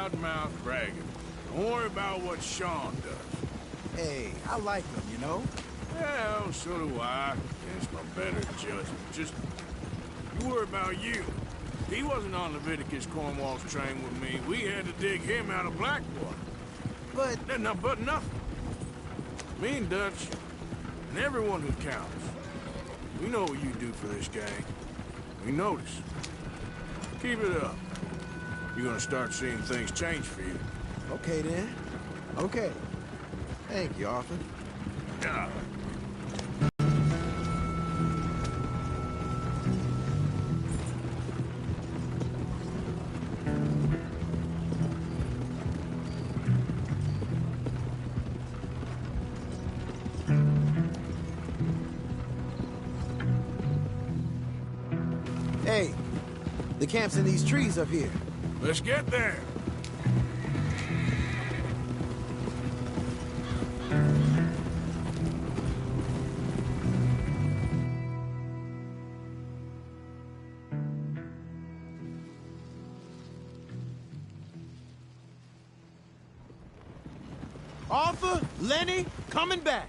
loudmouth bragging. Don't worry about what Sean does. Hey, I like him, you know? Well, so do I. Against my better judgment. Just, you worry about you. He wasn't on Leviticus Cornwall's train with me. We had to dig him out of Blackwater. But... But nothing. Me and Dutch, and everyone who counts. We know what you do for this gang. We notice. Keep it up. You're gonna start seeing things change for you. Okay, then. Okay. Thank you, Arthur. Yeah. Hey, the camp's in these trees up here. Let's get there. Arthur, Lenny, coming back.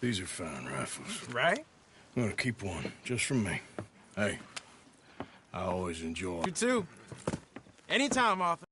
These are fine rifles. Right? I'm gonna keep one, just for me. Hey, I always enjoy. You too. Anytime, Arthur.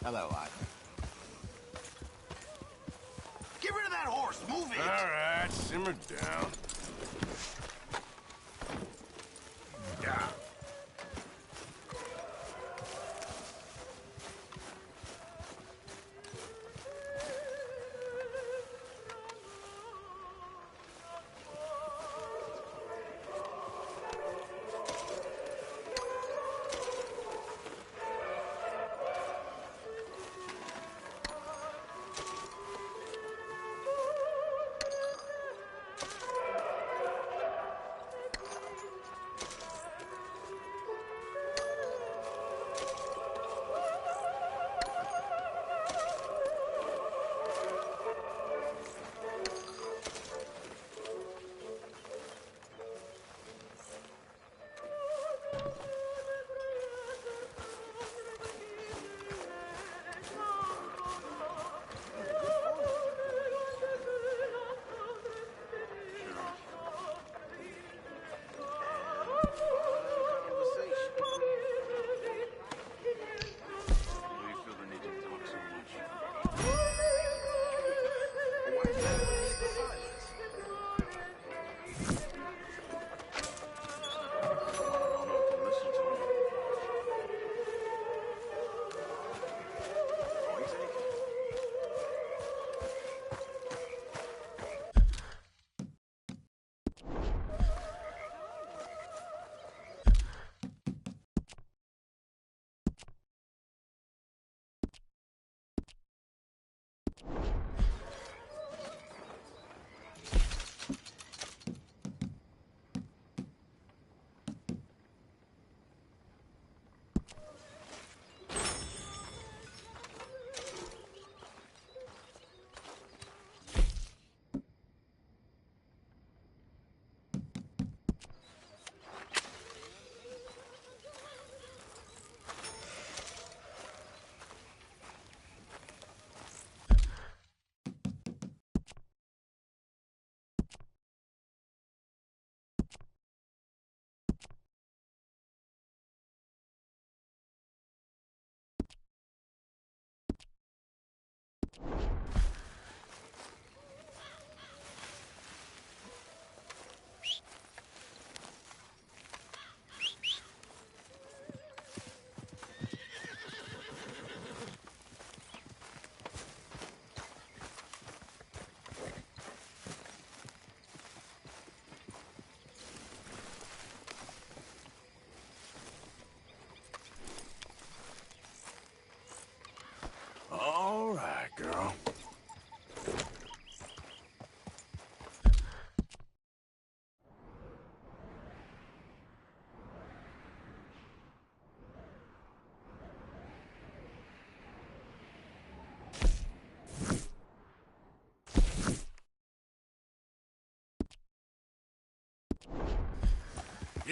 Hello, Arthur. Get rid of that horse! Move it! All right, simmer down. Yeah.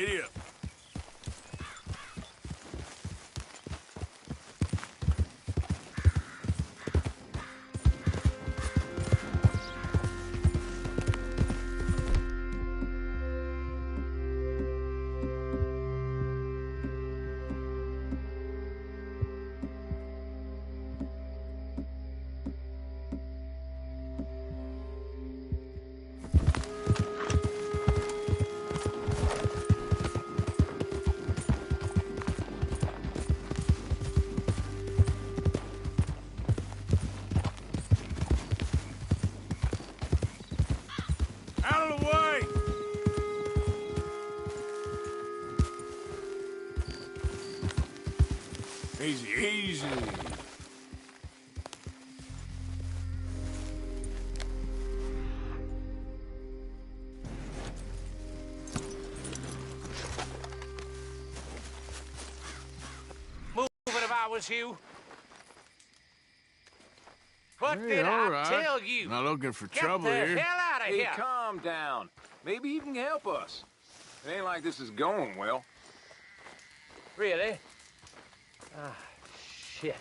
Giddy up. Out of the way! Easy, easy. Move it if I was you. What Hey, did all I right. tell you? Not looking for Get trouble the here. hell out of Hey, here! calm down. Maybe you can help us. It ain't like this is going well. Really? Ah, shit.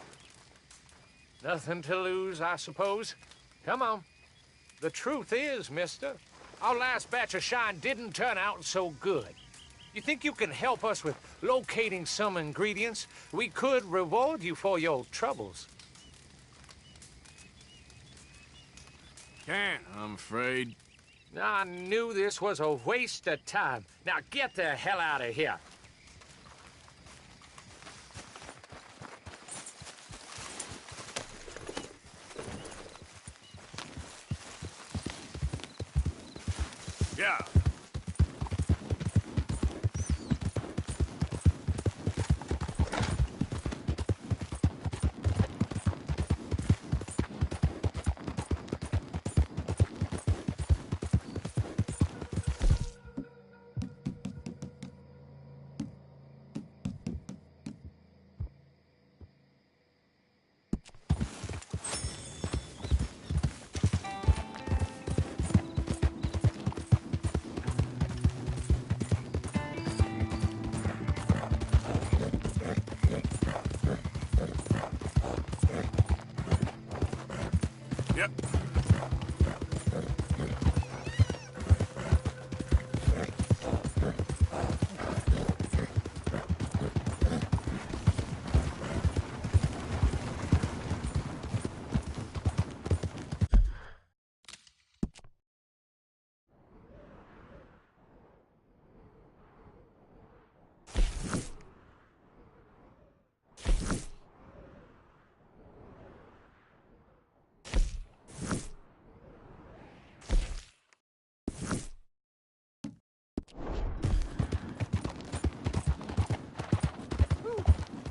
Nothing to lose, I suppose. Come on. The truth is, mister, our last batch of shine didn't turn out so good. You think you can help us with locating some ingredients? We could reward you for your troubles. Can't, I'm afraid. I knew this was a waste of time. Now get the hell out of here. Yeah. Yep.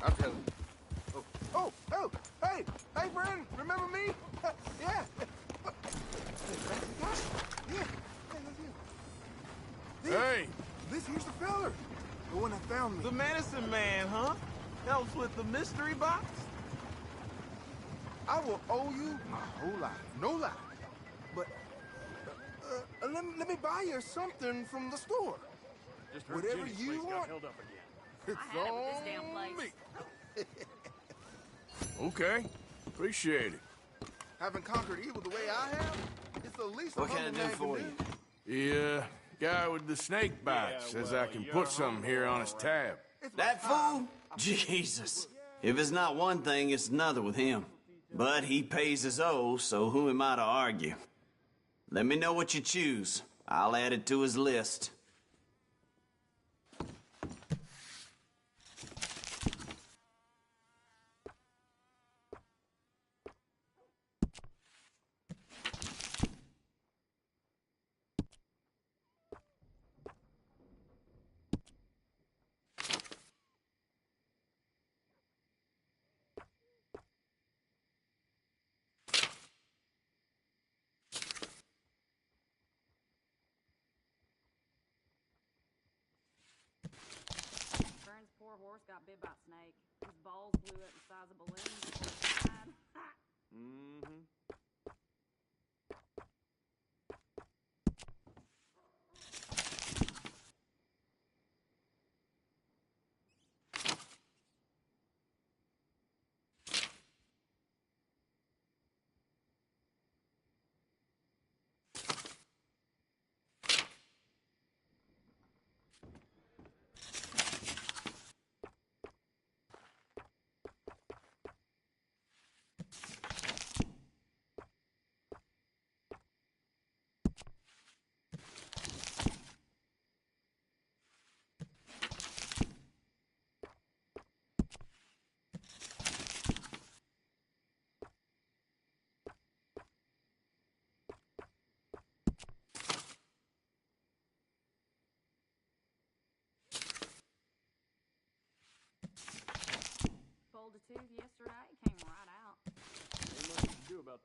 I'll tell him. Oh, hey, friend, remember me? Yeah. Yeah, that's you. Hey! This here's the feller. The one that found me. The medicine man, huh? Helps with the mystery box? I will owe you my whole life. No lie. But, let me buy you something from the store. Just heard Whatever Jenny's you place got want. held up again. It's I had it with this damn on place. me. Okay. Appreciate it. Having conquered evil the way I have, it's the least What a can I humble do man for do. you? The guy with the snake bite says I can put something here on his tab. It's my That time. fool? Jesus. If it's not one thing, it's another with him. But he pays his owe, so who am I to argue? Let me know what you choose. I'll add it to his list. Vern's poor horse got bit by a snake. His balls blew up the size of balloons before he died. Mm-hmm.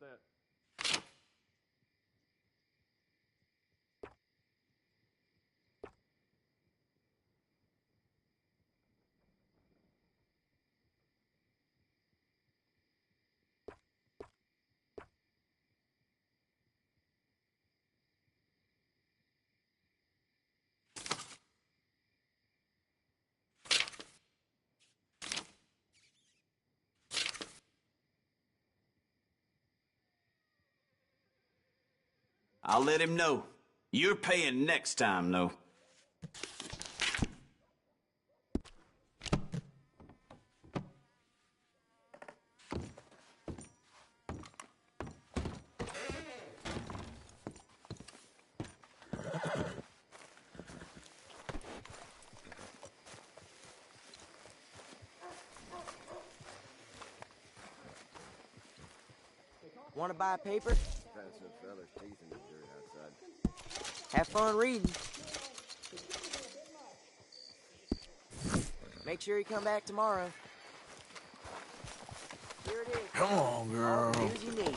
that. I'll let him know. You're paying next time, though. Want to buy a paper? Have fun reading. Make sure you come back tomorrow. Here it is. Come on, girl. All the news you need.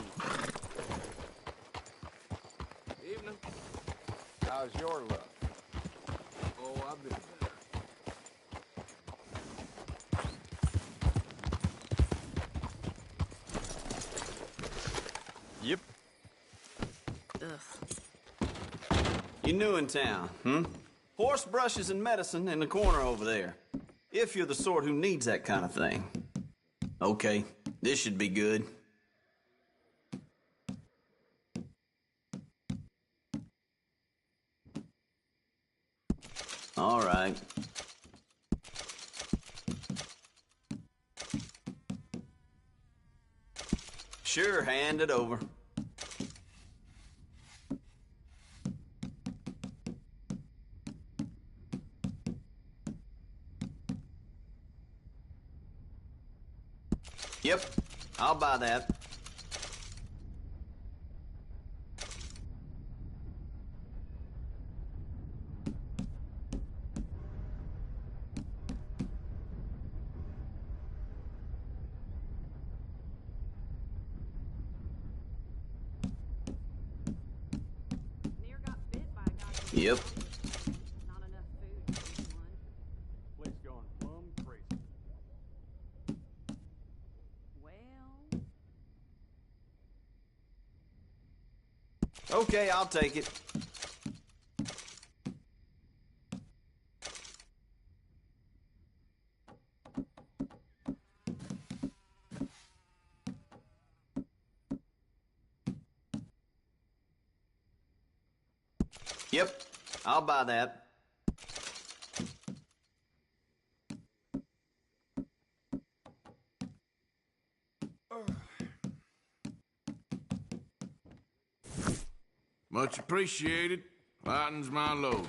Evening. How's your luck? Oh, I've been better. Yep. Ugh. You new in town, hmm? Horse brushes and medicine in the corner over there. If you're the sort who needs that kind of thing. Okay, this should be good. All right. Sure, hand it over. Yep, I'll buy that. Near got bit by a goddamn Yep. Not enough food for anyone. Place going plumb crazy. Well, Okay, I'll take it. Yep, I'll buy that. Much appreciated. Lightens my load.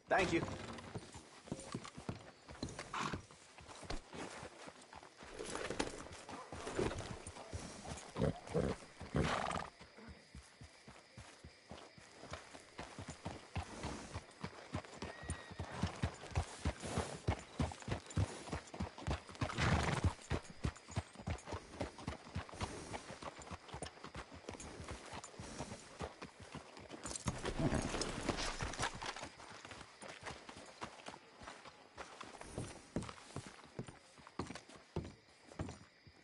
Thank you.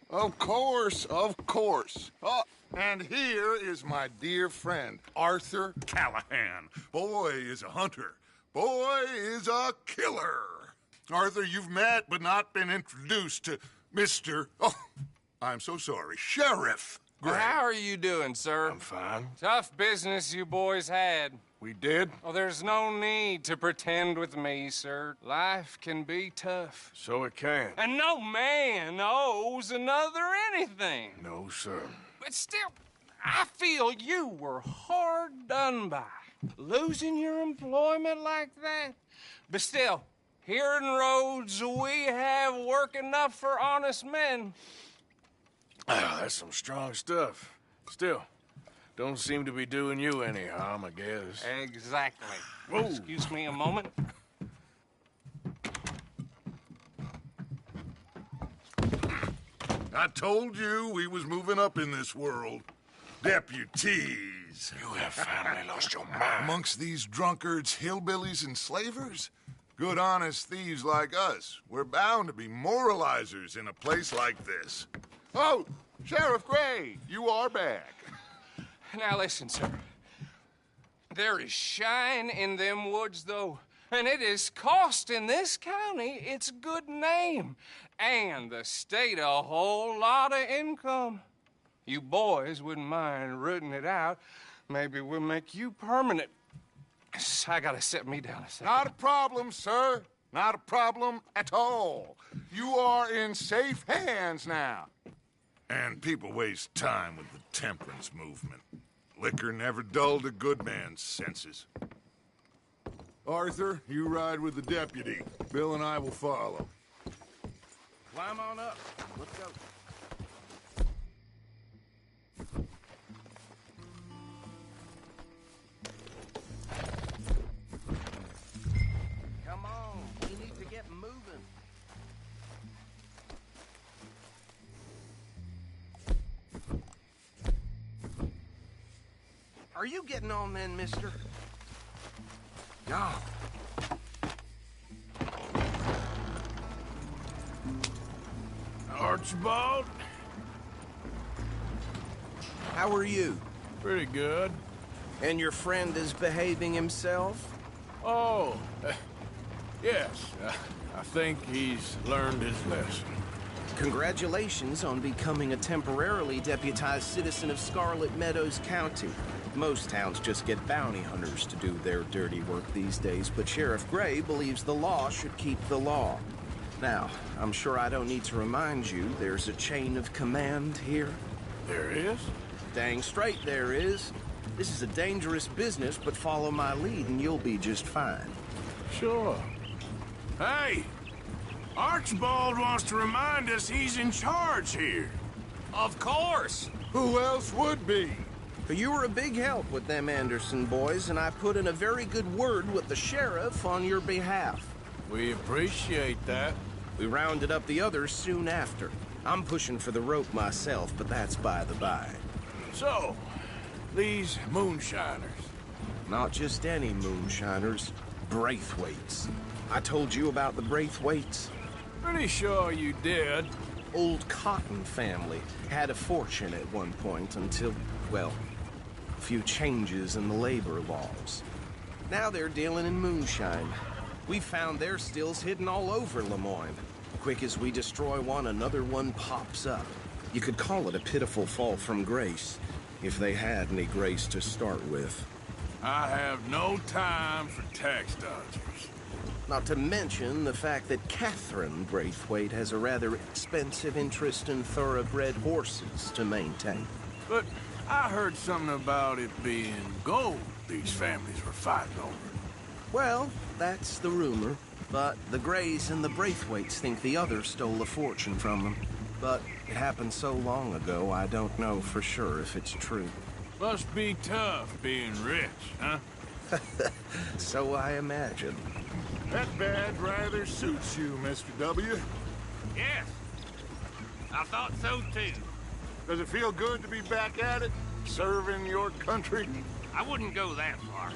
Of course, of course. Oh, and here is my dear friend, Arthur Callahan. Boy is a hunter. Boy is a killer. Arthur, you've met but not been introduced to Mr. Oh, I'm so sorry, Sheriff Gray. How are you doing, sir? I'm fine. Tough business you boys had. We did? Oh, there's no need to pretend with me, sir. Life can be tough. So it can. And no man owes another anything. No, sir. But still, I feel you were hard done by. Losing your employment like that. But still, here in Rhodes, we have work enough for honest men. Ah, that's some strong stuff. Still, don't seem to be doing you any harm, I guess. Exactly. Whoa. Excuse me a moment. I told you we was moving up in this world. Deputies. You have finally lost your mind. Amongst these drunkards, hillbillies, and slavers? Good, honest thieves like us. We're bound to be moralizers in a place like this. Oh, Sheriff Gray, you are back. Now listen, sir. There is shine in them woods, though, and it is costing this county its good name and the state a whole lot of income. You boys wouldn't mind rooting it out. Maybe we'll make you permanent. I gotta sit me down a second. Not a problem, sir. Not a problem at all. You are in safe hands now. And people waste time with the temperance movement. Liquor never dulled a good man's senses. Arthur, you ride with the deputy. Bill and I will follow. Climb on up. Let's go. Come on. We need to get moving. Are you getting on then, mister? No. Archibald? How are you? Pretty good. And your friend is behaving himself? Oh, yes. I think he's learned his lesson. Congratulations on becoming a temporarily deputized citizen of Scarlet Meadows County. Most towns just get bounty hunters to do their dirty work these days, but Sheriff Gray believes the law should keep the law. Now, I'm sure I don't need to remind you there's a chain of command here. There is? Dang straight there is. This is a dangerous business, but follow my lead and you'll be just fine. Sure. Hey! Archibald wants to remind us he's in charge here. Of course. Who else would be? But you were a big help with them Anderson boys, and I put in a very good word with the sheriff on your behalf. We appreciate that. We rounded up the others soon after. I'm pushing for the rope myself, but that's by the by. So, these moonshiners. Not just any moonshiners, Braithwaites. I told you about the Braithwaites. Pretty sure you did. Old Cotton family had a fortune at one point until, well, a few changes in the labor laws. Now they're dealing in moonshine. We found their stills hidden all over Lemoyne. Quick as we destroy one, another one pops up. You could call it a pitiful fall from grace, if they had any grace to start with. I have no time for tax dodgers. Not to mention the fact that Catherine Braithwaite has a rather expensive interest in thoroughbred horses to maintain. But I heard something about it being gold these families were fighting over. Well, that's the rumor. But the Grays and the Braithwaites think the other stole a fortune from them. But it happened so long ago, I don't know for sure if it's true. Must be tough being rich, huh? So I imagine. That badge rather suits you, Mr. W. Yes. I thought so, too. Does it feel good to be back at it? Serving your country? I wouldn't go that far.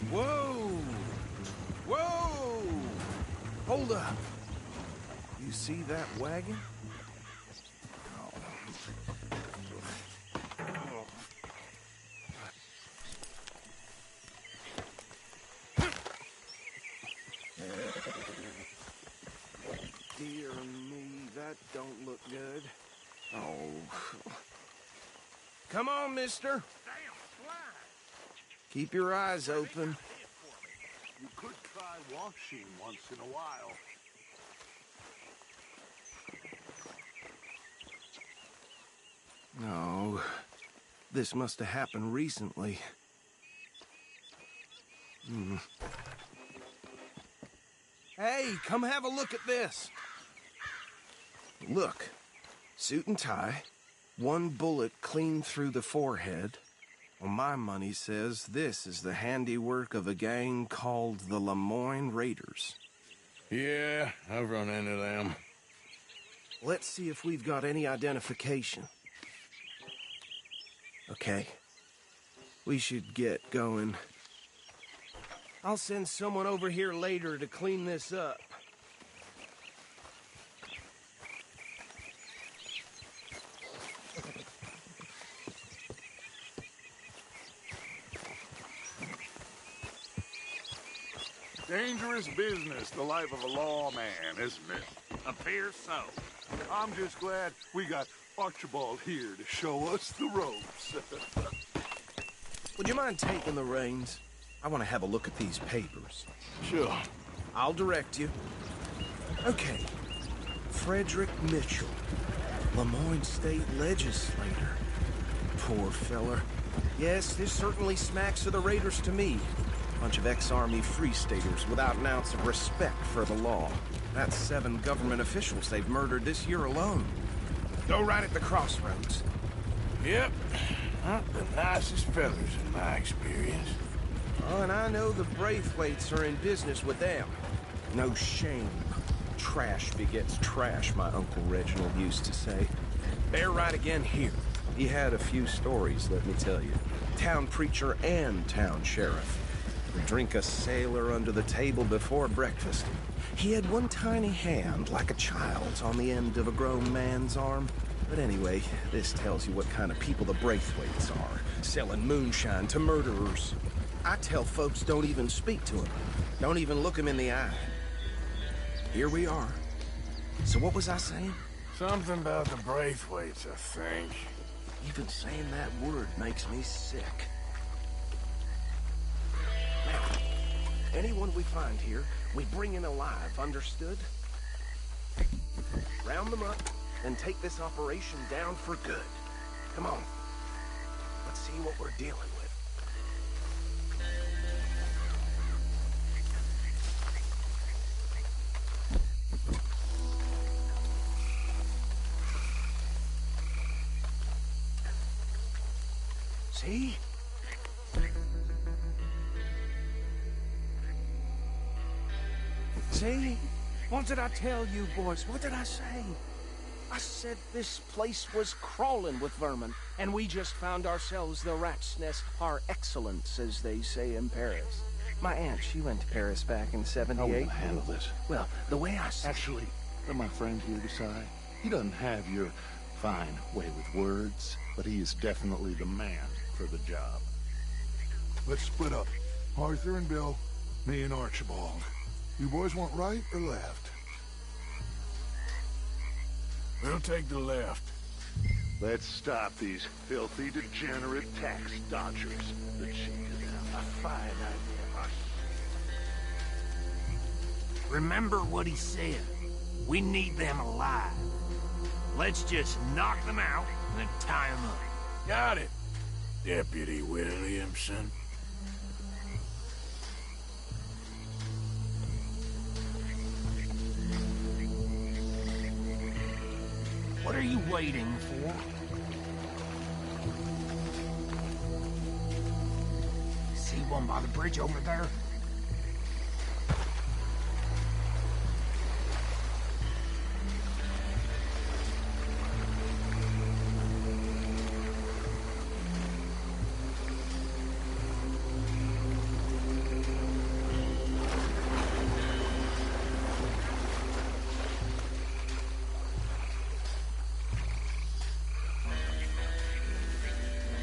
Whoa! Whoa! Hold up. You see that wagon? Dear me, that don't look good. Oh. Come on, mister. Keep your eyes open. You could try washing once in a while. No. This must have happened recently. Hey, come have a look at this. Look. Suit and tie. One bullet clean through the forehead. Well, my money says this is the handiwork of a gang called the Lemoyne Raiders. Yeah, I've run into them. Let's see if we've got any identification. Okay. We should get going. I'll send someone over here later to clean this up. Dangerous business, the life of a lawman, isn't it? Appears so. I'm just glad we got Archibald here to show us the ropes. Would you mind taking the reins? I want to have a look at these papers. Sure. I'll direct you. Okay. Frederick Mitchell, Lemoyne State Legislator. Poor feller. Yes, this certainly smacks of the Raiders to me. Bunch of ex-Army Free Staters without an ounce of respect for the law. That's 7 government officials they've murdered this year alone. Go right at the crossroads. Yep. Not the nicest fellas in my experience. Oh, and I know the Braithwaites are in business with them. No shame. Trash begets trash, my Uncle Reginald used to say. Bear right again here. He had a few stories, let me tell you. Town preacher and town sheriff. Would drink a sailor under the table before breakfast. He had one tiny hand, like a child's, on the end of a grown man's arm. But anyway, this tells you what kind of people the Braithwaites are. Selling moonshine to murderers. I tell folks don't even speak to him. Don't even look him in the eye. Here we are. So what was I saying? Something about the Braithwaites, I think. Even saying that word makes me sick. Now, anyone we find here, we bring in alive, understood? Round them up, and take this operation down for good. Come on. Let's see what we're dealing with. See? See? What did I tell you, boys? What did I say? I said this place was crawling with vermin, and we just found ourselves the rat's nest par excellence, as they say in Paris. My aunt, she went to Paris back in '78. How will I handle this? Well, the way I see Actually, let my friend here decide. He doesn't have your fine way with words, but he is definitely the man for the job. Let's split up. Arthur and Bill, me and Archibald. You boys want right or left? We'll take the left. Let's stop these filthy, degenerate tax dodgers. The chief of them. A fine idea. Remember what he said. We need them alive. Let's just knock them out and then tie them up. Got it, Deputy Williamson. What are you waiting for? See one by the bridge over there?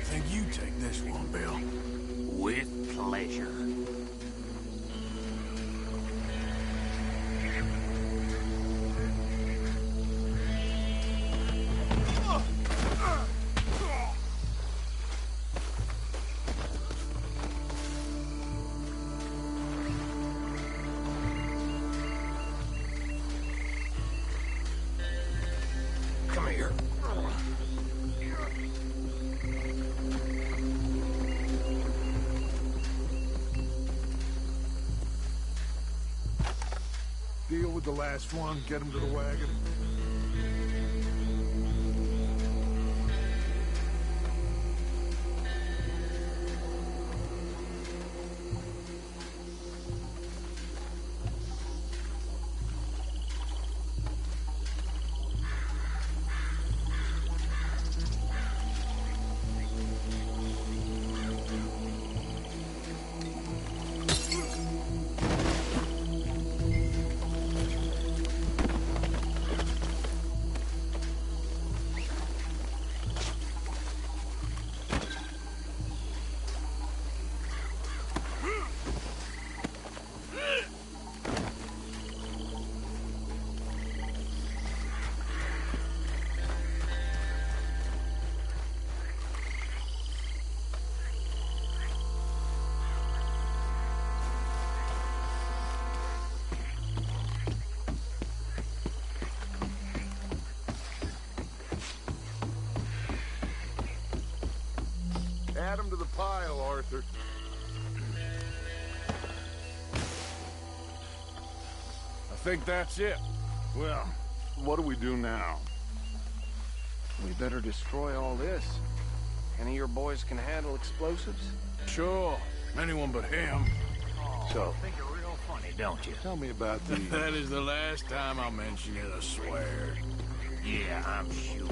Think you take this one, Bill. With pleasure. Come here. Deal with the last one, get him to the wagon. Add them to the pile, Arthur. I think that's it. Well, what do we do now? We better destroy all this. Any of your boys can handle explosives? Sure. Anyone but him. So, think you're real funny, don't you? Tell me about the... That is the last time I'll mention it, I swear. Yeah, I'm sure.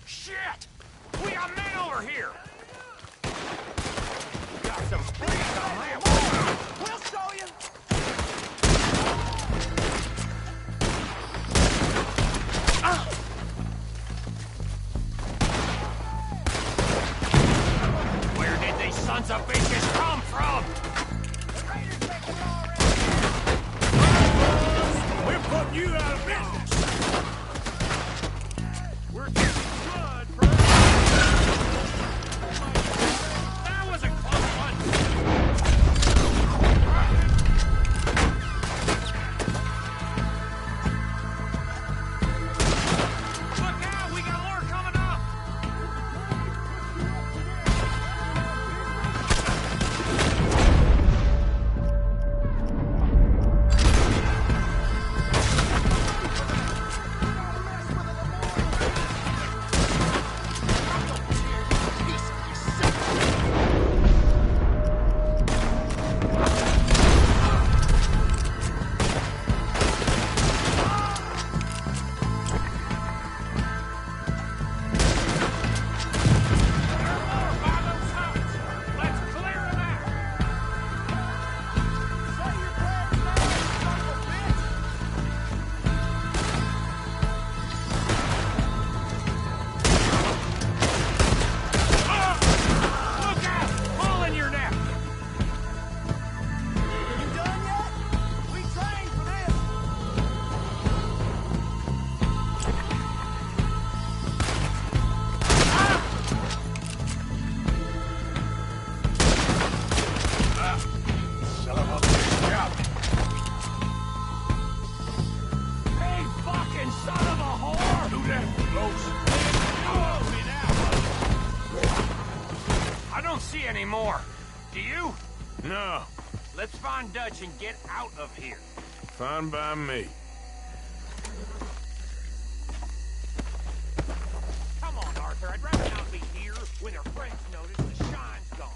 Shit! We got men over here! Got some police on that. We'll show you! Where did these sons of bitches come from? The raiders think we're already... We're putting you out of business! We're getting blood, bro! That was a close one! Look out! We got more coming up! Anymore. Do you? No. Let's find Dutch and get out of here. Fine by me. Come on, Arthur. I'd rather not be here when their friends notice the shine's gone.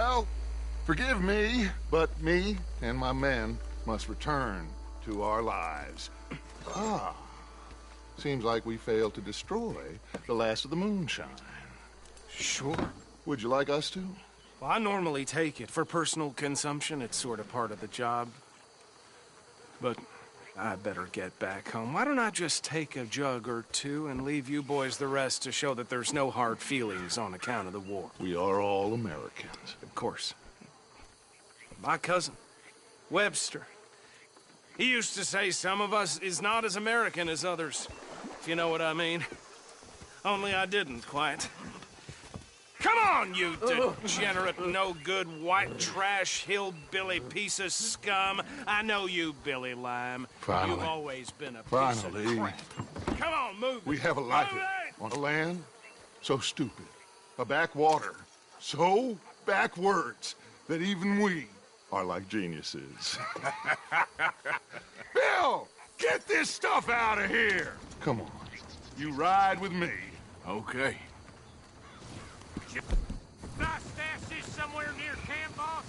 Well, forgive me, but me and my men must return to our lives. Ah, seems like we failed to destroy the last of the moonshine. Sure. Would you like us to? Well, I normally take it. For personal consumption, it's sort of part of the job. But I better get back home. Why don't I just take a jug or two and leave you boys the rest to show that there's no hard feelings on account of the war? We are all Americans. Of course. My cousin, Webster, he used to say some of us is not as American as others, if you know what I mean. Only I didn't quite. Come on, you degenerate, no-good, white trash, hillbilly piece of scum. I know you, Billy Lime. Finally. You've always been a piece of crap. Come on, move it. We have a life on a land so stupid, a backwater so backwards that even we are like geniuses. Bill, get this stuff out of here. Come on, you ride with me. Okay. Did I stash this somewhere near camp, boss?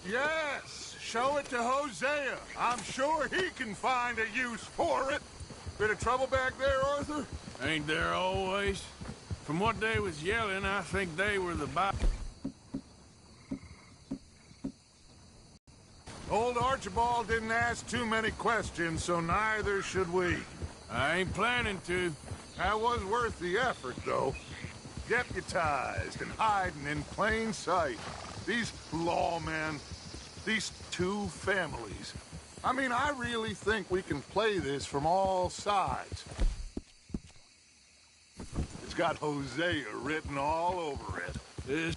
Yes, show it to Hosea. I'm sure he can find a use for it. Bit of trouble back there, Arthur? Ain't there always? From what they was yelling, I think they were the Old Archibald didn't ask too many questions, so neither should we. I ain't planning to. That was worth the effort, though. Deputized and hiding in plain sight. These lawmen, these two families. I mean, I really think we can play this from all sides. It's got Hosea written all over it. This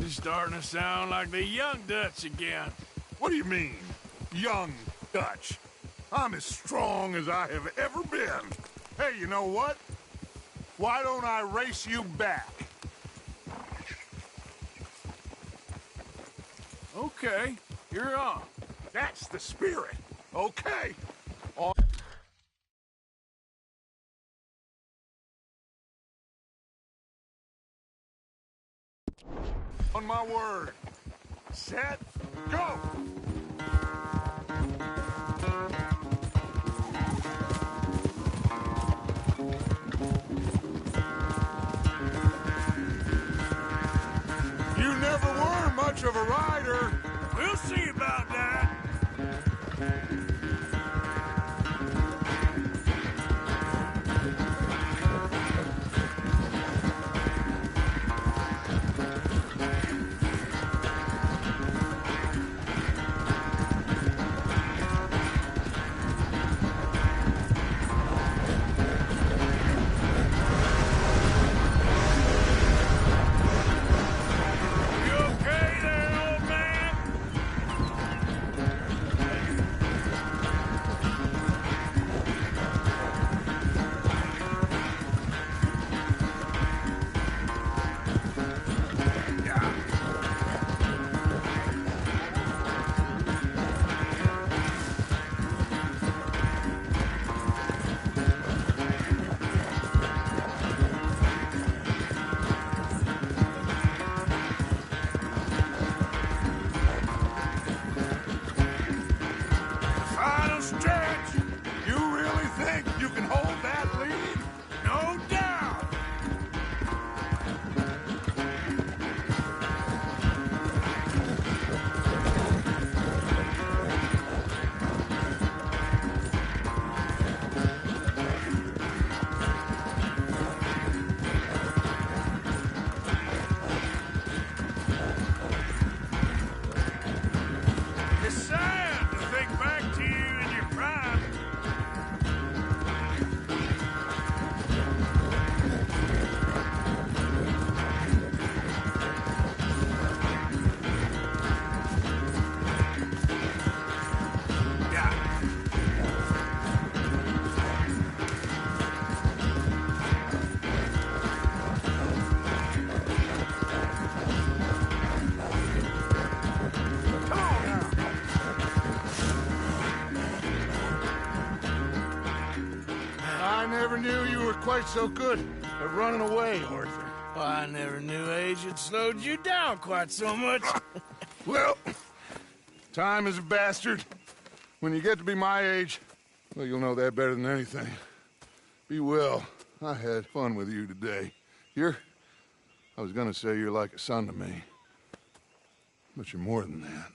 is starting to sound like the Young Dutch again. What do you mean, Young Dutch? I'm as strong as I have ever been. Hey, you know what? Why don't I race you back? Okay, you're on. That's the spirit. Okay. On my word. Set, go! You never were much of a rider. We'll see about that. I never knew you were quite so good at running away, Arthur. Well, I never knew age had slowed you down quite so much. Well, time is a bastard. When you get to be my age, well, you'll know that better than anything. Be well. I had fun with you today. I was gonna say you're like a son to me. But you're more than that.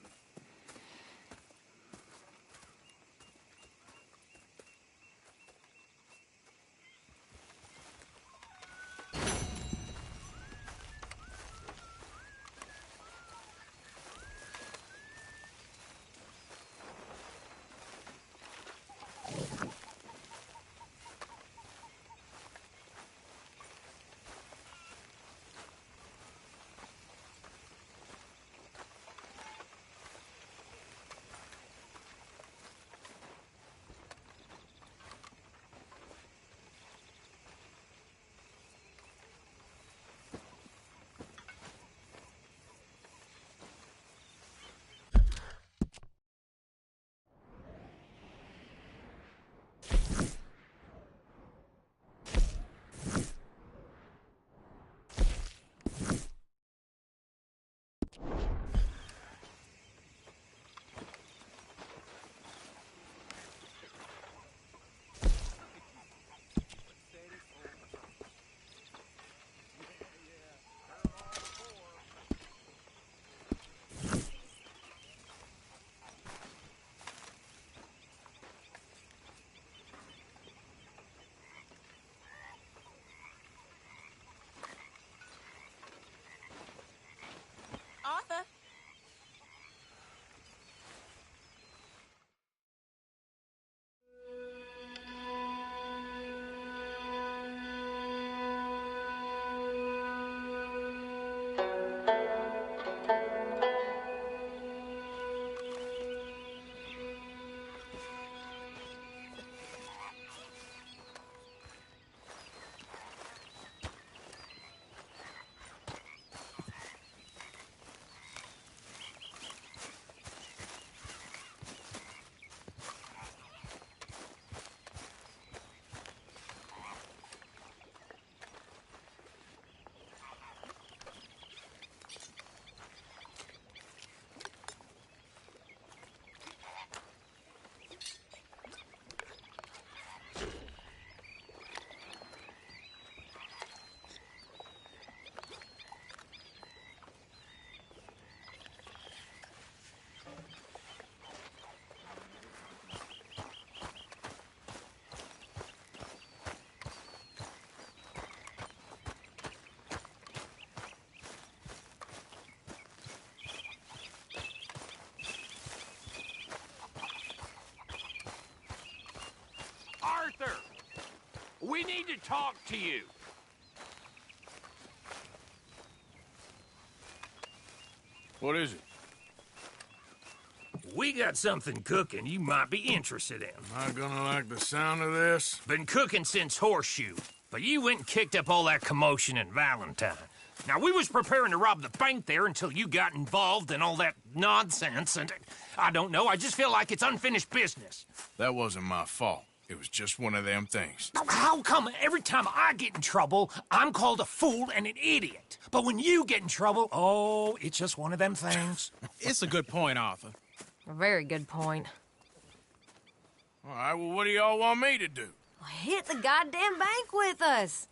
Arthur? Arthur! We need to talk to you. What is it? We got something cooking you might be interested in. Am I gonna like the sound of this? Been cooking since Horseshoe, but you went and kicked up all that commotion in Valentine. Now, we was preparing to rob the bank there until you got involved in all that nonsense, and I don't know, I just feel like it's unfinished business. That wasn't my fault. It was just one of them things. How come every time I get in trouble, I'm called a fool and an idiot? But when you get in trouble, oh, it's just one of them things. It's a good point, Arthur. A very good point. All right, well, what do y'all want me to do? Hit the goddamn bank with us.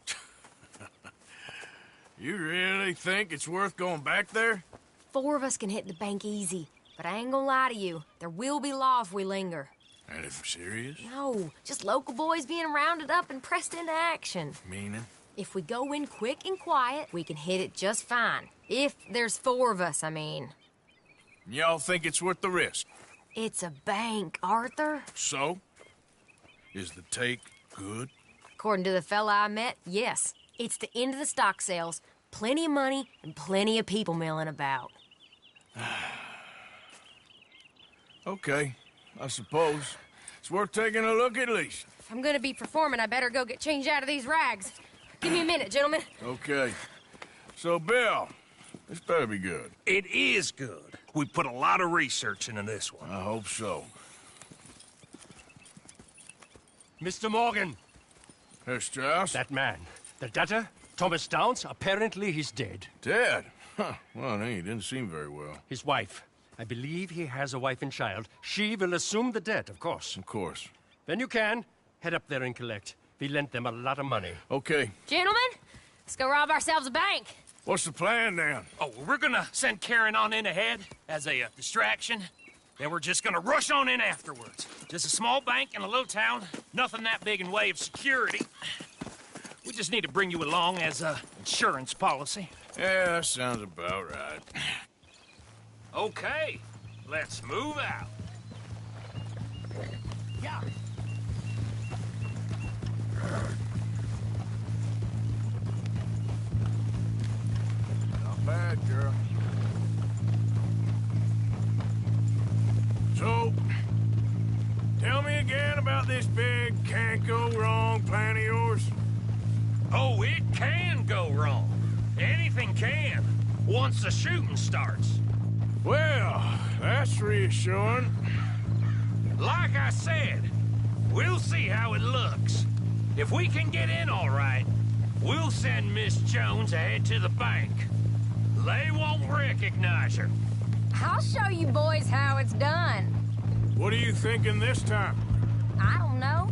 You really think it's worth going back there? 4 of us can hit the bank easy, but I ain't gonna lie to you. There will be law if we linger. And if serious? No, just local boys being rounded up and pressed into action. Meaning? If we go in quick and quiet, we can hit it just fine. If there's 4 of us, I mean. Y'all think it's worth the risk? It's a bank, Arthur. So? Is the take good? According to the fella I met, yes. It's the end of the stock sales. Plenty of money and plenty of people milling about. Okay, I suppose. It's worth taking a look at least. If I'm gonna be performing, I better go get changed out of these rags. Give me a minute, gentlemen. Okay. So, Bill, this better be good. It is good. We put a lot of research into this one. I hope so. Mr. Morgan. Herr Strauss? That man. The debtor? Thomas Downs, apparently he's dead. Dead? Huh. Well, he didn't seem very well. His wife. I believe he has a wife and child. She will assume the debt, of course. Of course. When you can, head up there and collect. We lent them a lot of money. Okay. Gentlemen, let's go rob ourselves a bank. What's the plan, then? Oh, we're gonna send Karen on in ahead as a distraction. Then we're just gonna rush on in afterwards. Just a small bank in a little town. Nothing that big in way of security. We just need to bring you along as a insurance policy. Yeah, that sounds about right. Okay, let's move out. Yeah. Not bad, girl. So, tell me again about this big can't-go-wrong plan of yours. Oh, it can go wrong. Anything can, once the shooting starts. Well, that's reassuring. Like I said, we'll see how it looks. If we can get in all right, we'll send Miss Jones ahead to the bank. They won't recognize her. I'll show you boys how it's done. What are you thinking this time? I don't know.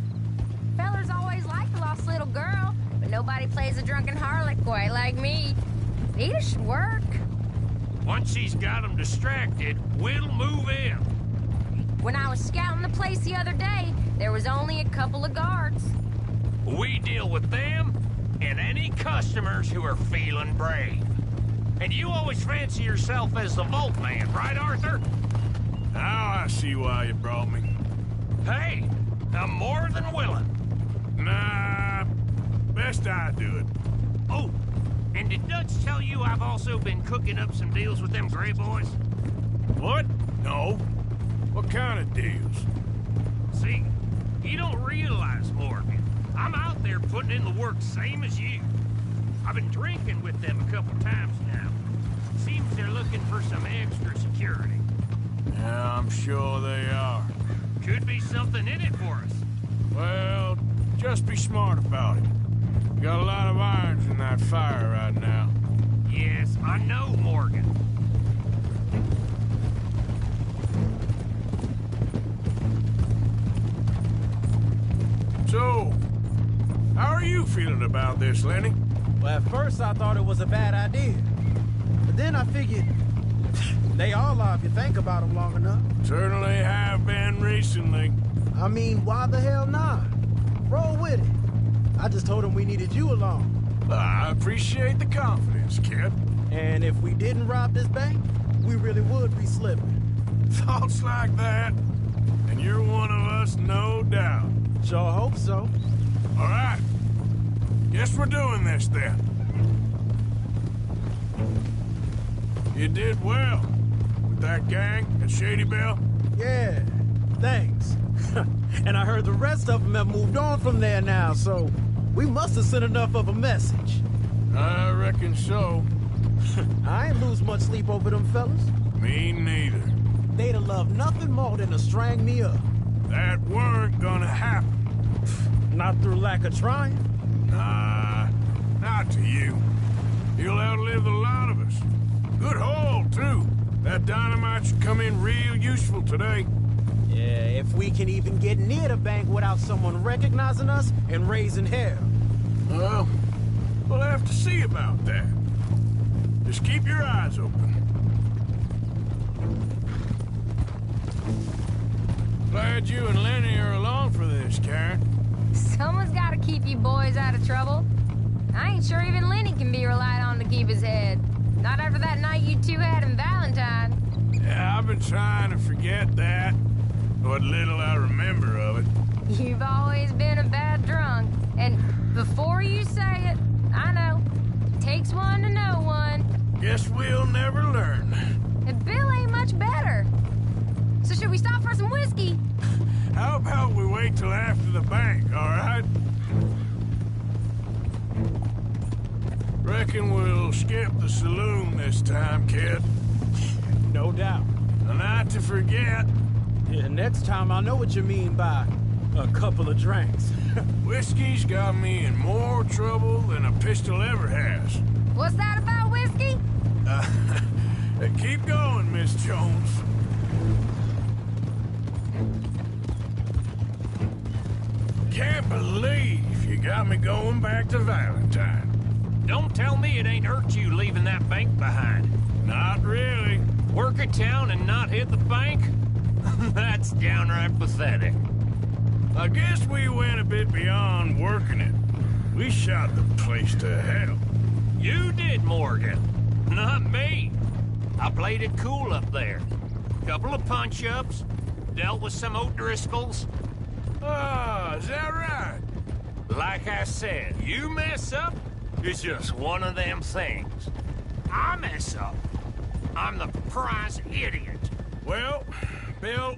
Fellers always like the lost little girl, but nobody plays a drunken harlot quite like me. It should work. Once she's got them distracted, we'll move in. When I was scouting the place the other day, there was only a couple of guards. We deal with them and any customers who are feeling brave. And you always fancy yourself as the vault man, right, Arthur? Now I see why you brought me. Hey, I'm more than willing. Nah, best I do it. Oh, and did Dutch tell you I've also been cooking up some deals with them Gray boys? What? No. What kind of deals? See, you don't realize, Morgan. I'm out there putting in the work same as you. I've been drinking with them a couple times now. Seems they're looking for some extra security. Yeah, I'm sure they are. Could be something in it for us. Well, just be smart about it. You got a lot of irons in that fire right now. Yes, I know, Morgan. So, how are you feeling about this, Lenny? Well, at first I thought it was a bad idea. But then I figured they all are if you think about them long enough. Certainly have been recently. I mean, why the hell not? Roll with it. I just told him we needed you along. I appreciate the confidence, kid. And if we didn't rob this bank, we really would be slipping. Thoughts like that, and you're one of us, no doubt. Sure hope so. All right. Guess we're doing this, then. You did well with that gang at Shady Belle. Yeah, thanks. And I heard the rest of them have moved on from there now, so we must have sent enough of a message. I reckon so. I ain't lose much sleep over them fellas. Me neither. They'd have loved nothing more than to strang me up. That weren't gonna happen. Not through lack of trying. Nah, not to you. You'll outlive a lot of us. Good haul, too. That dynamite should come in real useful today. Yeah, if we can even get near the bank without someone recognizing us and raising hell. Well, we'll have to see about that. Just keep your eyes open. Glad you and Lenny are along for this, Karen. Someone's got to keep you boys out of trouble. I ain't sure even Lenny can be relied on to keep his head. Not after that night you two had in Valentine. Yeah, I've been trying to forget that. What little I remember of it. You've always been a bad drunk. And before you say it, I know. It takes one to know one. Guess we'll never learn. And Bill ain't much better. So should we stop for some whiskey? How about we wait till after the bank, all right? Reckon we'll skip the saloon this time, kid. No doubt. And not to forget. Yeah, next time I'll know what you mean by A couple of drinks. Whiskey's got me in more trouble than a pistol ever has. What's that about whiskey? Keep going, Miss Jones. Can't believe you got me going back to Valentine. Don't tell me it ain't hurt you leaving that bank behind. Not really. Work a town and not hit the bank? That's downright pathetic. I guess we went a bit beyond working it. We shot the place to hell. You did, Morgan. Not me. I played it cool up there. Couple of punch-ups, dealt with some O'Driscolls. Ah, is that right? Like I said, you mess up, it's just one of them things. I mess up, I'm the prize idiot. Well, Bill,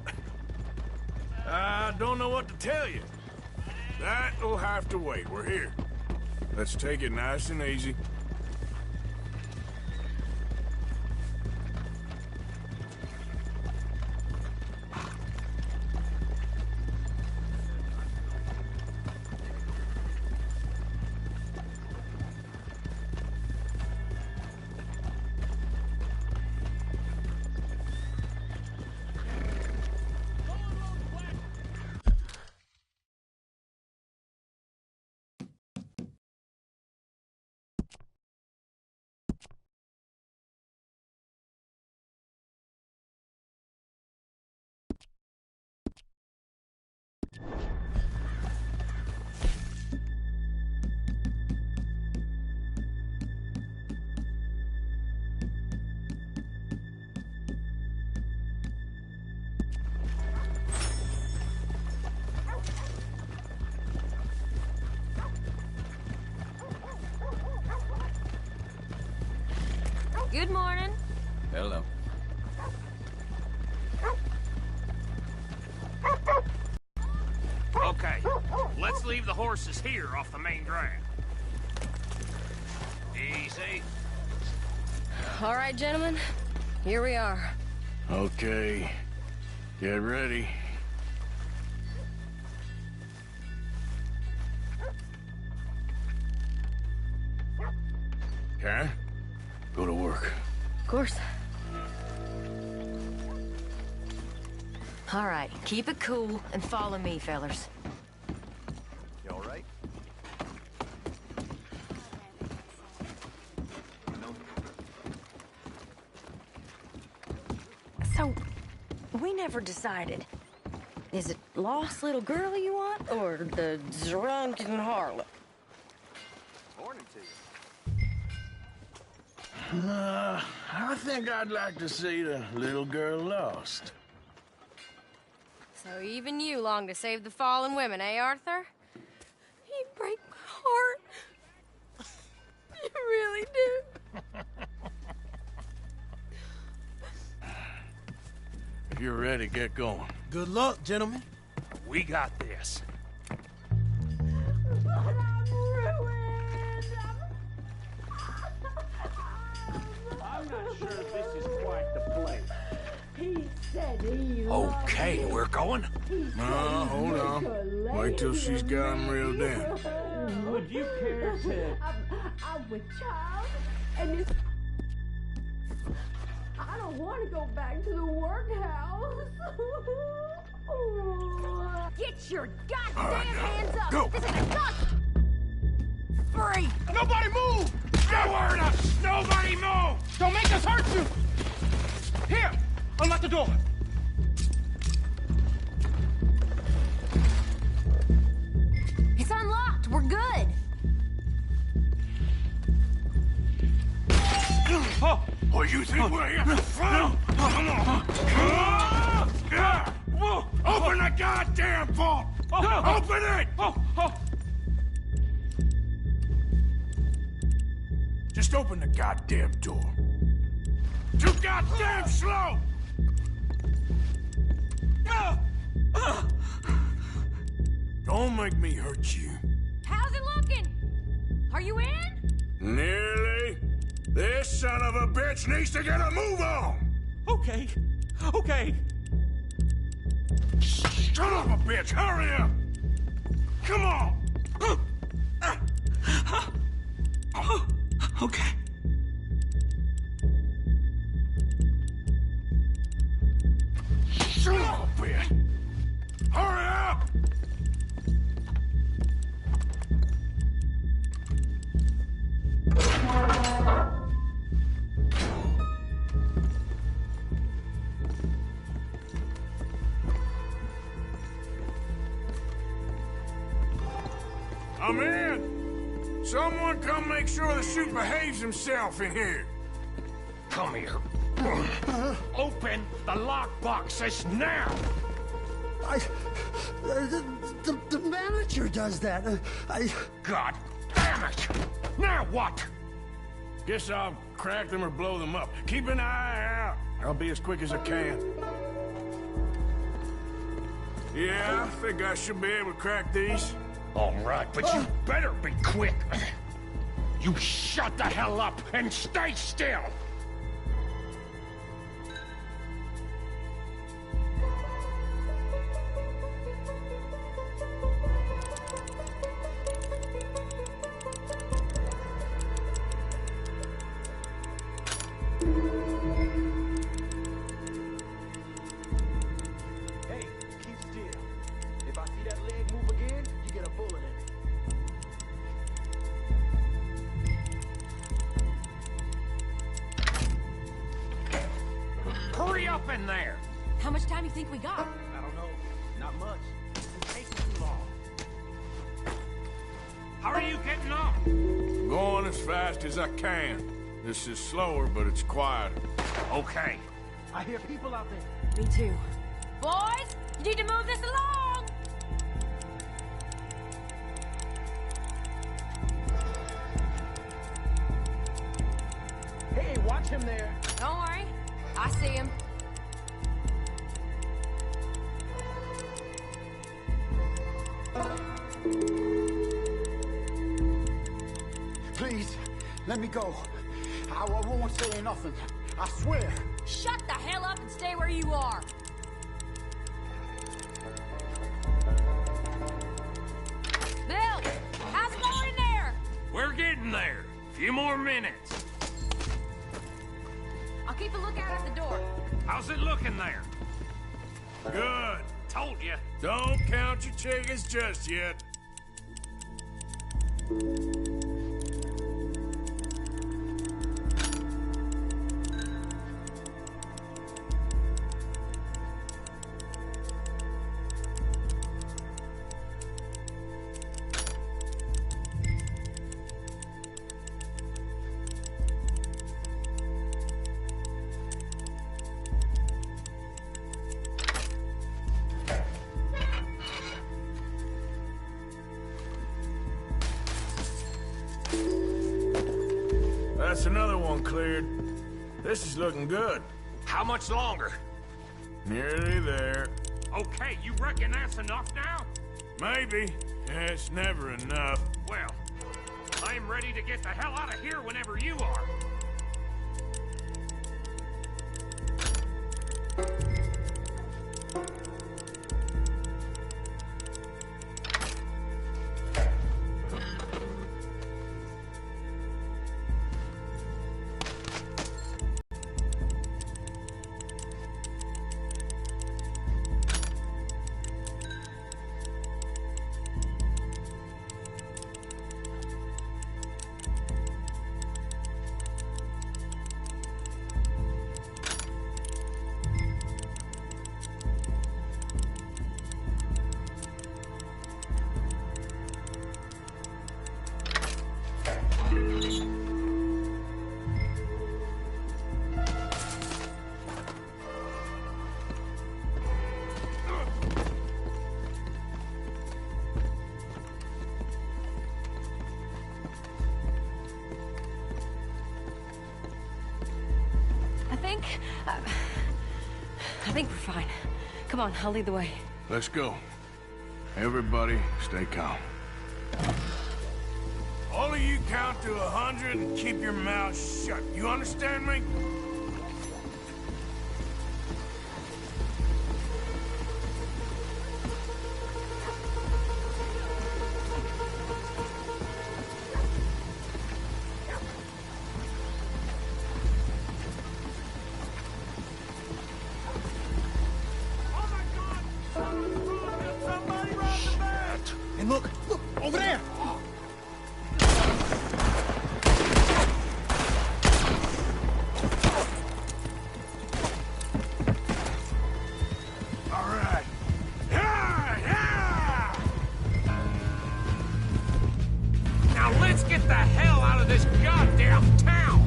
I don't know what to tell you. That'll have to wait. We're here. Let's take it nice and easy. Good morning. Hello. Okay, let's leave the horses here off the main drag. Easy. All right, gentlemen. Here we are. Okay. Get ready. Okay? Go to work. Of course. All right, keep it cool and follow me, fellers. You all right? So, we never decided. Is it lost little girl you want, or the drunken harlot? Morning to you. I think I'd like to see the little girl lost. So even you long to save the fallen women, eh, Arthur? You break my heart. You really do. If you're ready, get going. Good luck, gentlemen. We got this. I'm not sure this is quite the place. He said he Okay, we're going. No, hold on. Wait till she's got him reeled in. Would you care to... I'm with child, and it's... I don't want to go back to the workhouse. Get your goddamn right, hands up! go. This ain't a gun! Free! Nobody move! Nowhere to... Nobody move! Don't make us hurt you! Here! Unlock the door! It's unlocked! We're good! Oh, you think we're here for fun? Come on! Open the goddamn vault! Open it! Just open the goddamn door. Too goddamn slow! Don't make me hurt you. How's it looking? Are you in? Nearly. This son of a bitch needs to get a move on! Okay. Shut up a bitch! Hurry up! Come on! Okay. Son of a bitch! Hurry up! I'm in! Someone come make sure the chute behaves himself in here. Come here. Open the lockbox this now! The manager does that. God damn it! Now what? Guess I'll crack them or blow them up. Keep an eye out. I'll be as quick as I can. Yeah, I think I should be able to crack these. All right, but you better be quick. You shut the hell up and stay still! Hey, keep still. If I see that leg move again, you get a bullet in it. Hurry up in there! How much time do you think we got? I don't know. Not much. It's taking too long. How are you getting off? Going as fast as I can. This is slower, but it's quieter. Okay. I hear people out there. Me too. Boys, you need to move this along! Hey, watch him there. Don't worry. I see him. Please, let me go. I won't say nothing. I swear. Shut the hell up and stay where you are. Bill, how's it going in there? We're getting there. Few more minutes. I'll keep a lookout at the door. How's it looking there? Good. Told you. Don't count your chickens just yet. That's another one cleared. This is looking good. How much longer? Nearly there. Okay, you reckon that's enough now? Maybe. Yeah, it's never enough. Well, I'm ready to get the hell out of here whenever you are. I think we're fine. Come on, I'll lead the way. Let's go. Everybody, stay calm. All of you count to 100 and keep your mouths shut. You understand me? And look, over there! All right. Now let's get the hell out of this goddamn town!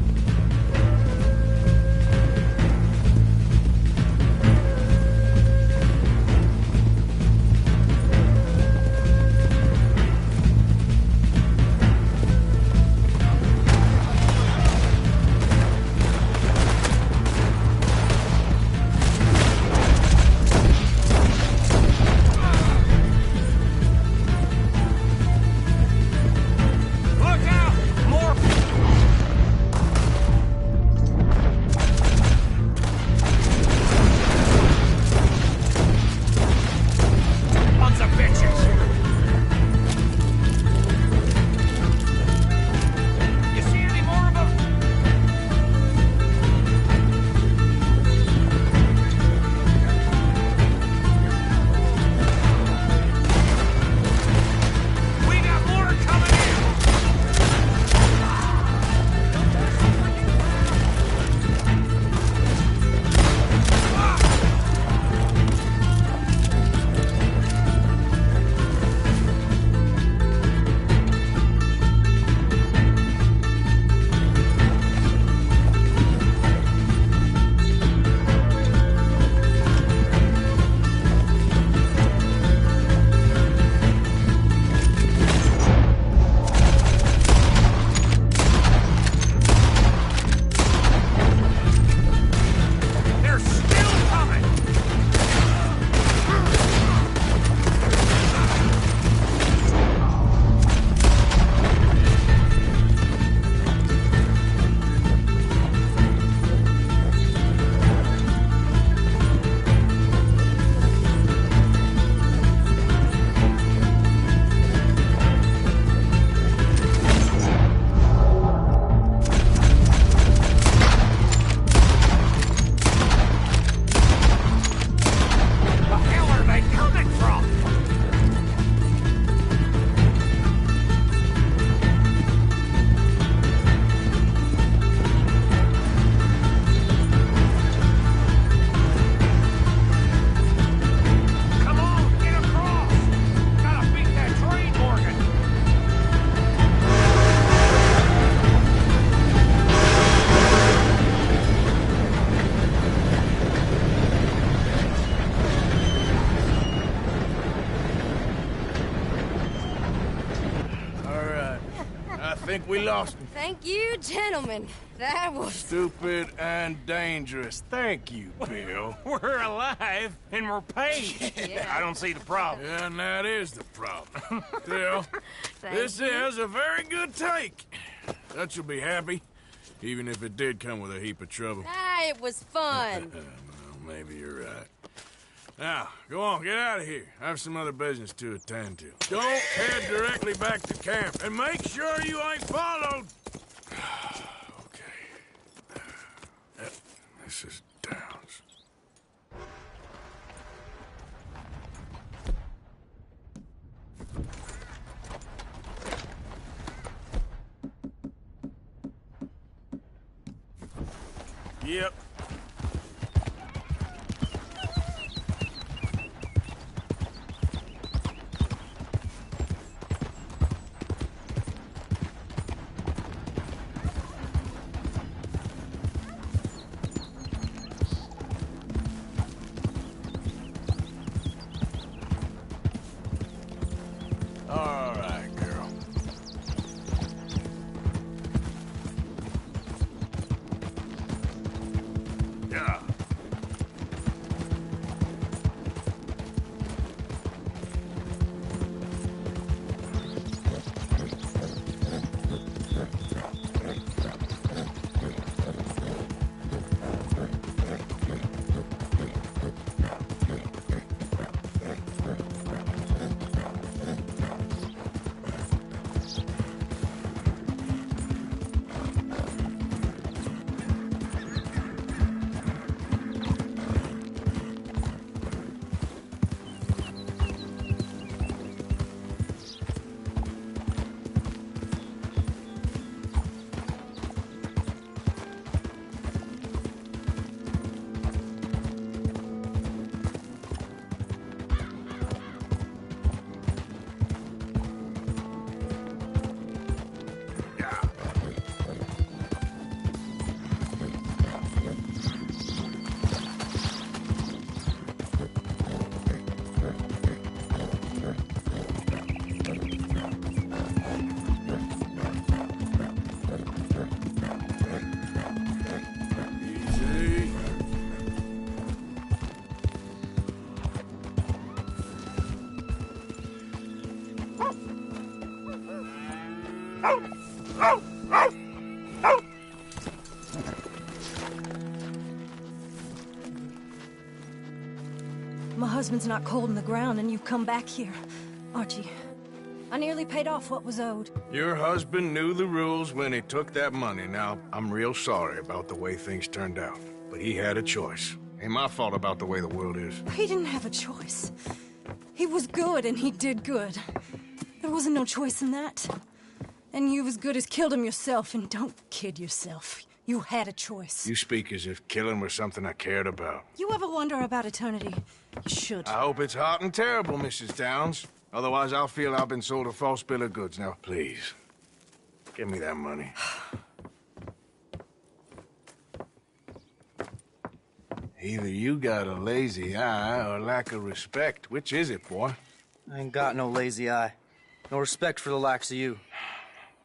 I think we lost him. Thank you, gentlemen. That was... Stupid and dangerous. Thank you, Bill. We're alive, and we're paid. Yeah. I don't see the problem. Yeah, and that is the problem. Still, this is a very good take. That you'll be happy, even if it did come with a heap of trouble. Ah, it was fun. Well, maybe you're right. Now, go on, get out of here. I have some other business to attend to. Don't head directly back to camp, and make sure you ain't followed. Okay. This is Downs. Yep. All right, girl. My husband's not cold in the ground, and you've come back here. Archie, I nearly paid off what was owed. Your husband knew the rules when he took that money. Now, I'm real sorry about the way things turned out. But he had a choice. Ain't my fault about the way the world is. He didn't have a choice. He was good, and he did good. There wasn't no choice in that. And you as good as killed him yourself, and don't kid yourself. You had a choice. You speak as if killing was something I cared about. You ever wonder about eternity? You should. I hope it's hot and terrible, Mrs. Downs. Otherwise, I'll feel I've been sold a false bill of goods. Now, please, give me that money. Either you got a lazy eye or lack of respect. Which is it, boy? I ain't got no lazy eye. No respect for the likes of you.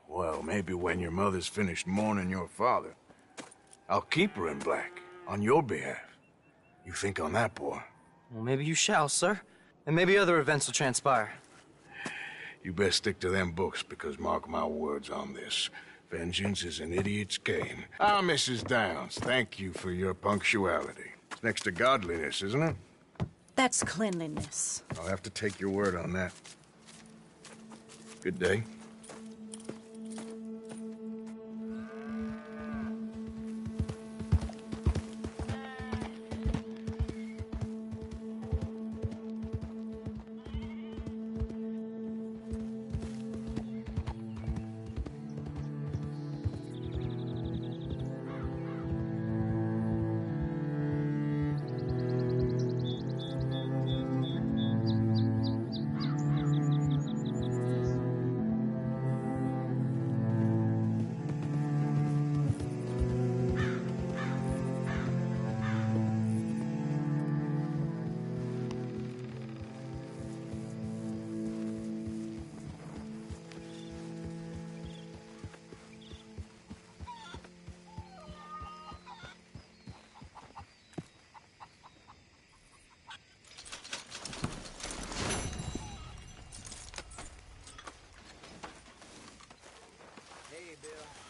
Well, maybe when your mother's finished mourning your father, I'll keep her in black, on your behalf. You think on that, boy? Well, maybe you shall, sir. And maybe other events will transpire. You best stick to them books, because mark my words on this. Vengeance is an idiot's game. Ah, Mrs. Downs, thank you for your punctuality. It's next to godliness, isn't it? That's cleanliness. I'll have to take your word on that. Good day.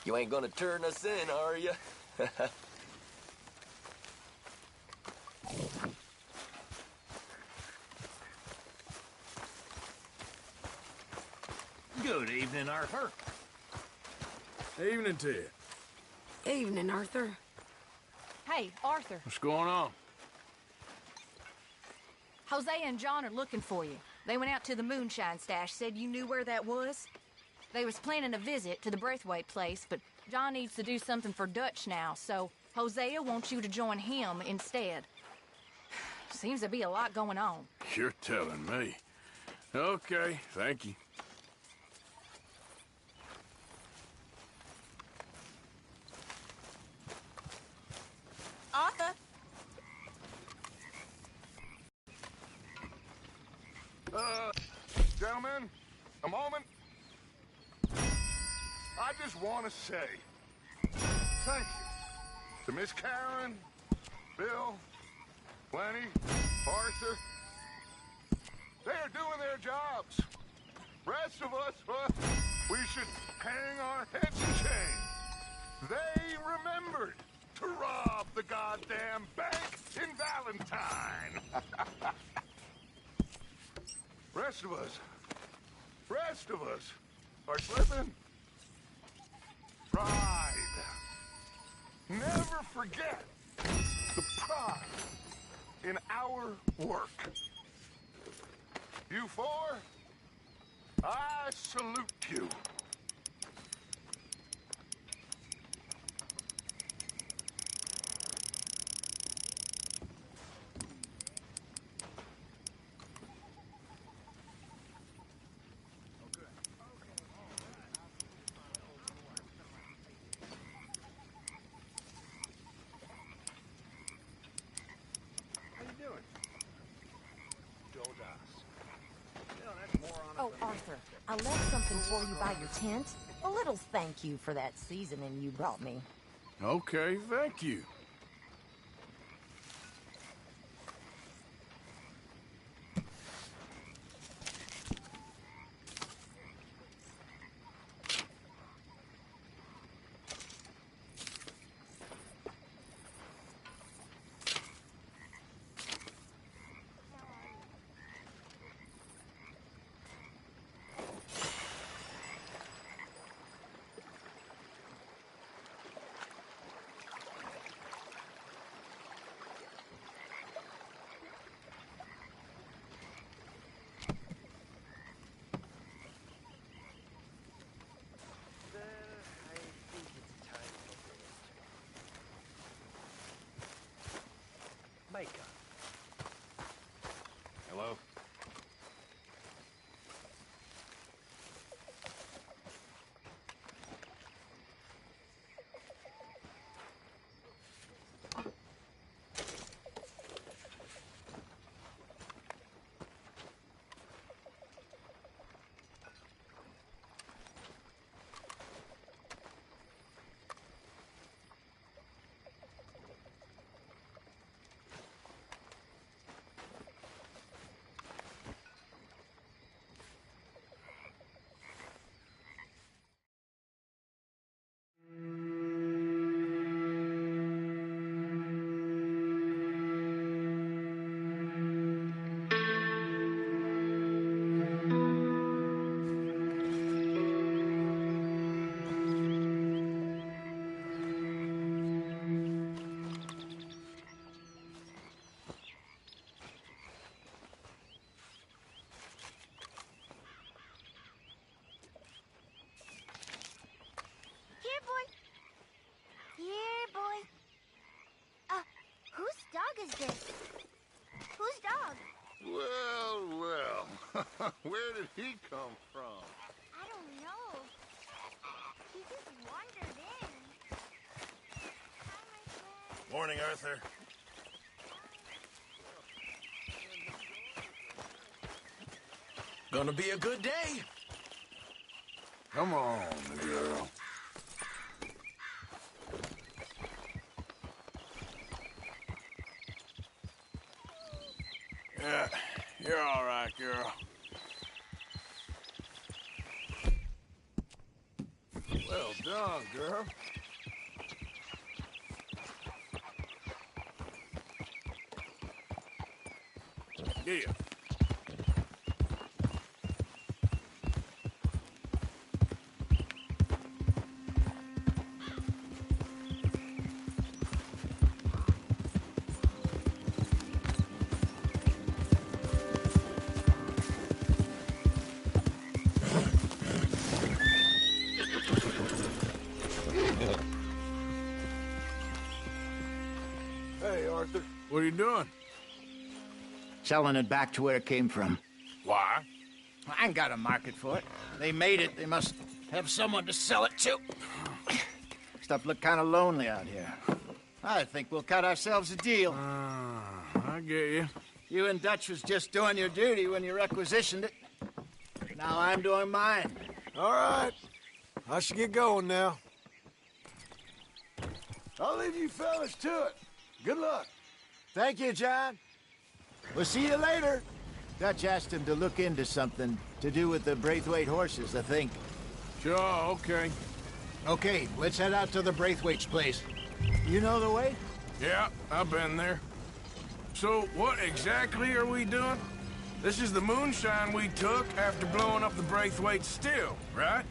You ain't gonna turn us in, are you? Good evening, Arthur. Evening to you. Evening, Arthur. Hey, Arthur. What's going on? Hosea and John are looking for you. They went out to the moonshine stash, said you knew where that was. They was planning a visit to the Braithwaite place, but John needs to do something for Dutch now, so Hosea wants you to join him instead. Seems to be a lot going on. You're telling me. Okay, thank you. Arthur? Gentlemen, a moment. I just want to say thank you to Miss Karen, Bill, Lenny, Arthur. They are doing their jobs. Rest of us, we should hang our heads in shame. They remembered to rob the goddamn bank in Valentine. Rest of us are slipping. Pride. Never forget the pride in our work. You four, I salute you. Oh, Arthur, I left something for you by your tent. A little thank you for that seasoning you brought me. Okay, thank you. Where did he come from? I don't know. He just wandered in. Hi, my friend. Morning, Arthur. Gonna be a good day. Come on, girl. Yeah, you're all right, girl. Well done, girl. Yeah. Hey, Arthur. What are you doing? Selling it back to where it came from. Why? I ain't got a market for it. They made it. They must have someone to sell it to. Stuff look kind of lonely out here. I think we'll cut ourselves a deal. I get you. You and Dutch was just doing your duty when you requisitioned it. Now I'm doing mine. All right. I should get going now. I'll leave you fellas to it. Good luck. Thank you, John. We'll see you later. Dutch asked him to look into something to do with the Braithwaite horses, I think. Sure, okay. Okay, let's head out to the Braithwaite's place. You know the way? Yeah, I've been there. So, what exactly are we doing? This is the moonshine we took after blowing up the Braithwaite still, right?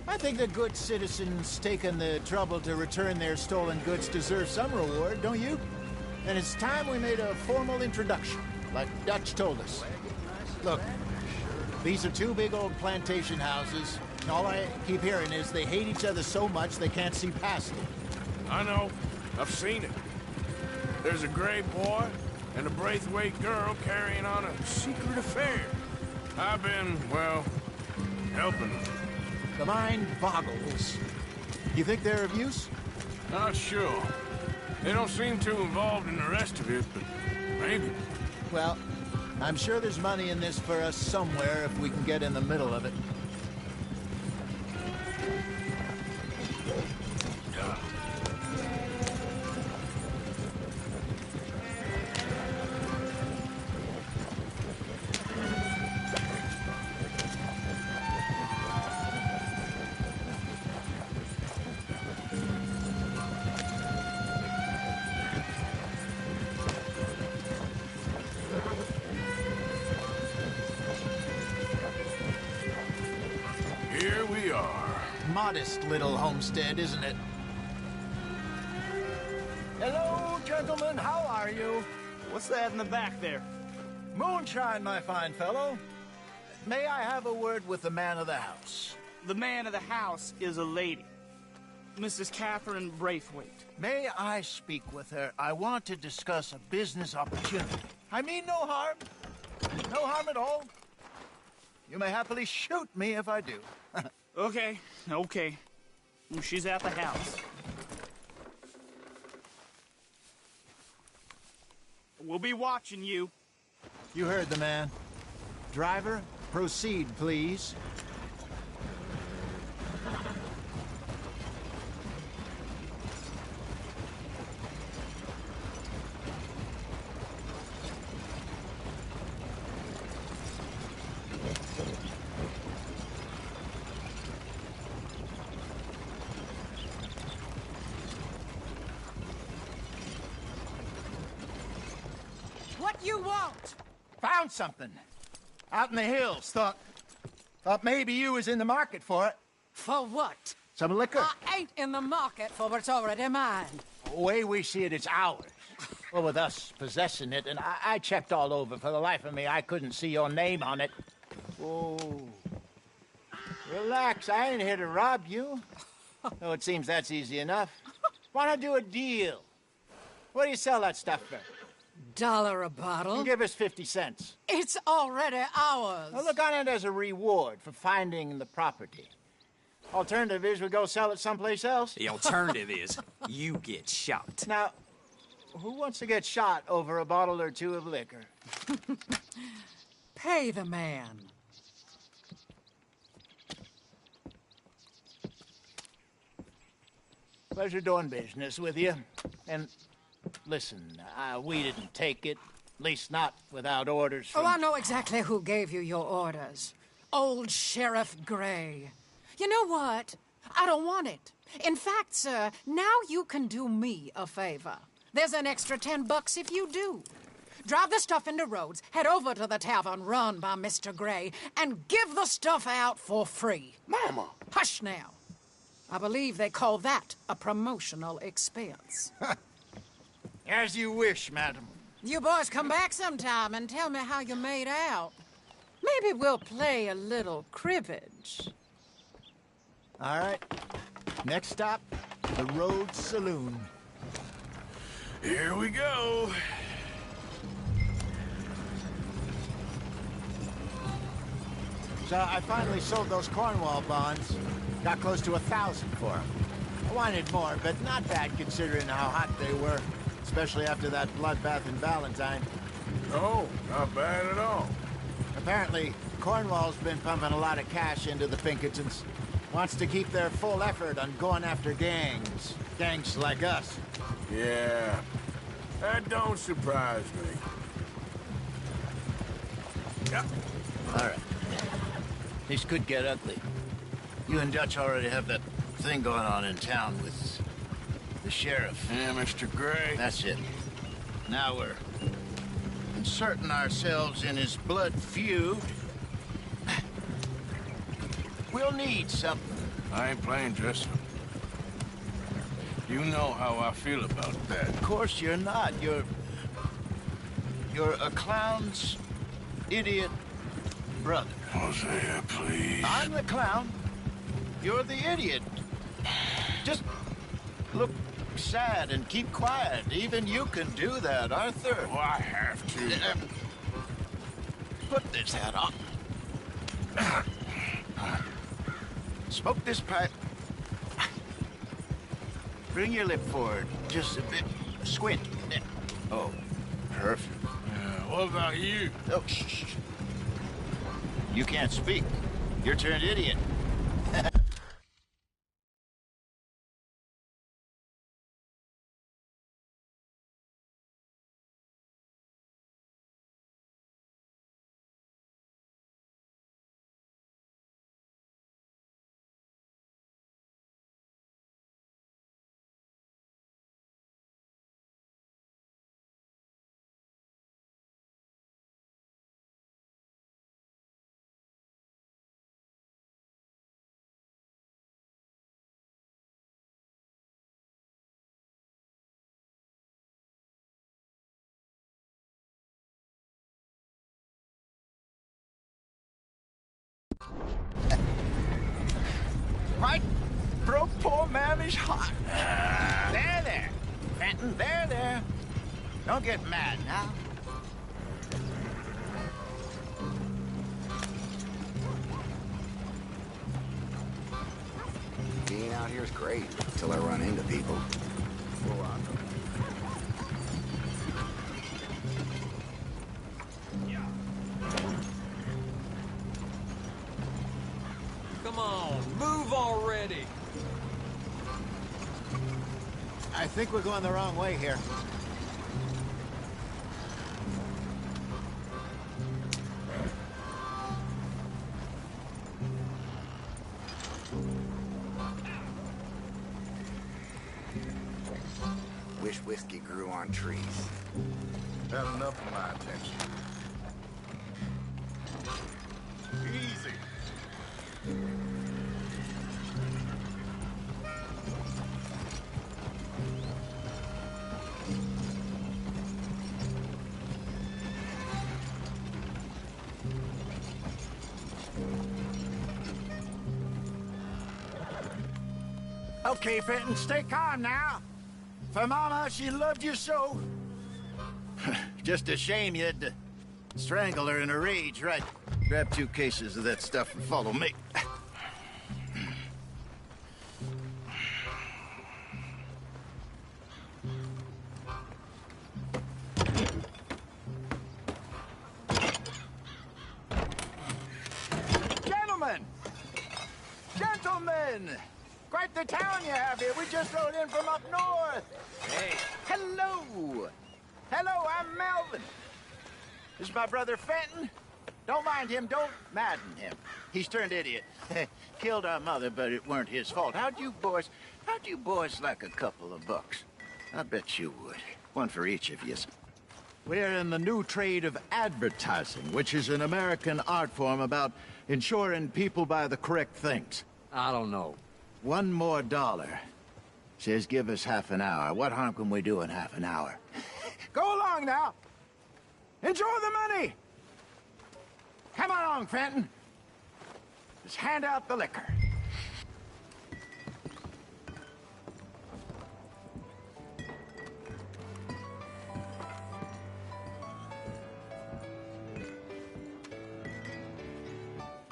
I think the good citizens taking the trouble to return their stolen goods deserve some reward, don't you? And it's time we made a formal introduction, like Dutch told us. Look, these are two big old plantation houses. All I keep hearing is they hate each other so much they can't see past it. I know. I've seen it. There's a gray boy and a Braithwaite girl carrying on a secret affair. I've been, well, helping them. The mind boggles. You think they're of use? Not sure. They don't seem too involved in the rest of it, but maybe. Well, I'm sure there's money in this for us somewhere if we can get in the middle of it. Here we are. Modest little homestead, isn't it? Hello, gentlemen. How are you? What's that in the back there? Moonshine, my fine fellow. May I have a word with the man of the house? The man of the house is a lady. Mrs. Catherine Braithwaite. May I speak with her? I want to discuss a business opportunity. I mean no harm. No harm at all. You may happily shoot me if I do. Okay. She's at the house. We'll be watching you. You heard the man. Driver, proceed, please. What you want? Found something. Out in the hills. Thought maybe you was in the market for it. For what? Some liquor. I ain't in the market for what's already mine. The way we see it, it's ours. Well, with us possessing it, and I checked all over. For the life of me, I couldn't see your name on it. Oh. Relax, I ain't here to rob you. Though it seems that's easy enough. Why not do a deal? What do you sell that stuff for? $1 a bottle? Give us 50 cents. It's already ours. Well, look on it as a reward for finding the property. Alternative is we go sell it someplace else. The alternative is you get shot. Now, who wants to get shot over a bottle or two of liquor? Pay the man. Pleasure doing business with you. And listen, we didn't take it. At least not without orders from... Oh, I know exactly who gave you your orders. Old Sheriff Gray. You know what? I don't want it. In fact, sir, now you can do me a favor. There's an extra $10 if you do. Drive the stuff into Rhodes, head over to the tavern run by Mr. Gray, and give the stuff out for free. Mama! Hush now. I believe they call that a promotional expense. As you wish, madam. You boys come back sometime and tell me how you made out. Maybe we'll play a little cribbage. All right. Next stop, the Rhodes Saloon. Here we go. So I finally sold those Cornwall bonds. Got close to 1,000 for them. I wanted more, but not bad considering how hot they were, especially after that bloodbath in Valentine. Oh, not bad at all. Apparently, Cornwall's been pumping a lot of cash into the Pinkertons. Wants to keep their full effort on going after gangs. Gangs like us. Yeah, that don't surprise me. Yep. All right. This could get ugly. You and Dutch already have that thing going on in town with the sheriff. Yeah, Mr. Gray. That's it. Now we're inserting ourselves in his blood feud. We'll need something. I ain't playing dress up. You know how I feel about that. Of course you're not. You're a clown's idiot brother. Hosea, please. I'm the clown. You're the idiot. Just look sad and keep quiet. Even you can do that, Arthur. Oh, I have to. Put this hat on. Smoke this pipe. Bring your lip forward just a bit. Squint. Oh, perfect. What about you? Oh, shh. You can't speak. You're turned idiot. Right broke poor Mammy's heart. There. Fenton, there. Don't get mad now. Being out here is great, until I run into people. Come on, move already. I think we're going the wrong way here. Wish whiskey grew on trees. Had enough of my attention. Easy. Okay, Fenton, stay calm now. For Mama, she loved you so. Just a shame you had to strangle her in a rage, right? Grab 2 cases of that stuff and follow me. Gentlemen! Gentlemen! Quite the town you have here. We just rode in from up north. Hey. Hello. Hello, I'm Melvin. This is my brother Fenton. Don't mind him. Don't madden him. He's turned idiot. Killed our mother, but it weren't his fault. How'd you boys like a couple of bucks? I bet you would. One for each of you. We're in the new trade of advertising, which is an American art form about ensuring people buy the correct things. I don't know. $1 more. Says give us half an hour. What harm can we do in half an hour? Go along now. Enjoy the money. Come along, Fenton. Just hand out the liquor.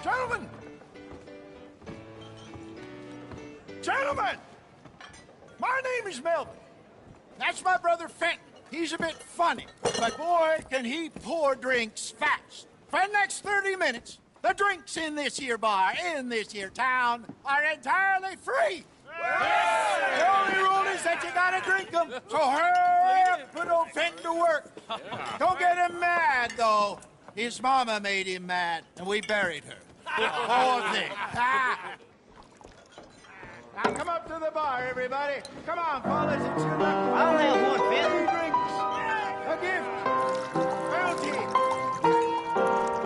Gentlemen! Gentlemen! My name is Melvin. That's my brother Fenton. He's a bit funny, but boy, can he pour drinks fast. For the next 30 minutes, the drinks in this here bar, in this here town, are entirely free. The only rule is that you gotta drink them. So hurry up, put old Fenton to work. Don't get him mad, though. His mama made him mad, and we buried her. Poor thing. Now come up to the bar, everybody. Come on, fellas, it's your luck. I'll have one, Fenton. Drinks. A gift. Bounty.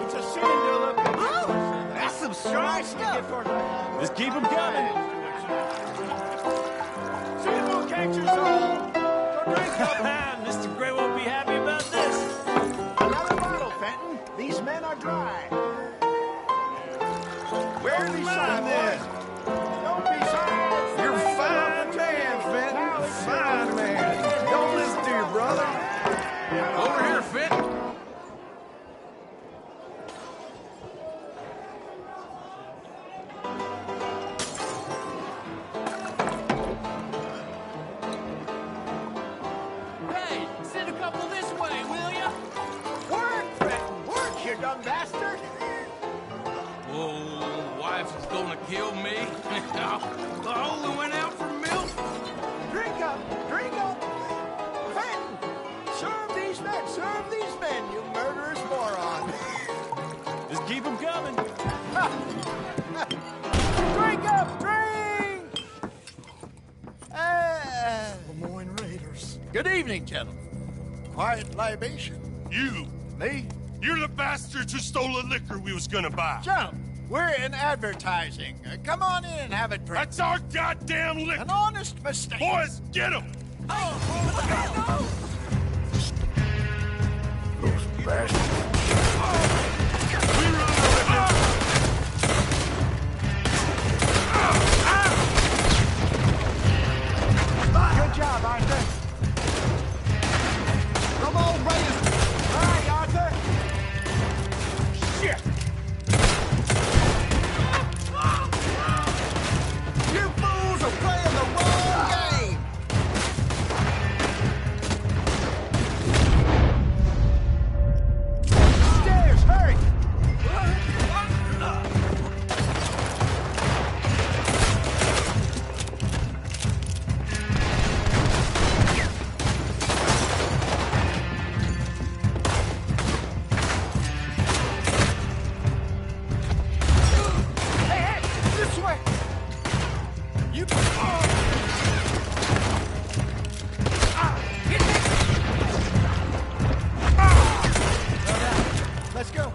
It's a sin to look at. Oh, that's some strong stuff. Just keep them coming. Sin will catch us all. So drink up. Mr. Gray won't be happy about this. Another bottle, Fenton. These men are dry. Where are these signs, boys? Don't be sorry. You're a fine man, Fenton. Fine man. Don't listen to your brother. Over here, Fenton. Hey, send a couple this way, will ya? Work, Fenton. Work, you dumb bastard. Oh, wife is gonna kill me. I only went out for milk. Drink up. Drink up. Fenton, serve these men. Serve these men, you murderous moron. Just keep them coming. Drink up. Drink. Lemoyne Raiders. Good evening, gentlemen. Quiet libation. You. Me? You're the bastards who stole the liquor we was gonna buy. Gentlemen, we're in advertising. Come on in and have a drink. That's our goddamn liquor. An honest mistake. Boys, get him. Those bastards. Good job, Arthur. Come on, Raiders. All right, Arthur. Shit. You fools are playing the wrong game. Stairs, hurry. Hey, this way. You. Let's go.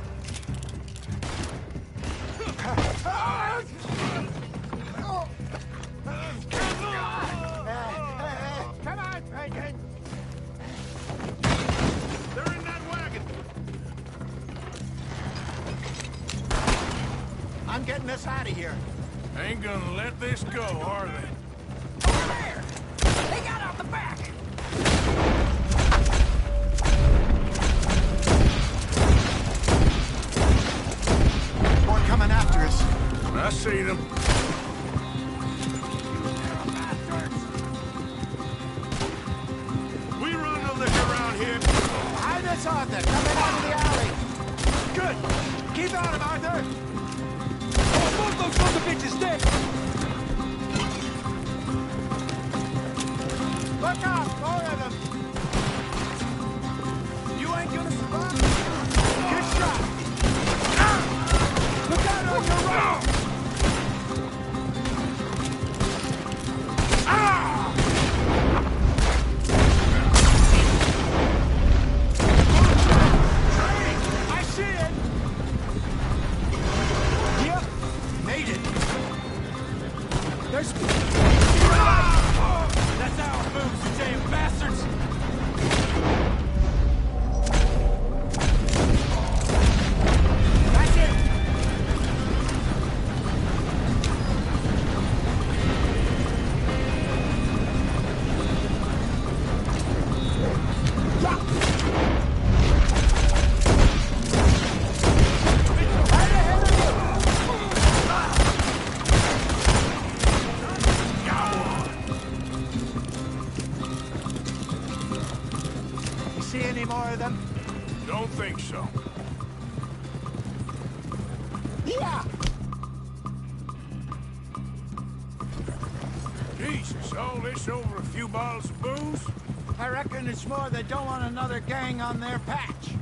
Come on, Franklin. They're in that wagon. I'm getting us out of here. Ain't gonna let this go, are they? Over there! They got out the back! see them. We run no liquor around here. Hi, Miss Arthur, coming out of the alley. Good. Keep out of Arthur. Oh, both those sons of bitches dead. Look out, four of them. You ain't gonna survive. Good shot. Look out on your right. I see it. Yep, made it. There's... That's our moves, you damn bastards! That's it. You see any more of them? Don't think so. Yeah. Jesus, all this over a few bottles of booze? I reckon it's more they don't want another gang on their patch.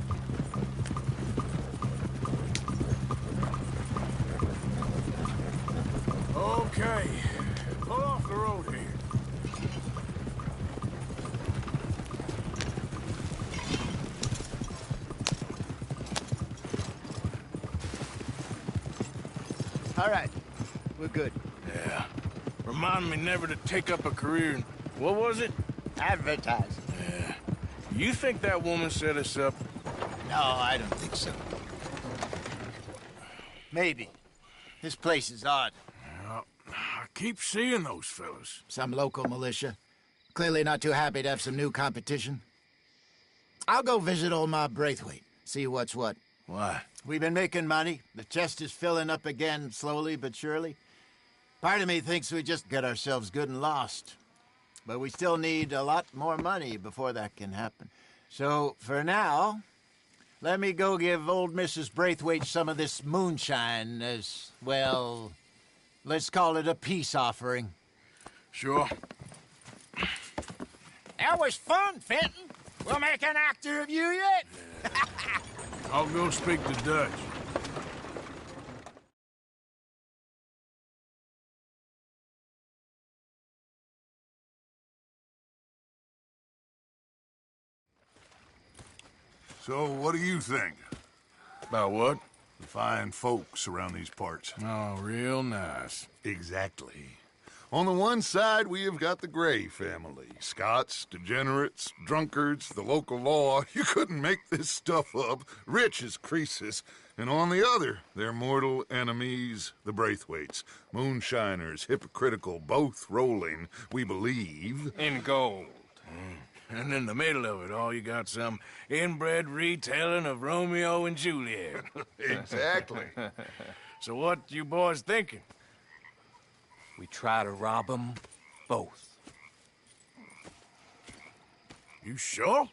Okay. Pull off the road here. All right, we're good. Yeah. Remind me never to take up a career in... What was it? Advertising. Yeah. You think that woman set us up? No, I don't think so. Maybe. This place is odd. Well, I keep seeing those fellas. Some local militia. Clearly not too happy to have some new competition. I'll go visit old Ma Braithwaite, see what's what. Why? We've been making money. The chest is filling up again, slowly but surely. Part of me thinks we just get ourselves good and lost. But we still need a lot more money before that can happen. So, for now, let me go give old Mrs. Braithwaite some of this moonshine as, well, let's call it a peace offering. Sure. That was fun, Fenton. We'll make an actor of you yet. I'll go speak to Dutch. So, what do you think? About what? The fine folks around these parts. Oh, real nice. Exactly. On the one side, we have got the Gray family. Scots, degenerates, drunkards, the local law. You couldn't make this stuff up. Rich as Croesus. And on the other, their mortal enemies, the Braithwaites. Moonshiners, hypocritical, both rolling, we believe... in gold. And in the middle of it all, you got some inbred retelling of Romeo and Juliet. Exactly. So what you boys thinking? We try to rob them both. You sure?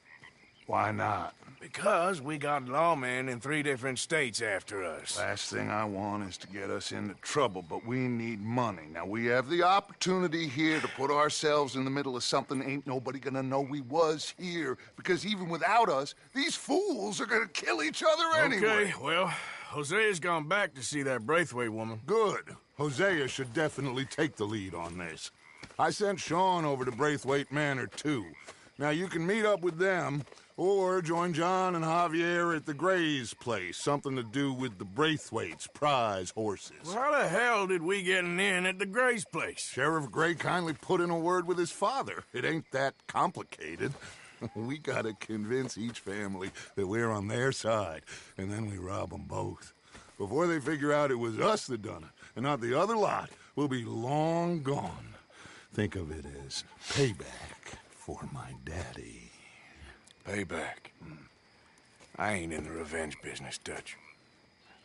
Why not? Because we got lawmen in 3 different states after us. Last thing I want is to get us into trouble, but we need money. Now, we have the opportunity here to put ourselves in the middle of something ain't nobody gonna know we was here, because even without us, these fools are gonna kill each other anyway. Okay, well, Hosea's gone back to see that Braithwaite woman. Good. Hosea should definitely take the lead on this. I sent Sean over to Braithwaite Manor, too. Now, you can meet up with them, or join John and Javier at the Gray's place. Something to do with the Braithwaite's prize horses. Well, how the hell did we get in at the Gray's place? Sheriff Gray kindly put in a word with his father. It ain't that complicated. We gotta convince each family that we're on their side, and then we rob them both. Before they figure out it was us that done it, and not the other lot, we'll be long gone. Think of it as payback for my daddy. Payback. I ain't in the revenge business, Dutch.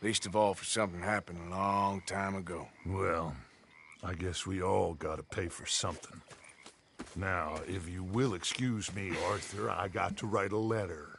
Least of all for something happened a long time ago. Well, I guess we all gotta pay for something. Now, if you will excuse me, Arthur, I got to write a letter.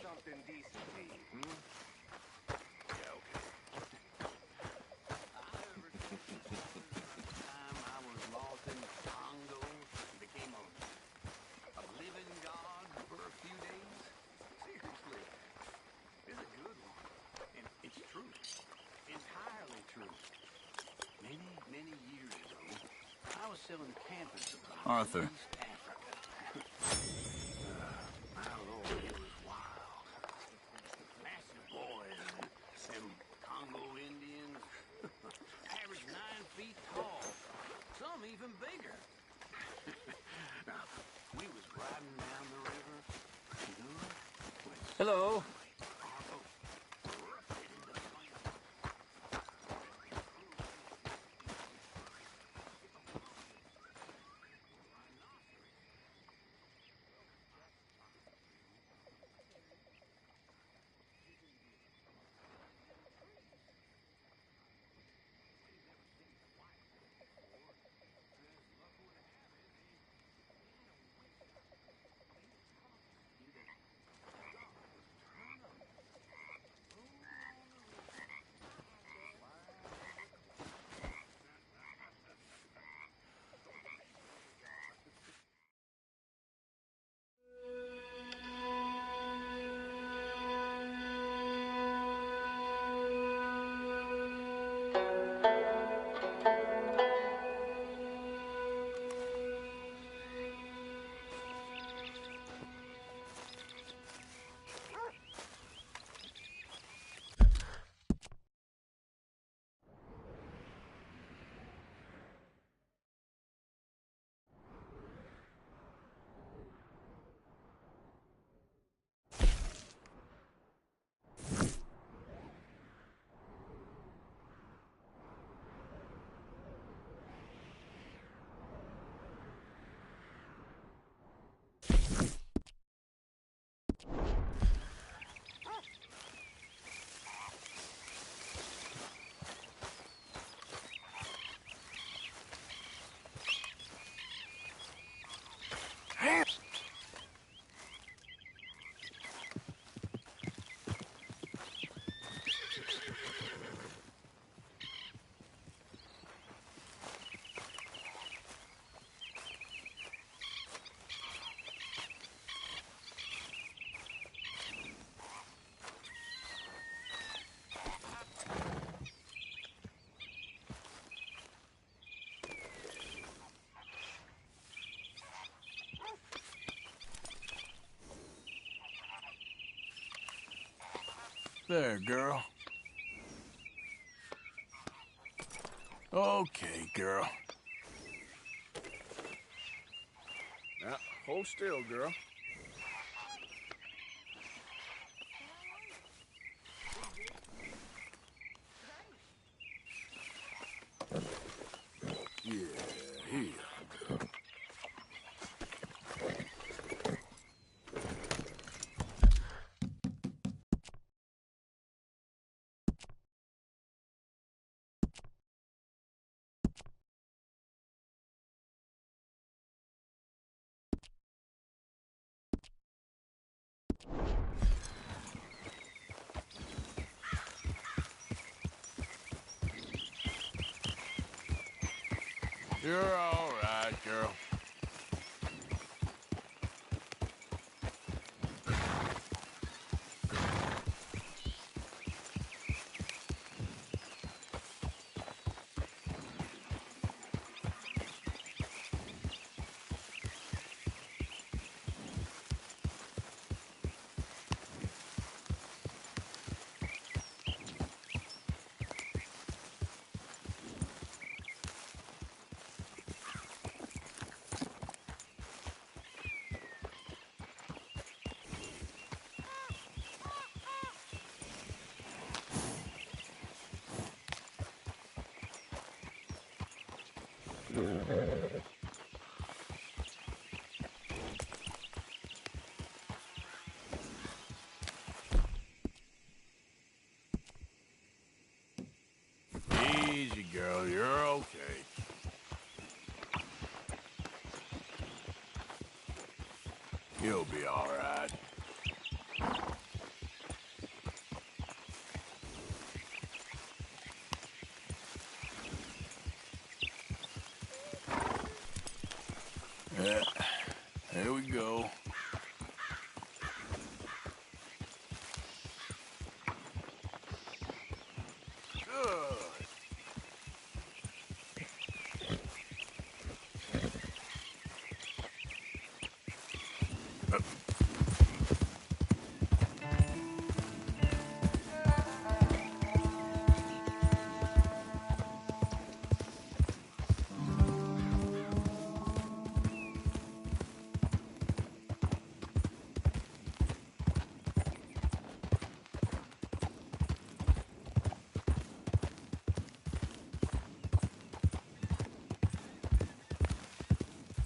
Something decent to eat, Yeah, okay. Time I was lost in the Congo, became a living god for a few days. Seriously, it's a good one. And it's true. Entirely true. Many, many years ago, I was selling camping supplies. Arthur. In East Africa. My lord, it was wild. Massive boys and Congo Indians, average 9 feet tall, some even bigger. Now, we was riding down the river, Hello. There, girl. Okay, girl. Now, hold still, girl. Yeah, here. You're all right, girl. Easy, girl. You're okay. You'll be all right. Yeah, there we go.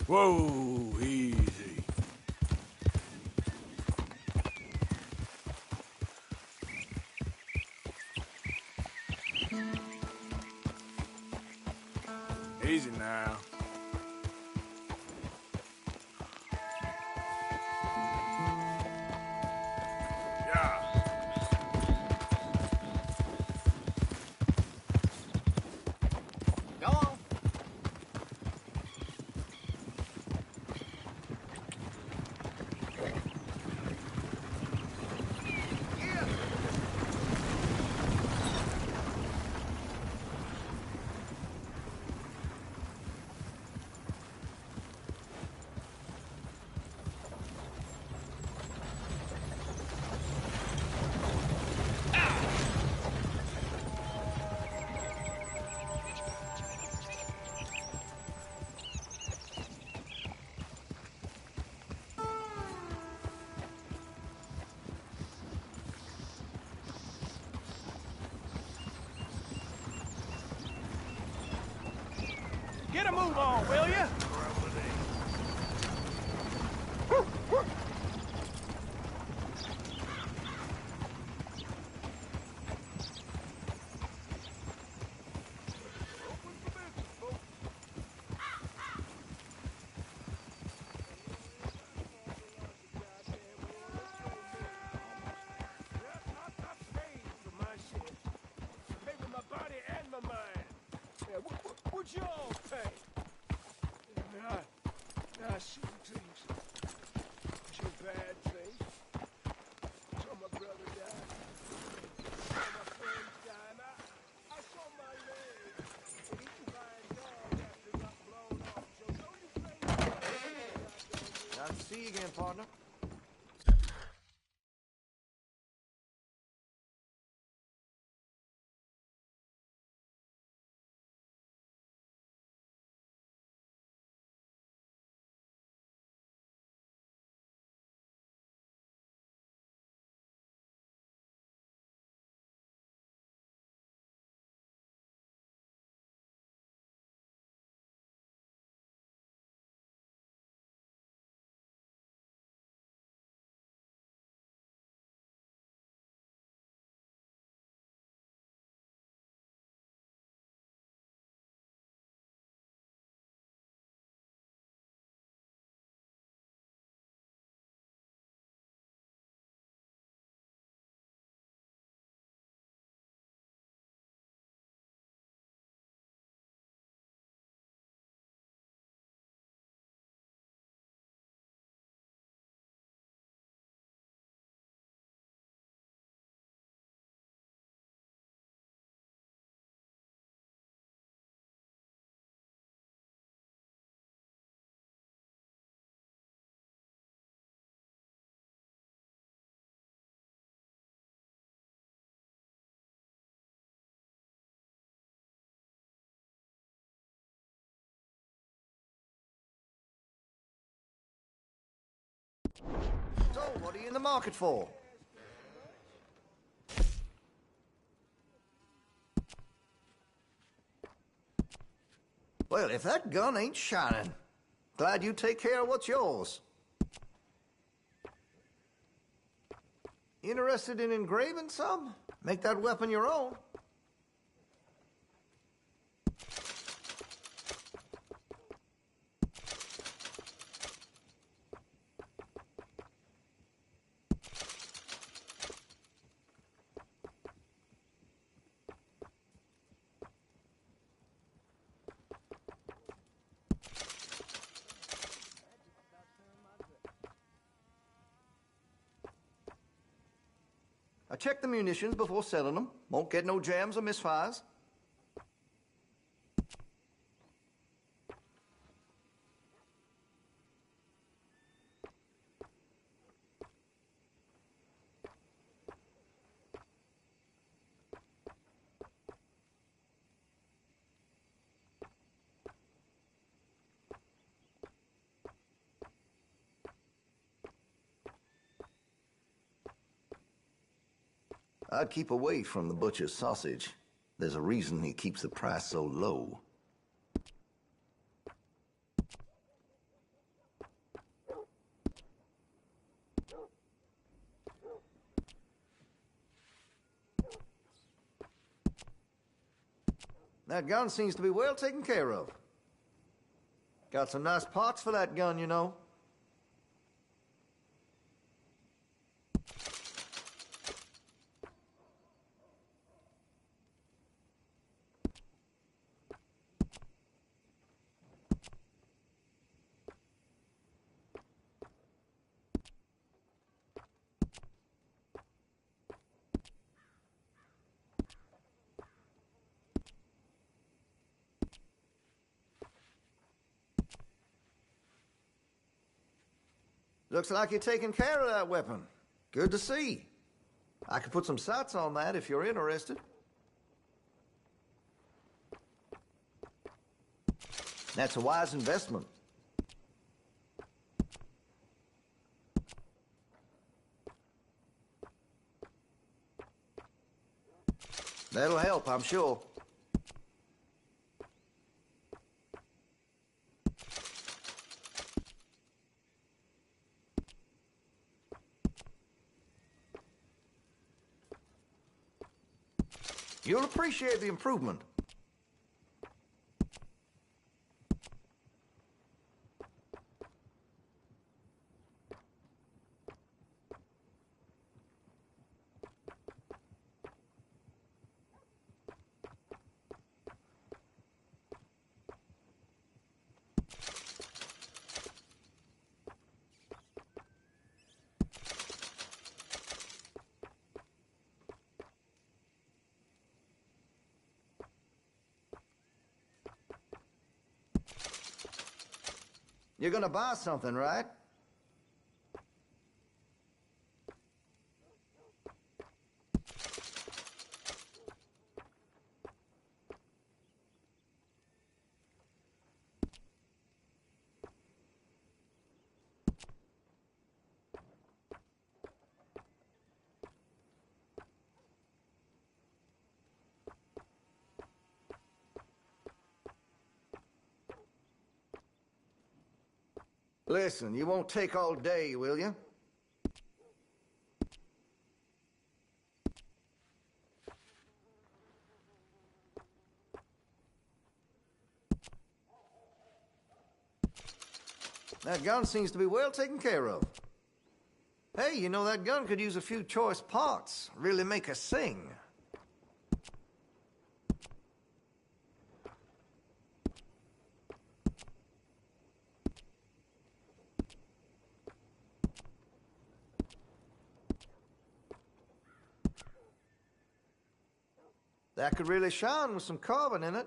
Whoa, easy. Easy now. Yeah. Go on. Get a move on, will ya? What y'all think? I see things. Some bad things. Saw my brother die. Saw my friends die. And I saw my leg. An eaten by a dog after it got blown off. So don't you think... Glad to see you again, partner. What are you in the market for? Well, if that gun ain't shining, glad you take care of what's yours. Interested in engraving some? Make that weapon your own. I check the munitions before selling them. Won't get no jams or misfires. I'd keep away from the butcher's sausage. There's a reason he keeps the price so low. That gun seems to be well taken care of. Got some nice parts for that gun, you know. Looks like you're taking care of that weapon. Good to see. I could put some sights on that if you're interested. That's a wise investment. That'll help, I'm sure. You'll appreciate the improvement. You're gonna buy something, right? Listen, you won't take all day, will you? That gun seems to be well taken care of. Hey, you know, that gun could use a few choice parts. Really make us sing. That could really shine with some carbon in it.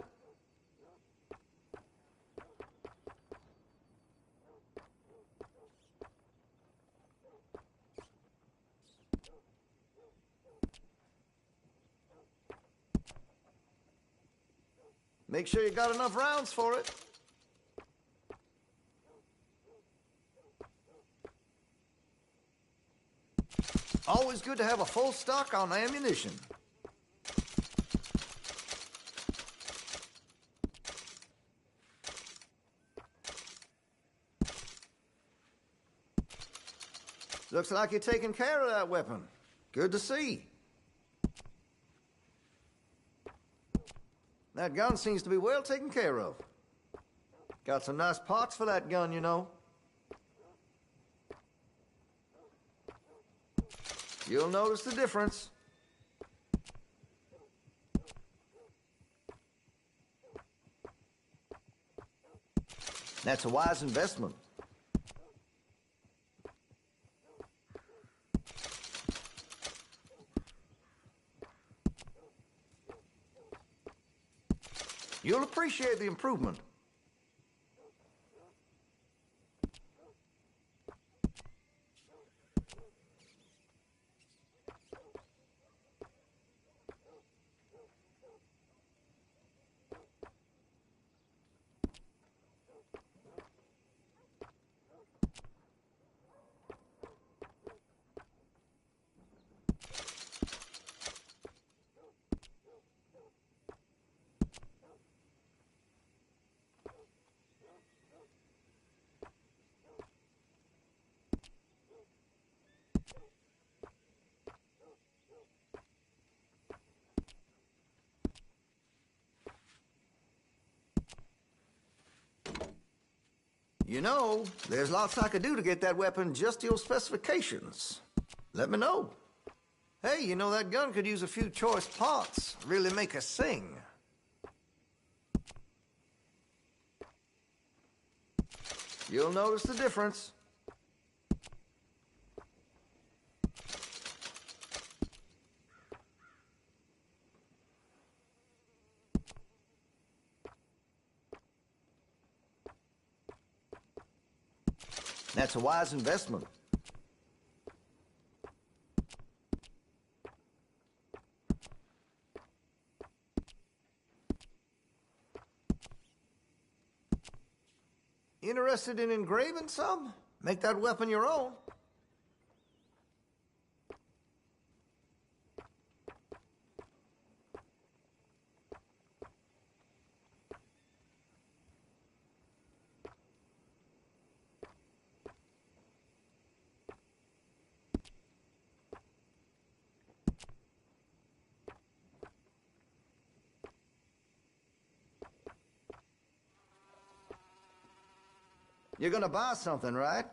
Make sure you got enough rounds for it. Always good to have a full stock on ammunition. Looks like you're taking care of that weapon. Good to see. That gun seems to be well taken care of. Got some nice parts for that gun, you know. You'll notice the difference. That's a wise investment. You'll appreciate the improvement. You know, there's lots I could do to get that weapon just to your specifications. Let me know. Hey, you know that gun could use a few choice parts. Really make us sing. You'll notice the difference. That's a wise investment. Interested in engraving some? Make that weapon your own. You're gonna buy something, right?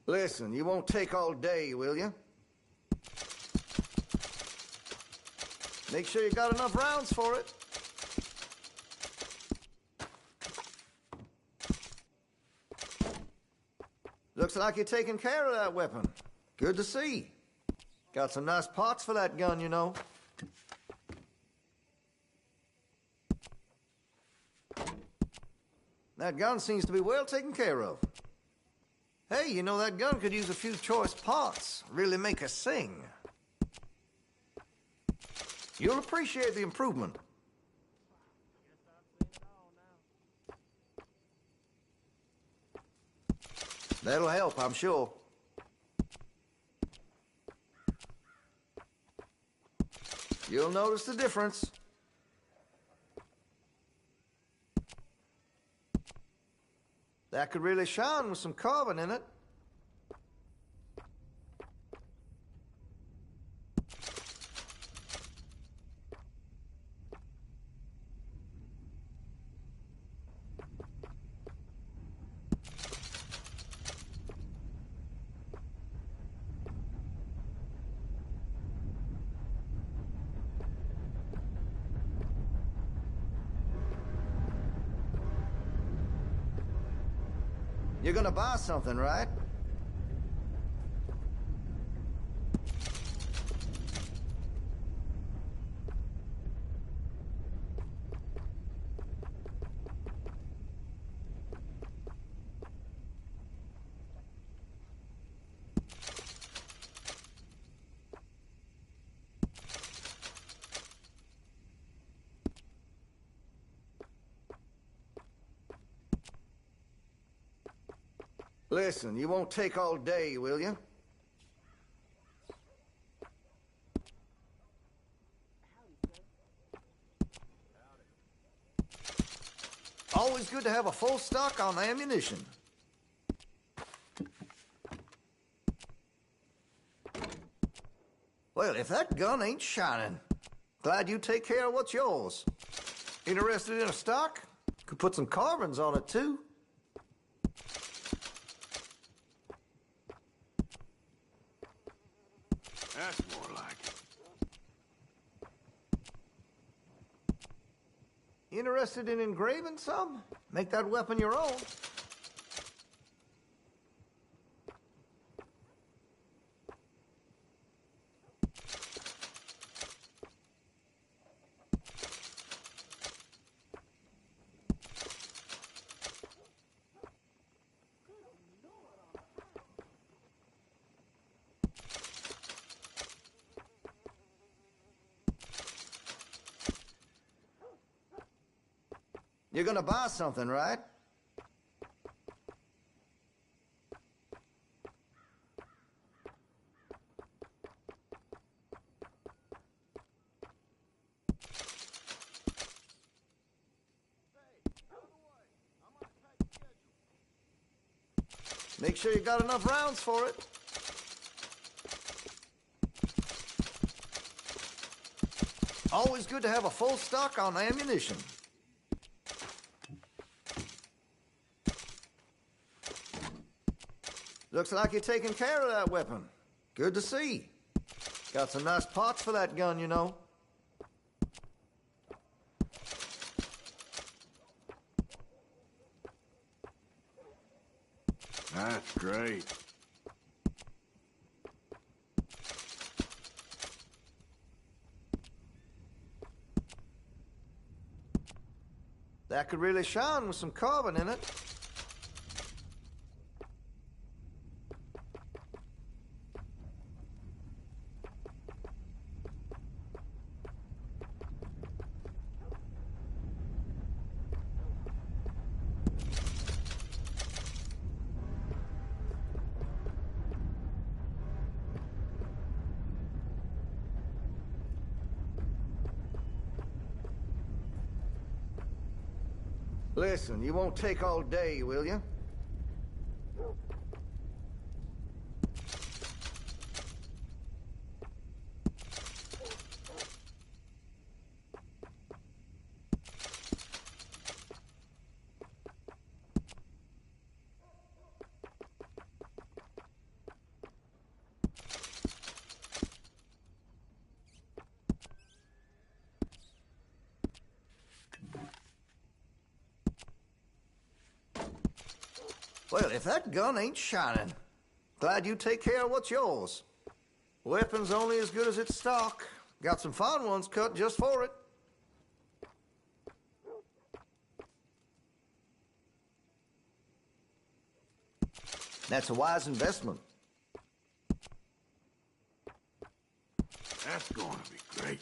Listen, you won't take all day, will you? Make sure you got enough rounds for it. Looks like you're taking care of that weapon. Good to see. Got some nice parts for that gun, you know. That gun seems to be well taken care of. Hey, you know that gun could use a few choice parts. Really make us sing. You'll appreciate the improvement. That'll help, I'm sure. You'll notice the difference. That could really shine with some carbon in it. You're gonna buy something, right? Listen, you won't take all day, will you? Always good to have a full stock on ammunition. Well, if that gun ain't shining, glad you take care of what's yours. Interested in a stock? Could put some carbons on it, too. That's more like it. Interested in engraving some? Make that weapon your own. You're gonna buy something, right? Make sure you got enough rounds for it. Always good to have a full stock on ammunition. Looks like you're taking care of that weapon. Good to see. Got some nice parts for that gun, you know. That's great. That could really shine with some carbon in it. Listen, you won't take all day, will you? Well, if that gun ain't shining, glad you take care of what's yours. Weapon's only as good as its stock. Got some fine ones cut just for it. That's a wise investment. That's going to be great.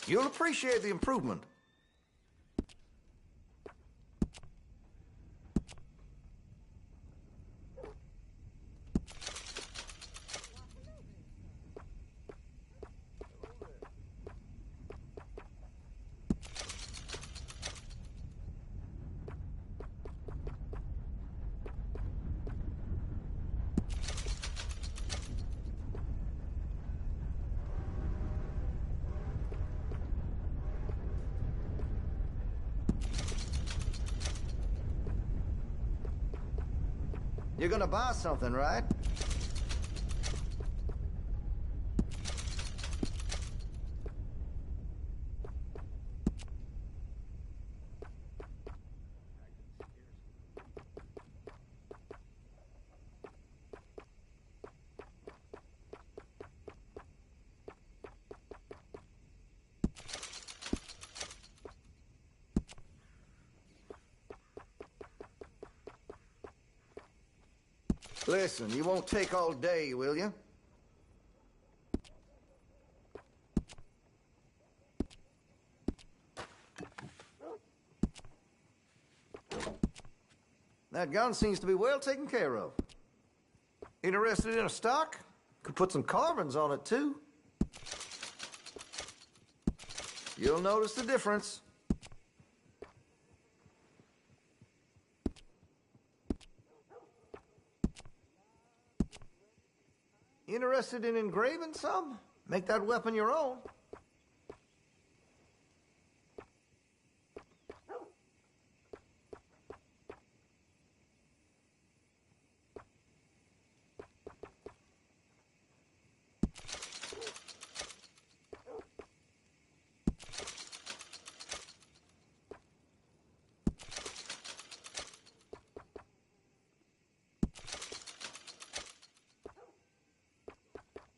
You'll appreciate the improvement. You're gonna buy something, right? Listen, you won't take all day, will you? That gun seems to be well taken care of. Interested in a stock? Could put some carbons on it, too. You'll notice the difference. Interested in engraving some? Make that weapon your own.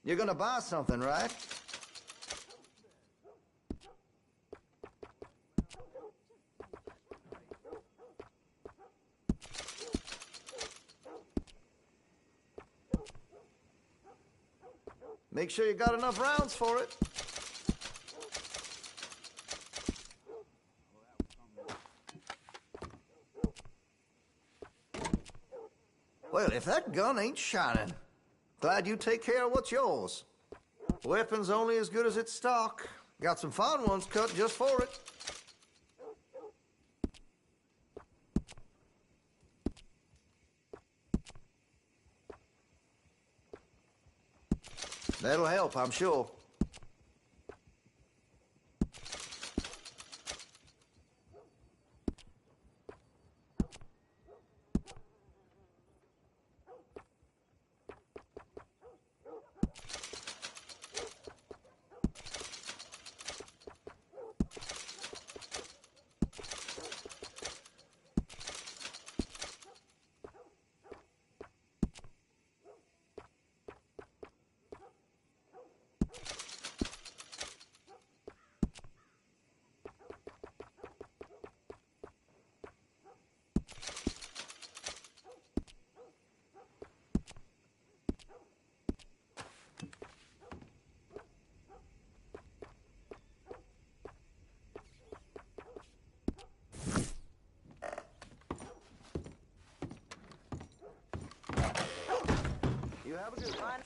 You're gonna buy something, right? Make sure you got enough rounds for it. Well, if that gun ain't shining, glad you take care of what's yours. Weapon's only as good as its stock. Got some fine ones cut just for it. That'll help, I'm sure. You have a good one.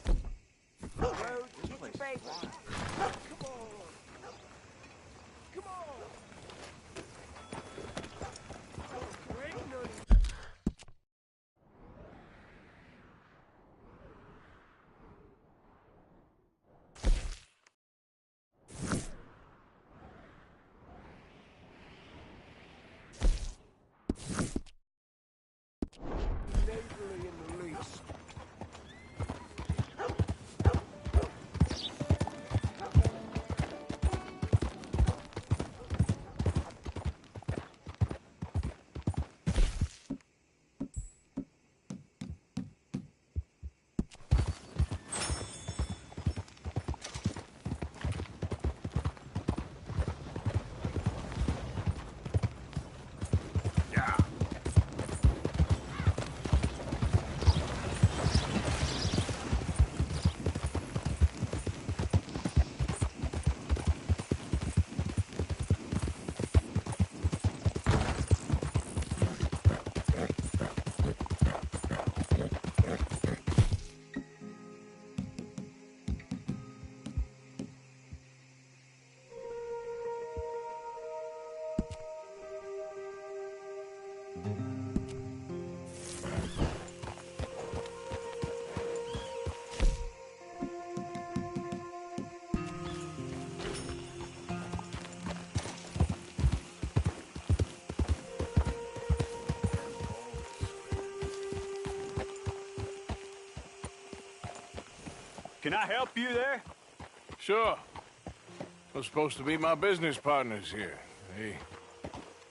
Road, keep your faith. Come on. Come on. Waiting on you. Neighborly in the least. Can I help you there? Sure. They're supposed to be my business partners here. They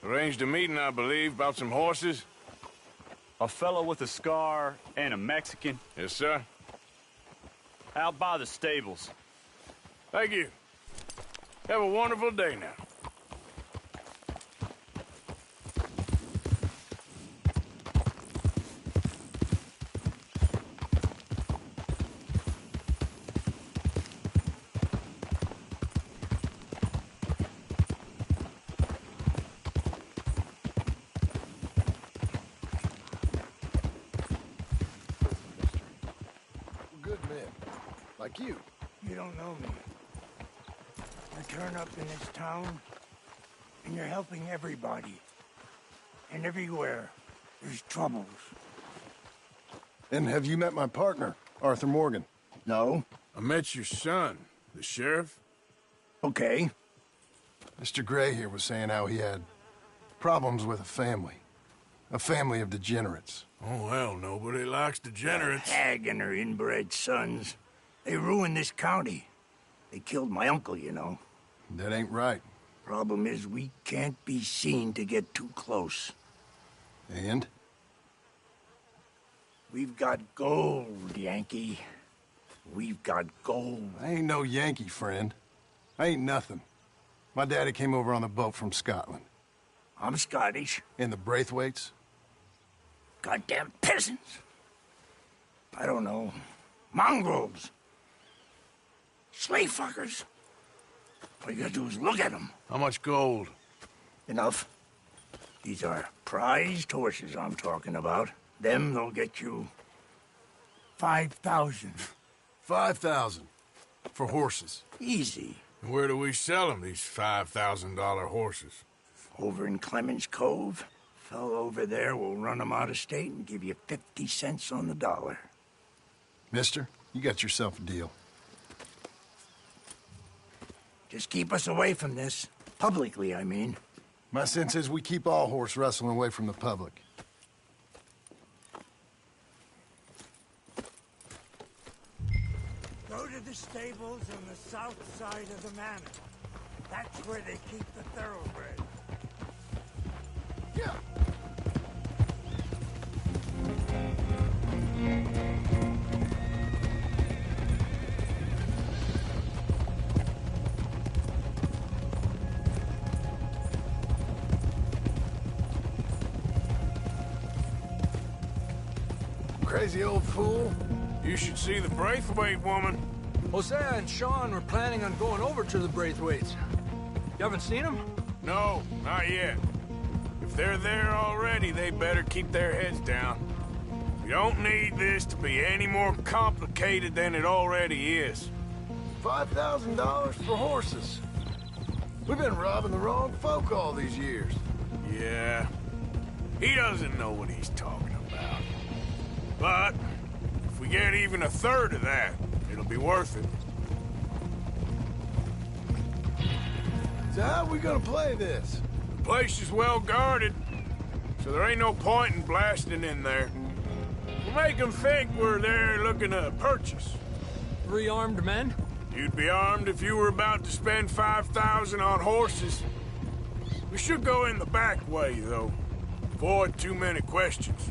arranged a meeting, I believe, about some horses. A fellow with a scar and a Mexican? Yes, sir. Out by the stables. Thank you. Have a wonderful day now. like you. You don't know me. You turn up in this town, and you're helping everybody. And everywhere, there's troubles. And have you met my partner, Arthur Morgan? No. I met your son, the sheriff. Okay. Mr. Gray here was saying how he had problems with a family of degenerates. Oh, well, nobody likes degenerates. That hag and her inbred sons. They ruined this county. They killed my uncle, you know. That ain't right. Problem is, we can't be seen to get too close. And? We've got gold, Yankee. We've got gold. I ain't no Yankee, friend. I ain't nothing. My daddy came over on the boat from Scotland. I'm Scottish. And the Braithwaites? Goddamn peasants. I don't know. Mongrels. Slave fuckers. All you gotta do is look at them. How much gold? Enough. These are prized horses I'm talking about. Them, they'll get you 5,000. 5,000 for horses. Easy. And where do we sell them, these $5,000 horses? Over in Clemens Cove. Fellow over there will run them out of state and give you 50 cents on the dollar. Mister, you got yourself a deal. Just keep us away from this. Publicly, I mean. My sense is we keep all horse rustling away from the public. Go to the stables on the south side of the manor. That's where they keep the thoroughbred. Yeah. Crazy old fool. You should see the Braithwaite woman. Hosea and Sean were planning on going over to the Braithwaites. You haven't seen them? No, not yet. If they're there already, they better keep their heads down. We don't need this to be any more complicated than it already is. $5,000 for horses. We've been robbing the wrong folk all these years. Yeah. He doesn't know what he's talking about. But if we get even a third of that, it'll be worth it. So how are we gonna play this? The place is well guarded, so there ain't no point in blasting in there. We'll make them think we're there looking to purchase. 3 armed men? You'd be armed if you were about to spend 5,000 on horses. We should go in the back way, though. Avoid too many questions.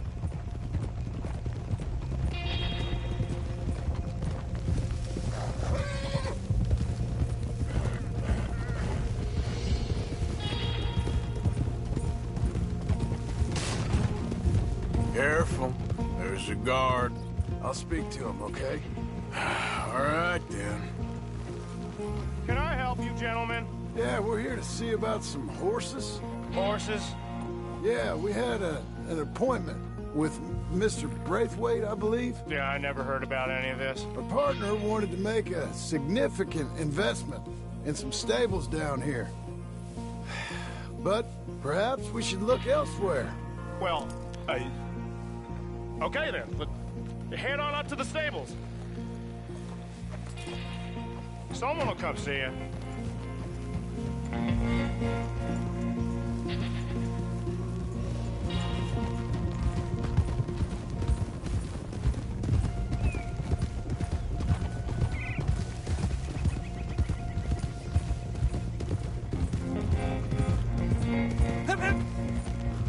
Careful. There's a guard. I'll speak to him, okay? All right, then. Can I help you, gentlemen? Yeah, we're here to see about some horses. Horses? Yeah, we had an appointment with Mr. Braithwaite, I believe. Yeah, I never heard about any of this. Our partner wanted to make a significant investment in some stables down here. But perhaps we should look elsewhere. Well, okay then. Head on up to the stables. Someone will come see you.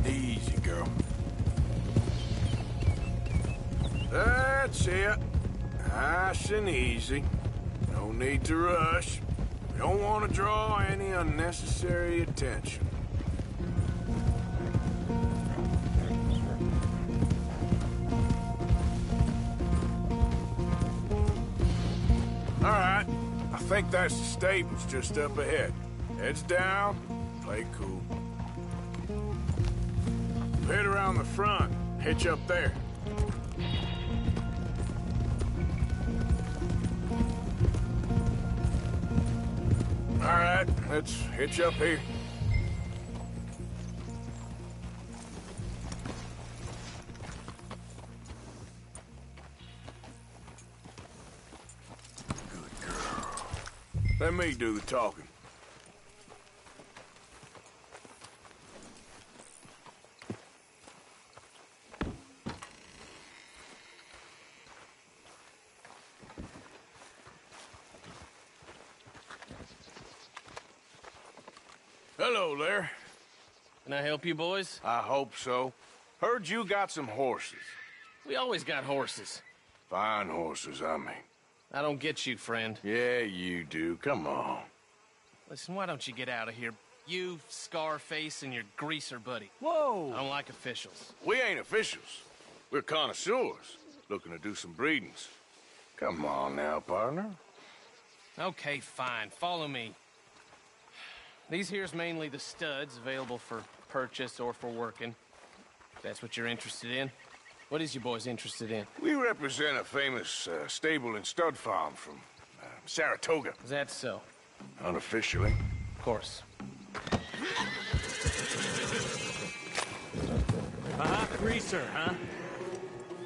Easy, girl. That's it. Nice and easy. No need to rush. We don't want to draw any unnecessary attention. All right. I think that's the stables just up ahead. Heads down, play cool. Head around the front, hitch up there. right, let's hitch up here. Good girl. Let me do the talking. Hello there. Can I help you, boys? I hope so. Heard you got some horses. We always got horses. Fine horses, I mean. I don't get you, friend. Yeah, you do. Come on. Listen, why don't you get out of here? You, Scarface, and your greaser buddy. Whoa! I don't like officials. We ain't officials. We're connoisseurs, looking to do some breedings. Come on now, partner. Okay, fine. Follow me. These here's mainly the studs available for purchase or for working. If that's what you're interested in. What is you boys interested in? We represent a famous stable and stud farm from Saratoga. Is that so? Unofficially. Of course. Greaser, huh?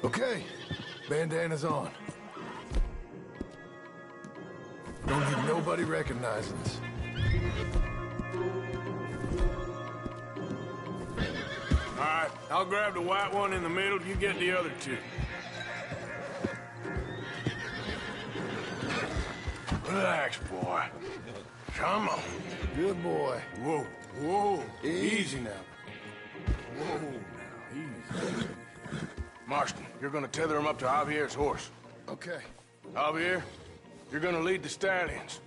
Okay, bandana's on. Don't need nobody recognizing us. All right, I'll grab the white one in the middle. You get the other two. Relax, boy. Come on. Good boy. Whoa, whoa. Easy now. Whoa, now, easy. Marston, you're gonna tether him up to Javier's horse. Okay. Javier, you're gonna lead the stallions.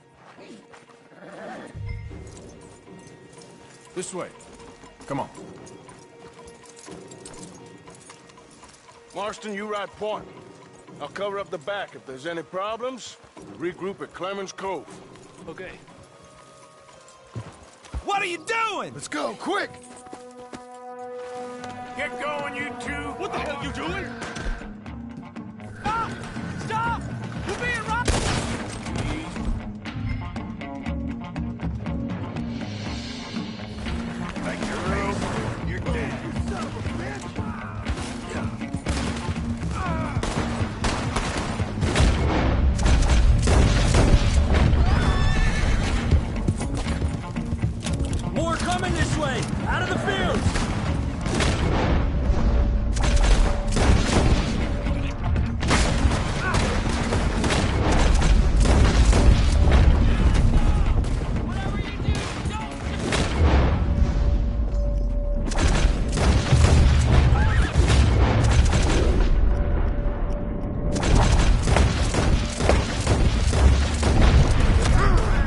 This way. Come on. Marston, you ride point. I'll cover up the back. If there's any problems, regroup at Clemens Cove. Okay. What are you doing? Let's go, quick! Get going, you two! What the hell are you doing? Stop! Stop! We're being robbed! Like you're dead. You son of a bitch! More coming this way! Out of the fields!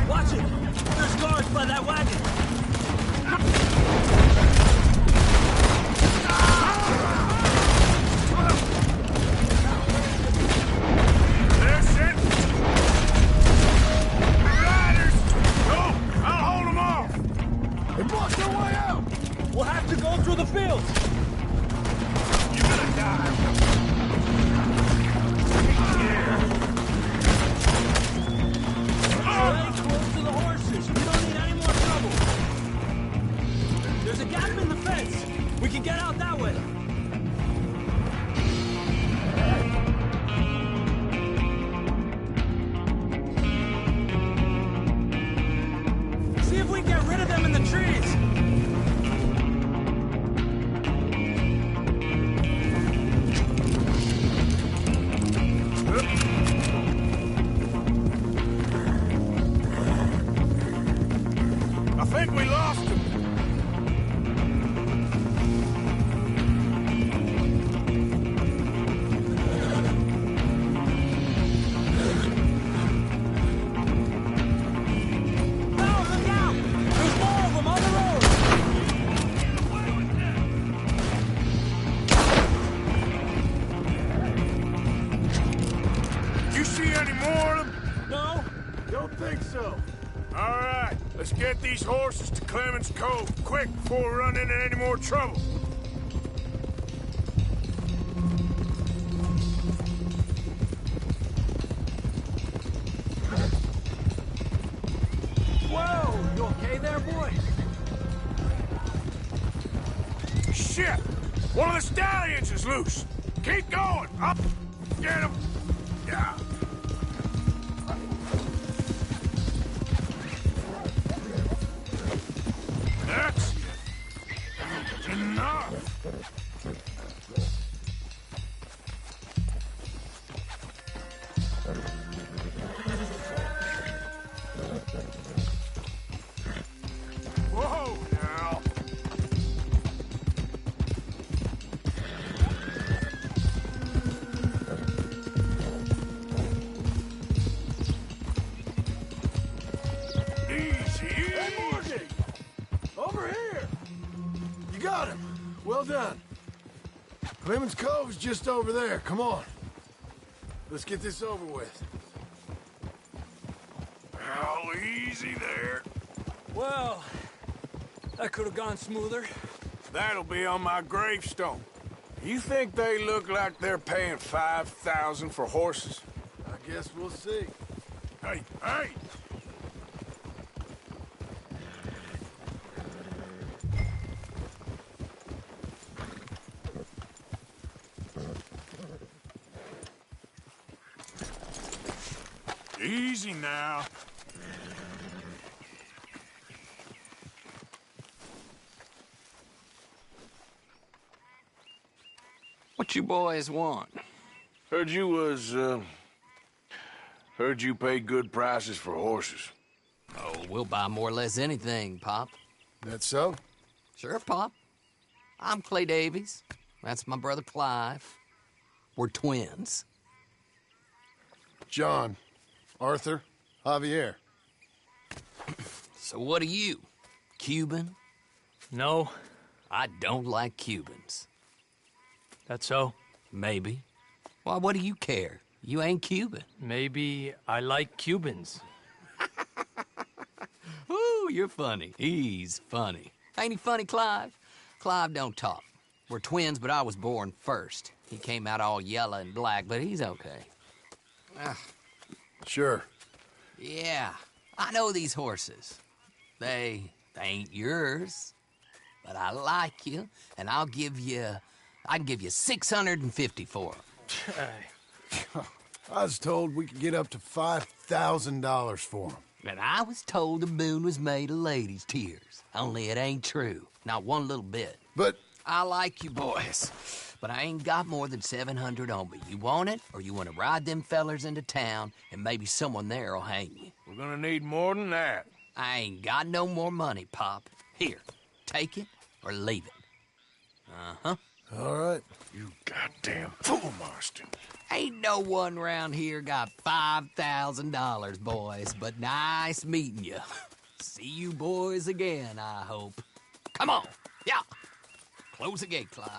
Watch it! There's guards by that wagon! We'll have to go through the fields! You're gonna die! Stay close to the horses. We don't need any more trouble. There's a gap in the fence. We can get out that way. See if we can get rid of them in the trees. I think we lost him. No, look out! There's more of them on the road! You see any more of them? No? Don't think so. All right, let's get these horses to Clemens Cove quick before we run into any more trouble. Whoa! our boy? Shit! One of the stallions is loose. Keep going. Up. Get him. Yeah. That's it. Enough. Whoa, now. Easy. Hey, Morgan! Over here! You got him. Well done. Clemens Cove's just over there. Come on. Let's get this over with. Oh, easy there. Well, that could have gone smoother. That'll be on my gravestone. You think they look like they're paying $5,000 for horses? I guess we'll see. Hey, hey! Easy now. What you boys want? Heard you pay good prices for horses. Oh, we'll buy more or less anything, Pop. That so? Sure, Pop. I'm Clay Davies. That's my brother Clive. We're twins. John, Arthur, Javier. So what are you? Cuban? No. I don't like Cubans. That so? Maybe. Why, what do you care? You ain't Cuban. Maybe I like Cubans. Ooh, you're funny. He's funny. Ain't he funny, Clive? Clive don't talk. We're twins, but I was born first. He came out all yellow and black, but he's okay. Sure. Yeah, I know these horses. They ain't yours. But I like you, and I can give you 650 for them. I was told we could get up to $5,000 for them. And I was told the moon was made of ladies' tears. Only it ain't true. Not one little bit. But I like you boys, but I ain't got more than 700 on me. You want it, or you want to ride them fellers into town, and maybe someone there'll hang you? We're gonna need more than that. I ain't got no more money, Pop. Here, take it or leave it. Uh-huh. All right. You goddamn fool, Marston. Ain't no one round here got $5,000, boys, but nice meeting you. See you boys again, I hope. Come on, yeah. Close the gate, Clive.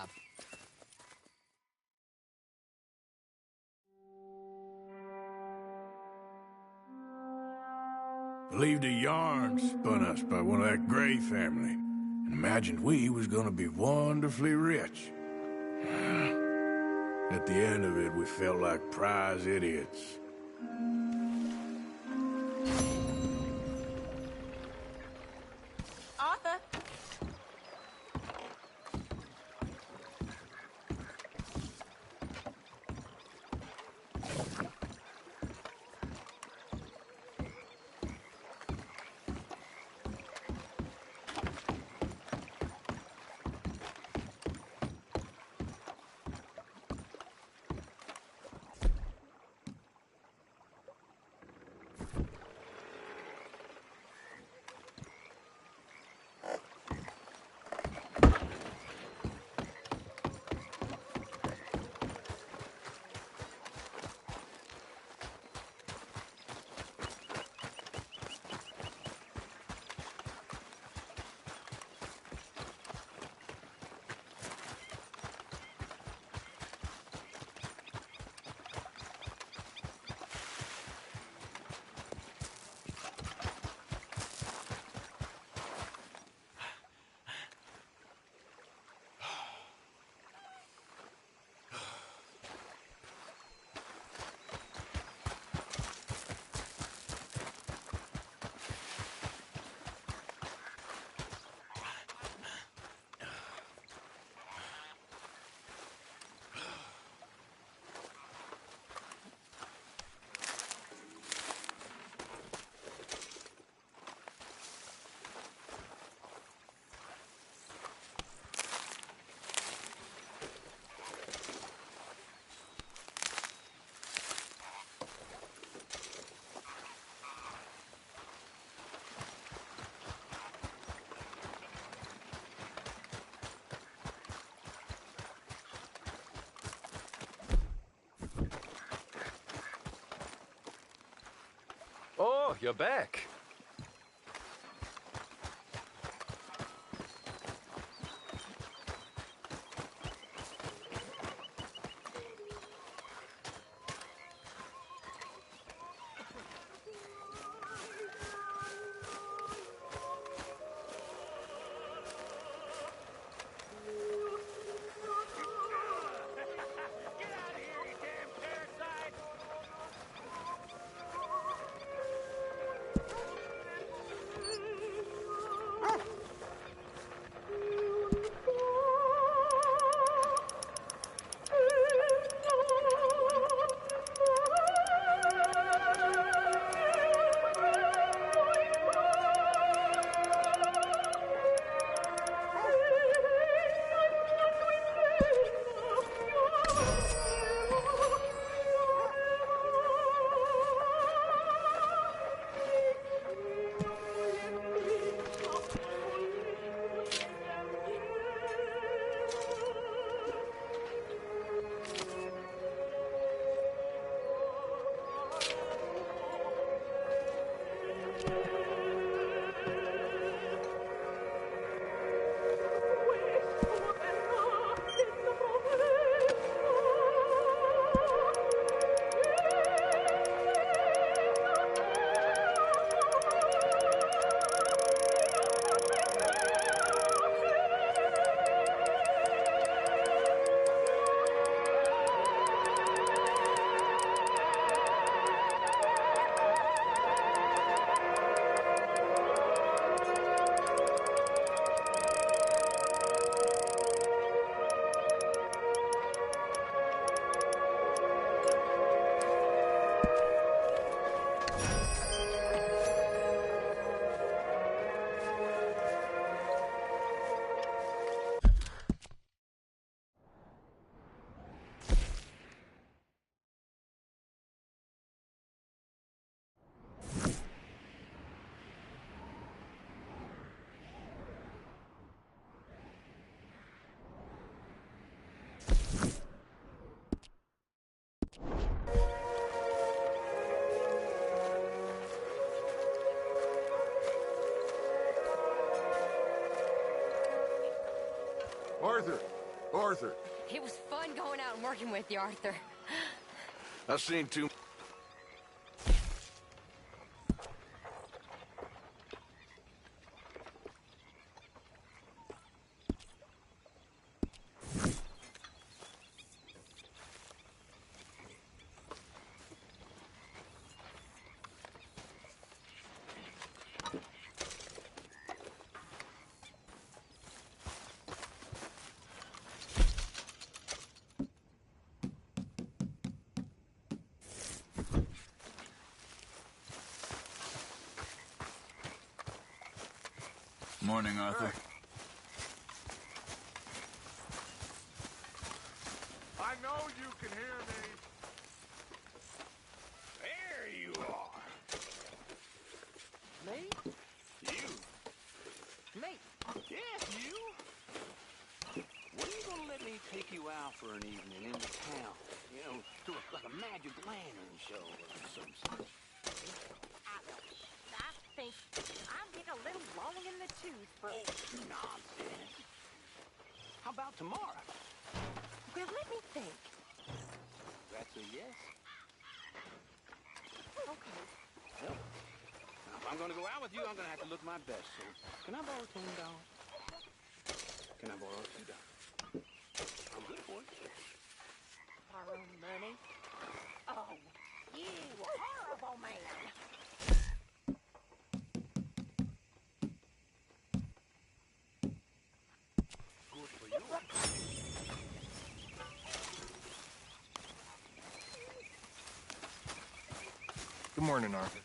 Believed a yarn spun us by one of that Gray family, and imagined we was gonna be wonderfully rich. At the end of it, we felt like prize idiots. Arthur? you're back. Arthur! Arthur! It was fun going out and working with you, Arthur. I've seen too... Morning, Arthur. I know you can hear me. There you are. Me? You. Me? Yes, you. When are you gonna let me take you out for an evening into town? You know, to like a magic lantern show or some such. I think I'm getting a little long in the tooth for... Nonsense. How about tomorrow? Well, let me think. That's a yes? Okay. Well, now, if I'm gonna go out with you, I'm gonna have to look my best, so can I borrow $10? Can I borrow $2? I'm good for it. Borrow money? Oh, you horrible man. Good for you. Good morning, Arthur.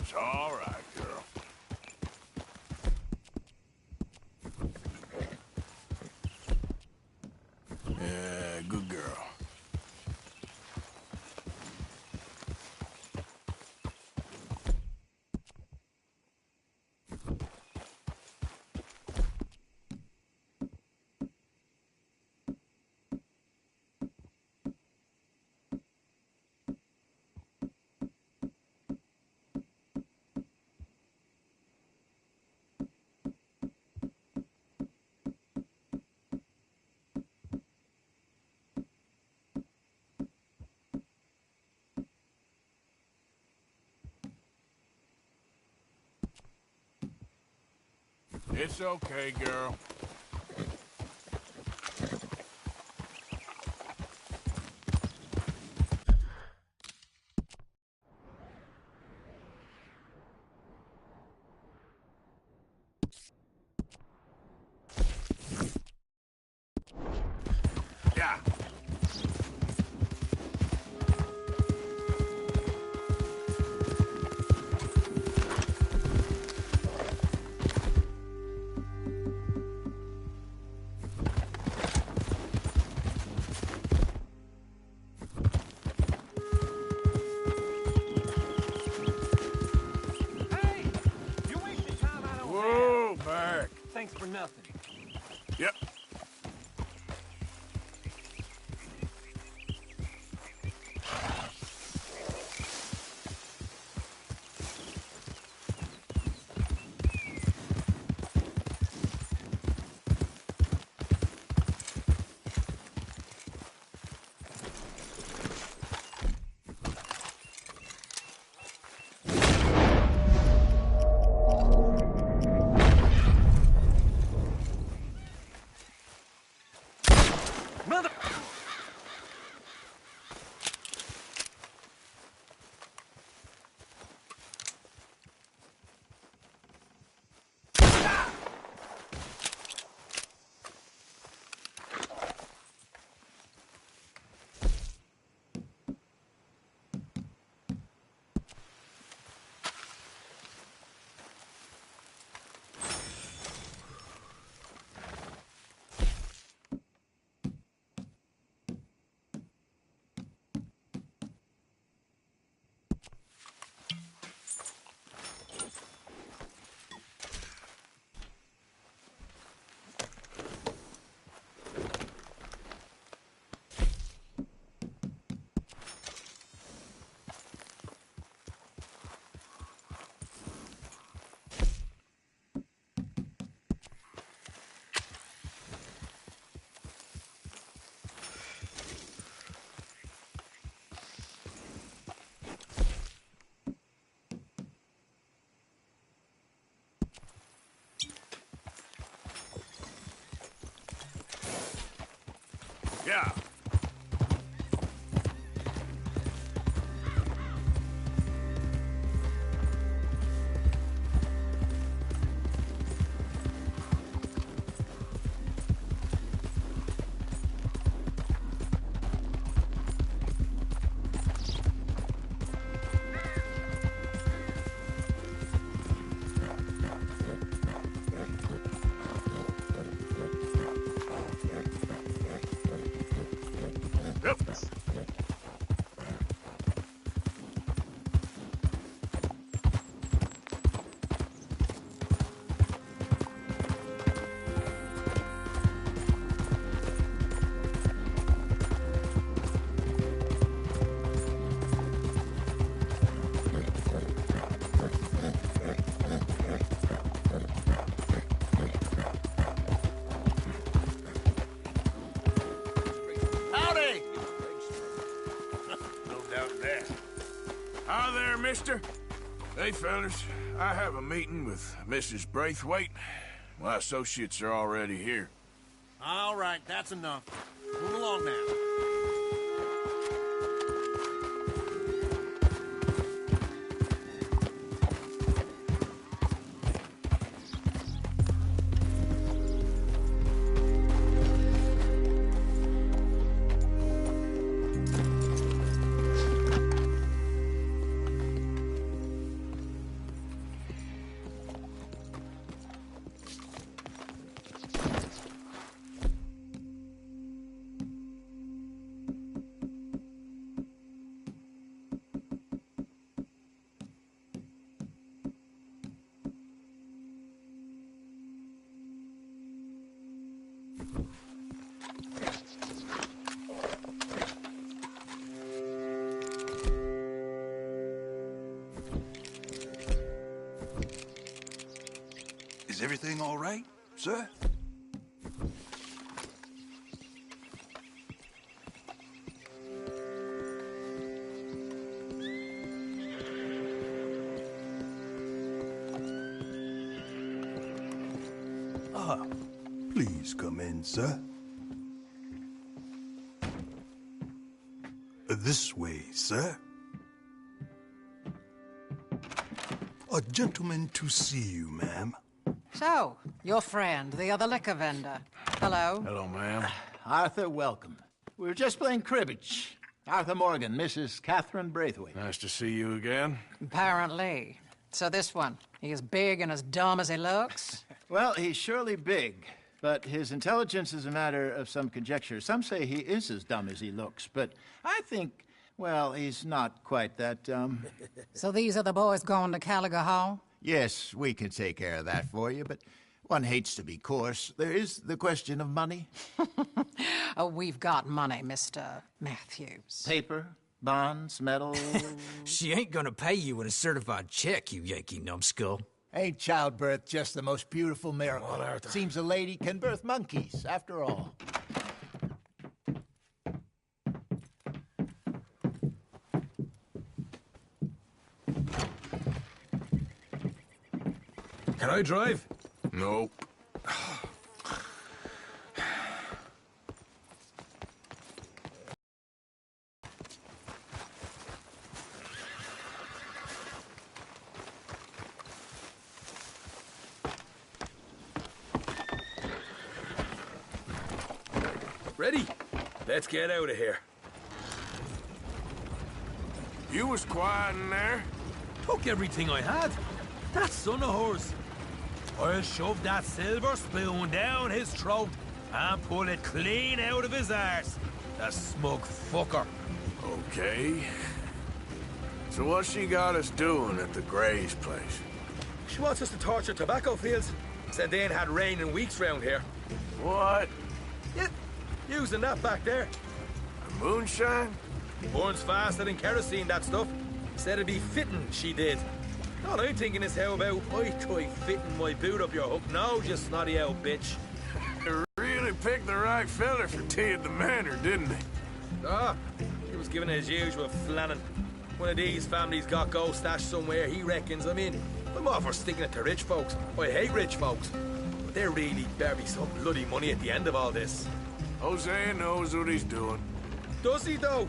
It's all right, girl. Yeah, good girl. It's okay, girl. Yeah. Hey! You're wasting time I don't Whoa, back. Thanks for nothing. Yep. Mother... Yeah. Yep. Howdy! No doubt of that. Hi there, mister. Hey, fellas. I have a meeting with Mrs. Braithwaite. My associates are already here. All right, that's enough. Move along now. Is everything all right, sir? Please come in, sir. This way, sir. A gentleman to see you, ma'am. So, your friend, the other liquor vendor. Hello. Hello, ma'am. Arthur, welcome. We were just playing cribbage. Arthur Morgan, Mrs. Catherine Braithwaite. Nice to see you again. Apparently. So this one, he is big and as dumb as he looks? Well, he's surely big, but his intelligence is a matter of some conjecture. Some say he is as dumb as he looks, but I think, well, he's not quite that dumb. So these are the boys going to Caliga Hall? Yes, we can take care of that for you, but one hates to be coarse. There is the question of money. Oh, we've got money, Mr. Matthews. Paper, bonds, metal. She ain't gonna pay you with a certified check, you Yankee numbskull. Ain't childbirth just the most beautiful miracle? Come on, Arthur. Seems a lady can birth monkeys, after all. Can I drive? Nope. Ready? Let's get out of here. You was quiet in there. Took everything I had. That son of hers. I'll shove that silver spoon down his throat and pull it clean out of his arse. The smug fucker. Okay. So what's she got us doing at the Gray's place? She wants us to torture tobacco fields. Said they ain't had rain in weeks round here. What? Yeah, using that back there. Moonshine? Burns faster than kerosene, that stuff. Said it'd be fitting, she did. All I'm thinking is how about I try fitting my boot up your hook now, you snotty old bitch. They really picked the right fella for tea at the manor, didn't they? Ah, he was giving his usual flannin'. One of these families got gold stashed somewhere, he reckons. I mean, I'm all for sticking it to rich folks. I hate rich folks. But there really better be some bloody money at the end of all this. Hosea knows what he's doing. Does he, though?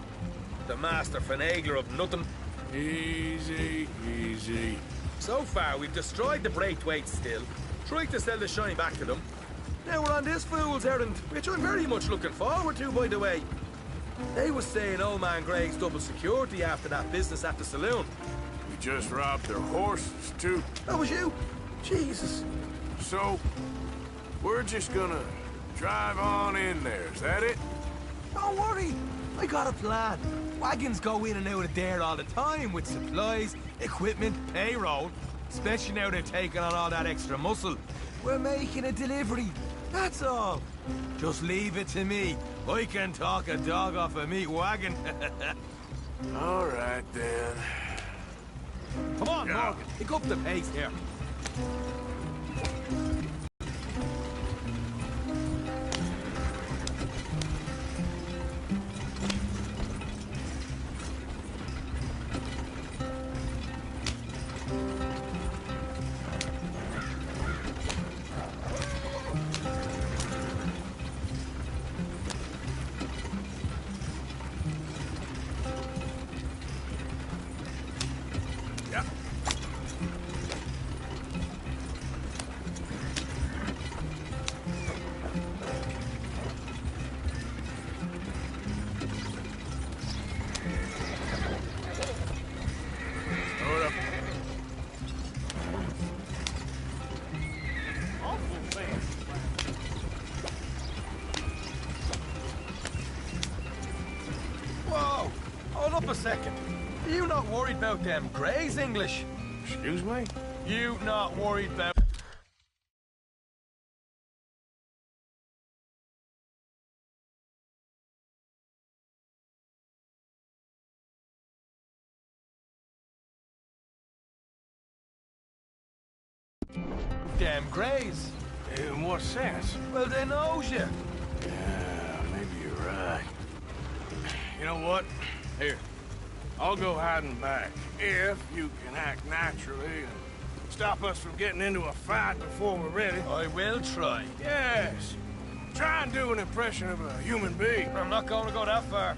The master finagler of nothing. Easy, easy. So far, we've destroyed the Braithwaites still, tried to sell the shine back to them. Now we're on this fool's errand, which I'm very much looking forward to, by the way. They was saying old man Greg's double security after that business at the saloon. We just robbed their horses, too. That was you? Jesus. So, we're just gonna drive on in there, is that it? Don't worry, I got a plan. Wagons go in and out of there all the time with supplies, equipment, payroll. Especially now they're taking on all that extra muscle. We're making a delivery, that's all. Just leave it to me. I can talk a dog off a meat wagon. All right, then. Come on, Morgan, pick up the pace here. Hold up a second. Are you not worried about them Greys, English? Excuse me? You not worried about... Damn Greys. In what sense? Well, they knows you. Yeah, maybe you're right. You know what? Here, I'll go hiding back. If you can act naturally and Stop us from getting into a fight before we're ready. I will try. Yes. Try and do an impression of a human being. I'm not going to go that far.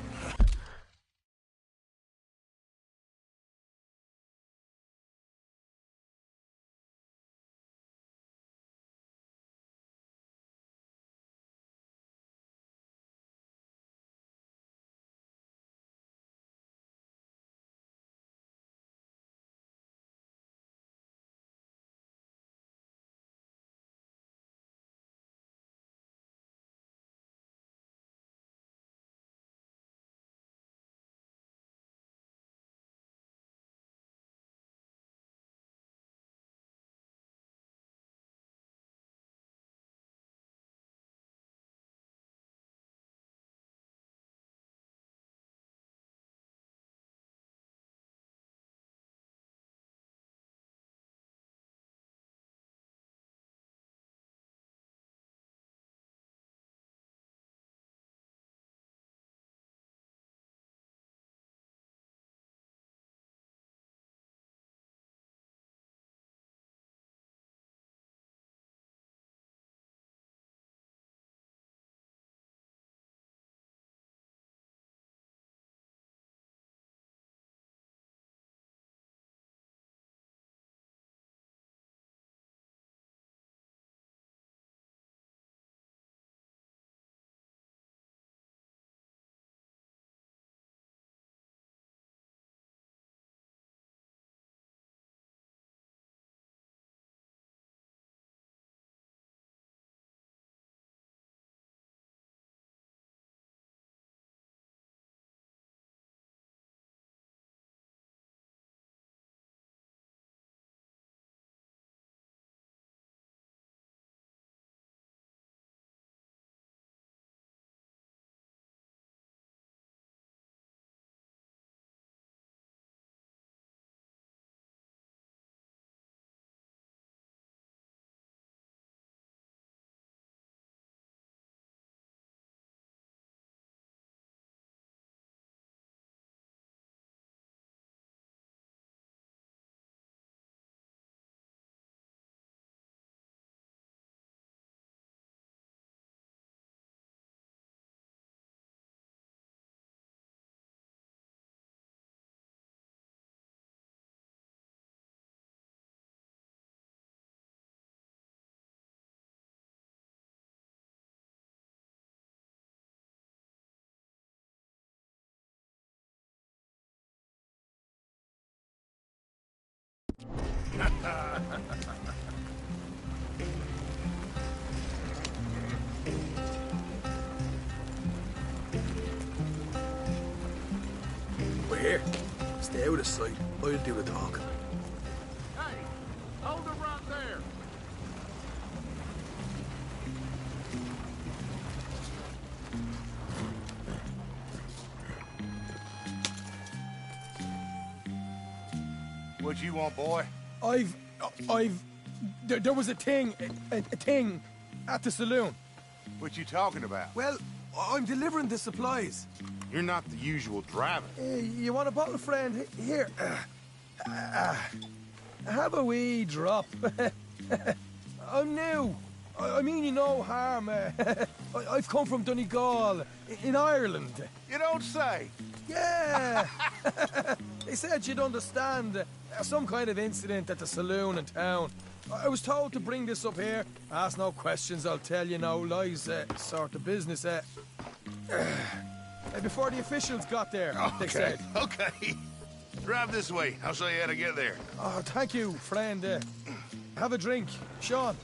We're here. Stay out of sight. I'll do the talking. Hey, hold it right there. What you want, boy? There was a thing at the saloon. What you talking about? Well, I'm delivering the supplies. You're not the usual driver. You want a bottle, friend? Here. Have a wee drop. I'm new. I mean you no harm. I've come from Donegal, in Ireland. You don't say. Yeah. They said you'd understand. Some kind of incident at the saloon in town. I was told to bring this up here. Ask no questions, I'll tell you no lies. Sort of business. Before the officials got there, they said. Okay. Drive this way. I'll show you how to get there. Oh, thank you, friend. Have a drink. Sean.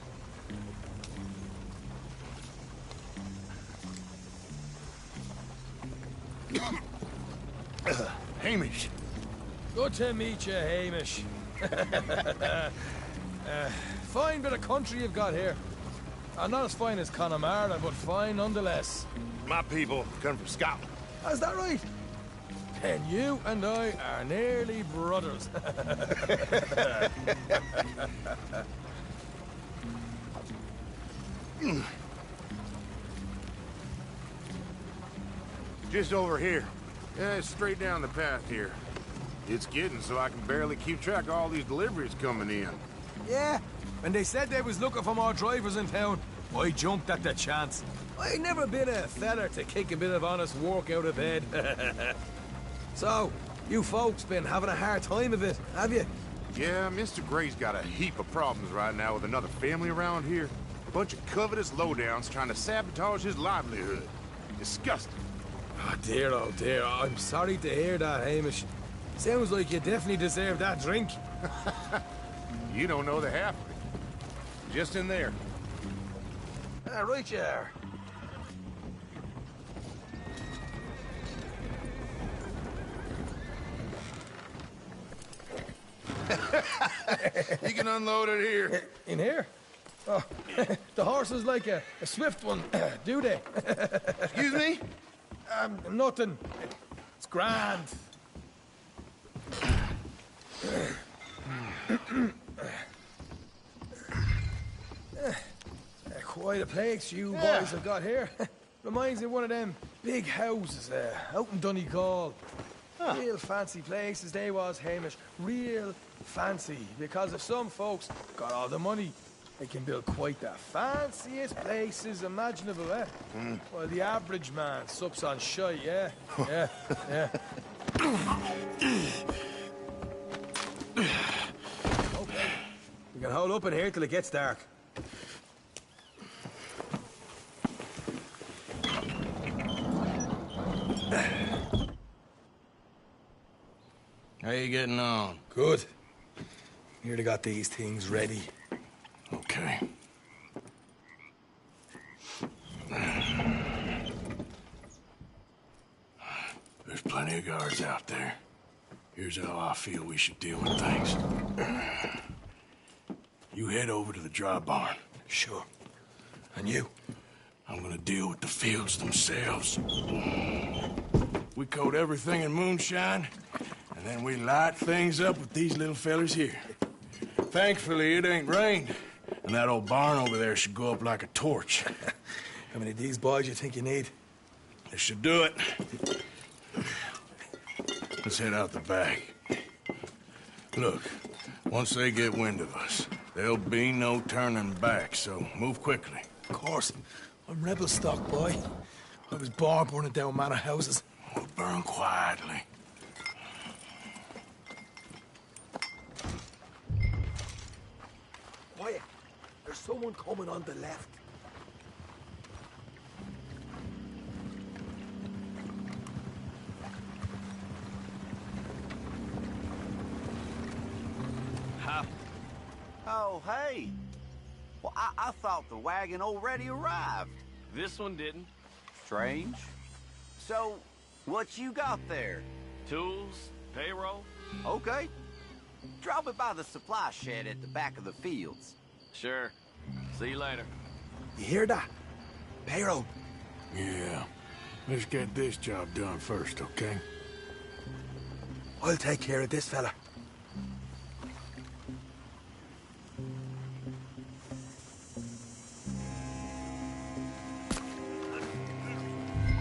Hamish. Good to meet you, Hamish. Fine bit of country you've got here. Not as fine as Connemara, but fine nonetheless. My people come from Scotland. Is that right? And you and I are nearly brothers. Just over here. Yeah, it's straight down the path here. It's getting so I can barely keep track of all these deliveries coming in. Yeah, when they said they was looking for more drivers in town, I jumped at the chance. I never been a feller to kick a bit of honest work out of bed. So, you folks been having a hard time of it, have you? Yeah, Mr. Gray's got a heap of problems right now with another family around here. A bunch of covetous lowdowns trying to sabotage his livelihood. Disgusting. Oh dear, I'm sorry to hear that, Hamish. Sounds like you definitely deserve that drink. You don't know the half of it. Just in there. Right you are. You can unload it here. In here? Oh, the horse is like a swift one, do they? Excuse me? Nothing. It's grand. Quite a place you boys have got here. Reminds me of one of them big houses out in Donegal. Real fancy places they was, Hamish. Real fancy. Because if some folks got all the money, they can build quite the fanciest places imaginable, eh? Well, the average man sups on shite, yeah? Yeah, yeah. Okay. We can hold up in here till it gets dark. How you getting on? Good. Nearly got these things ready. Okay. There's plenty of guards out there. Here's how I feel we should deal with things. You head over to the dry barn. Sure. And you? I'm gonna deal with the fields themselves. We coat everything in moonshine, and then we light things up with these little fellers here. Thankfully, it ain't rained, and that old barn over there should go up like a torch. How many of these boys you think you need? This should do it. Let's head out the back. Look, once they get wind of us, there'll be no turning back, so move quickly. Of course. I'm rebel stock, boy. I was born burning down manor houses. We'll burn quietly. Quiet. There's someone coming on the left. Oh, hey. Well, I thought the wagon already arrived. This one didn't. Strange. So, what you got there? Tools, payroll. Okay. Drop it by the supply shed at the back of the fields. Sure. See you later. You hear that? Payroll. Yeah. Let's get this job done first, okay? I'll take care of this fella.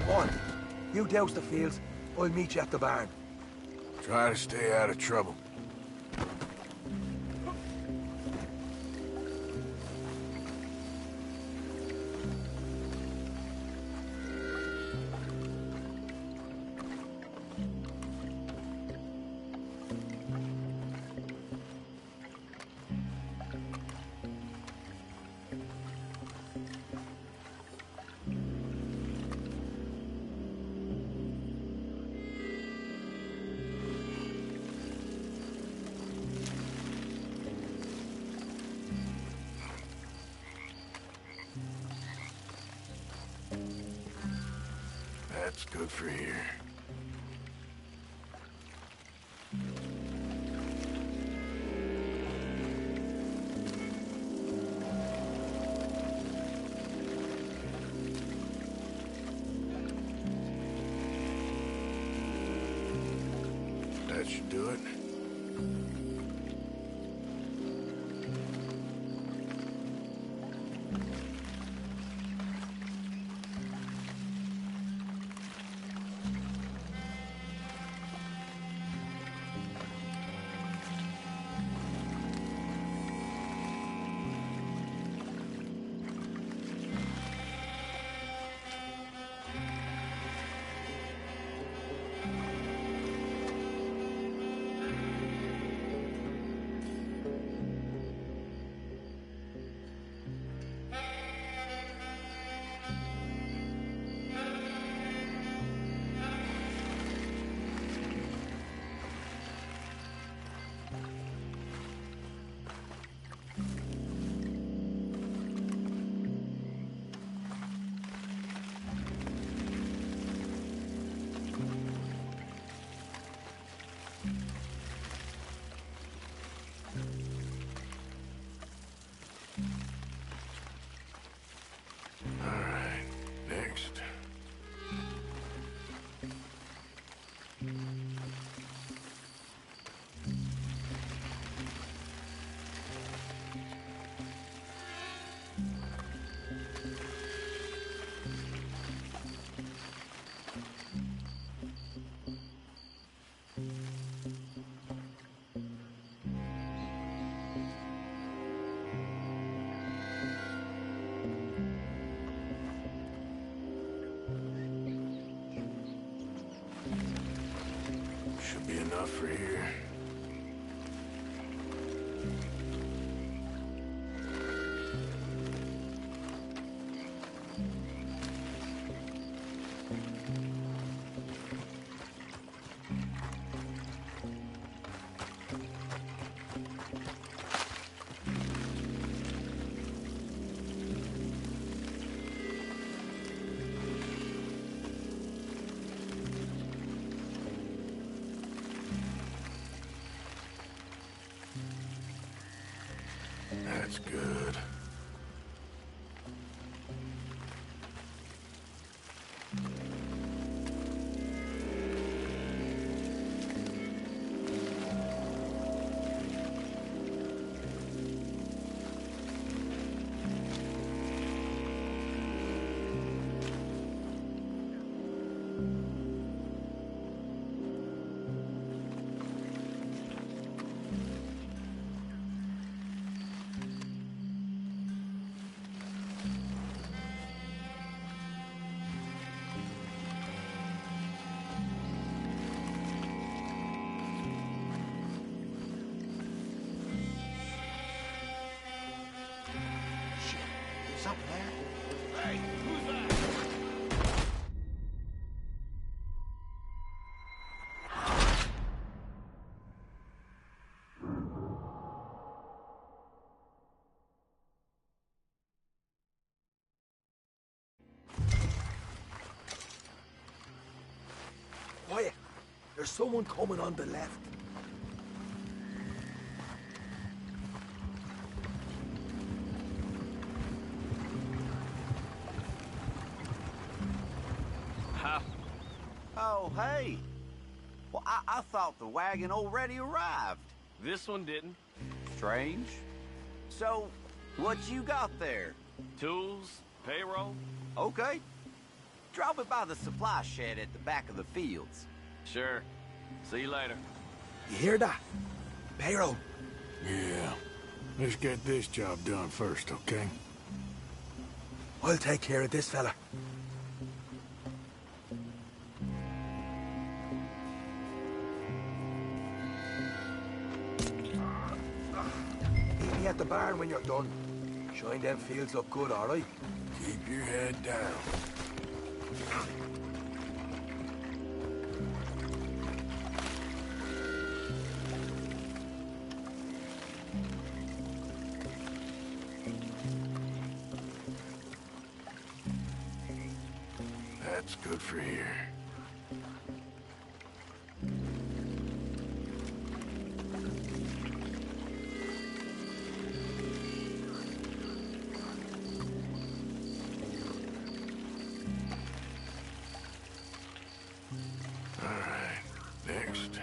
Come on. You douse the fields. I'll meet you at the barn. Try to stay out of trouble. That's good for here. That should do it. be enough for here. That's good. Something there. Hey, who's that? Quiet. There's someone coming on the left. Oh, hey. Well, I thought the wagon already arrived. This one didn't. Strange. So, what you got there? Tools, payroll. Okay. Drop it by the supply shed at the back of the fields. Sure. See you later. You hear that? Payroll. Yeah. Let's get this job done first, okay? I'll take care of this fella. Meet me at the barn when you're done. Shine them fields up good, all right? Keep your head down. That's good for here. All right, next.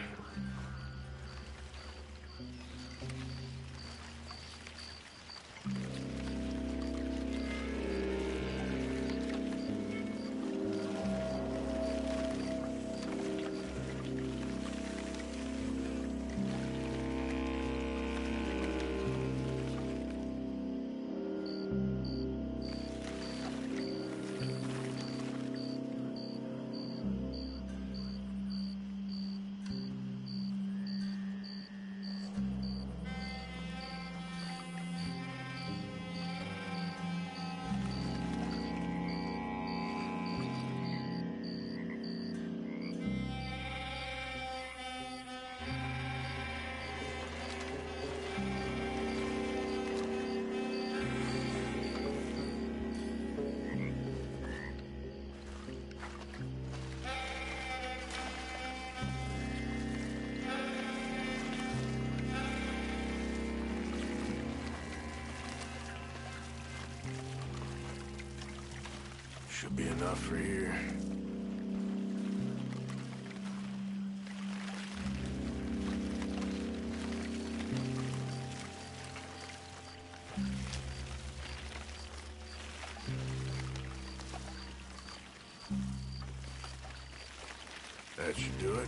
Should be enough for here. That should do it.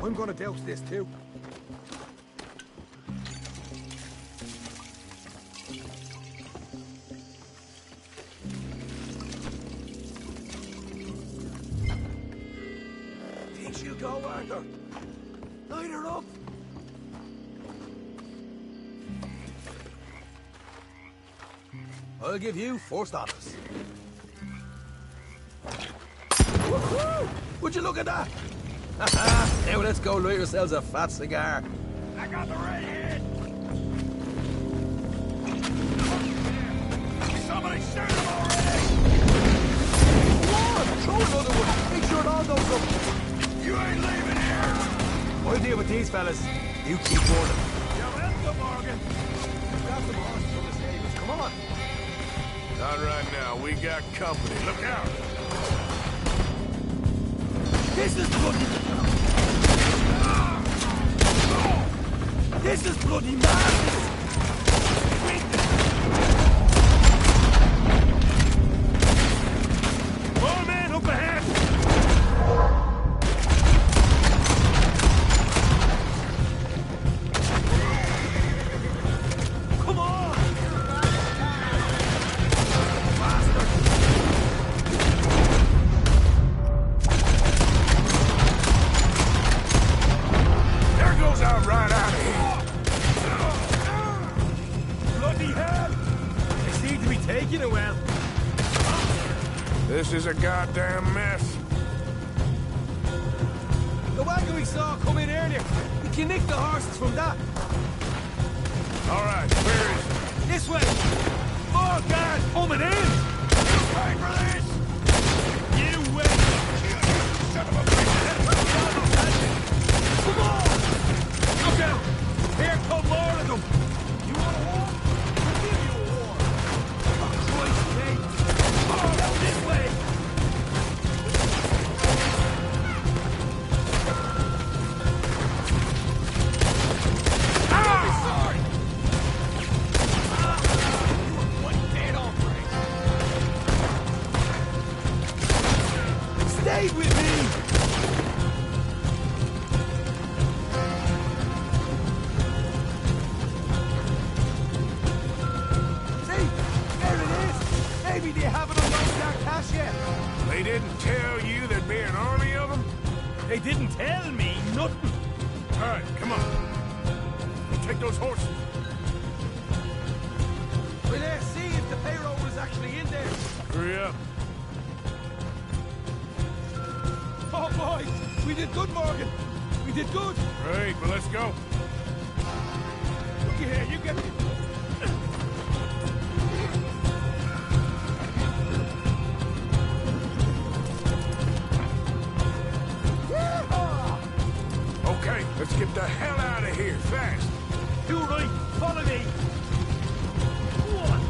I'm gonna douse this too. Think she'll go, Arthur? Light her up. I'll give you first office. Woohoo! Would you look at that? Now let's go light yourselves a fat cigar. I got the redhead! Somebody shoot him already! Go on, throw another one. Make sure it all goes up. You ain't leaving here! I'll deal with these fellas. You keep warning. You'll end the Morgan! Grab the boss from the stables. Come on. Not right now. We got company. Look out! This is bloody... This is bloody madness! More men up ahead! Come on! There goes our right out of here. Bloody hell! They seem to be taking it well. This is a goddamn mess. The wagon we saw come in earlier. We can nick the horses from that. All right, where is it? This way! Oh, God! Coming in! You pay for this? You wait! Son of a bitch! Come on! Look out! Here come more of them! You want a war? We'll give you a war! Oh, Christ, Kate! Oh, now this way! Sorry! Stay with me! See? There it is! Maybe they haven't unloaded our cash yet. They didn't tell you there'd be an army of them? They didn't tell me nothing. All right, come on. Take those horses. Well, let's see if the payroll is actually in there. Hurry up. Oh, boy! We did good, Morgan! We did good! Great, well, let's go. Looky here, you get... Okay, let's get the hell out of here, fast. You right, follow me! One!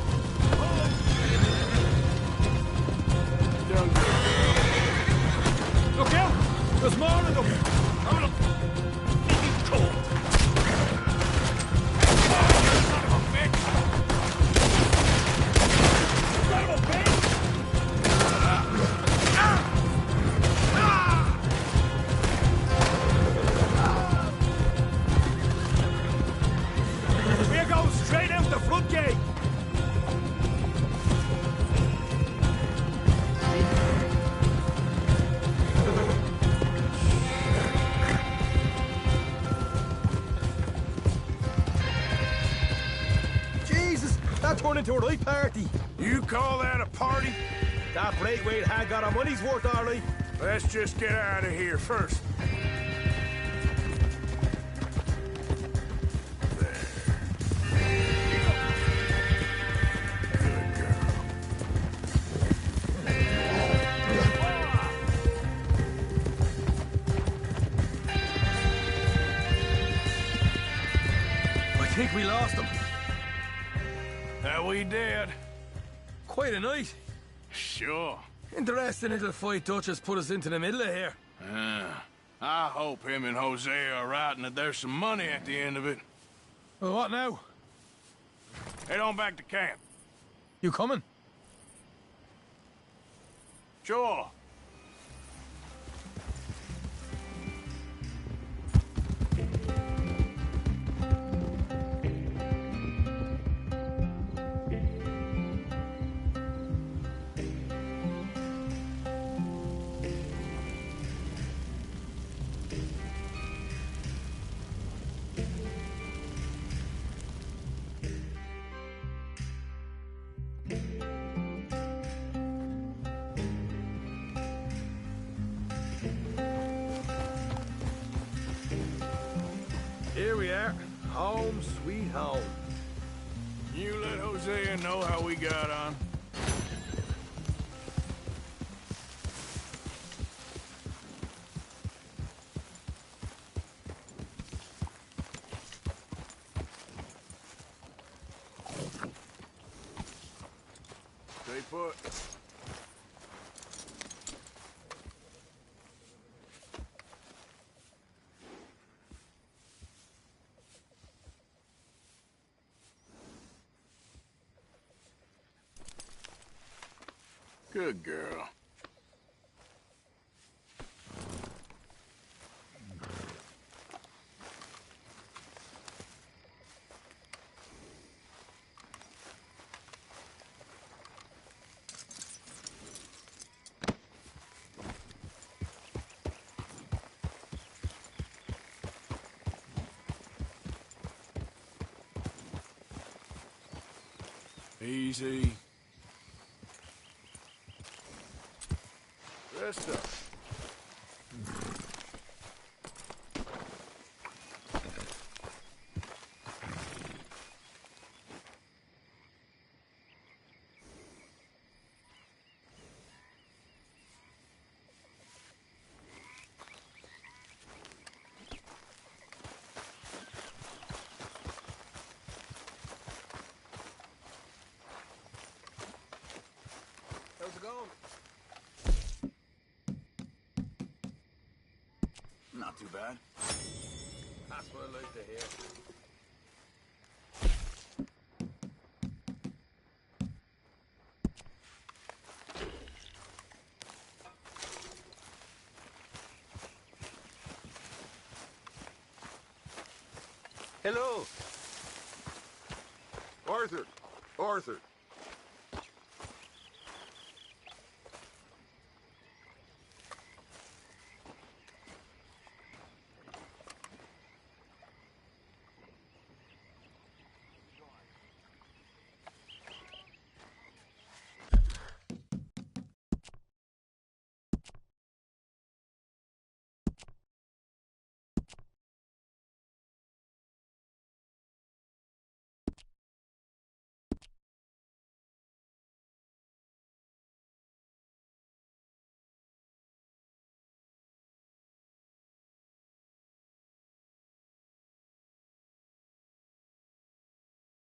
Down good. Look out! There's more of them! I'm gonna... Cold! Son of a bitch! Son of a bitch! We're going straight out the front gate! Jesus, that turned into a right party. You call that a party? That Braithwaite had got our money's worth, all right. Let's just get out of here first. I think we lost them. We did. Quite a night. Sure. Interesting little fight Dutch has put us into the middle of here. I hope him and Hosea are right and that there's some money at the end of it. Well, what now? Head on back to camp. You coming? Sure. Home sweet home. You let Hosea know how we got on. Stay put. Good girl. Easy. Rest up. How's it going? Not too bad. That's what I like to hear. Hello. Arthur. Arthur.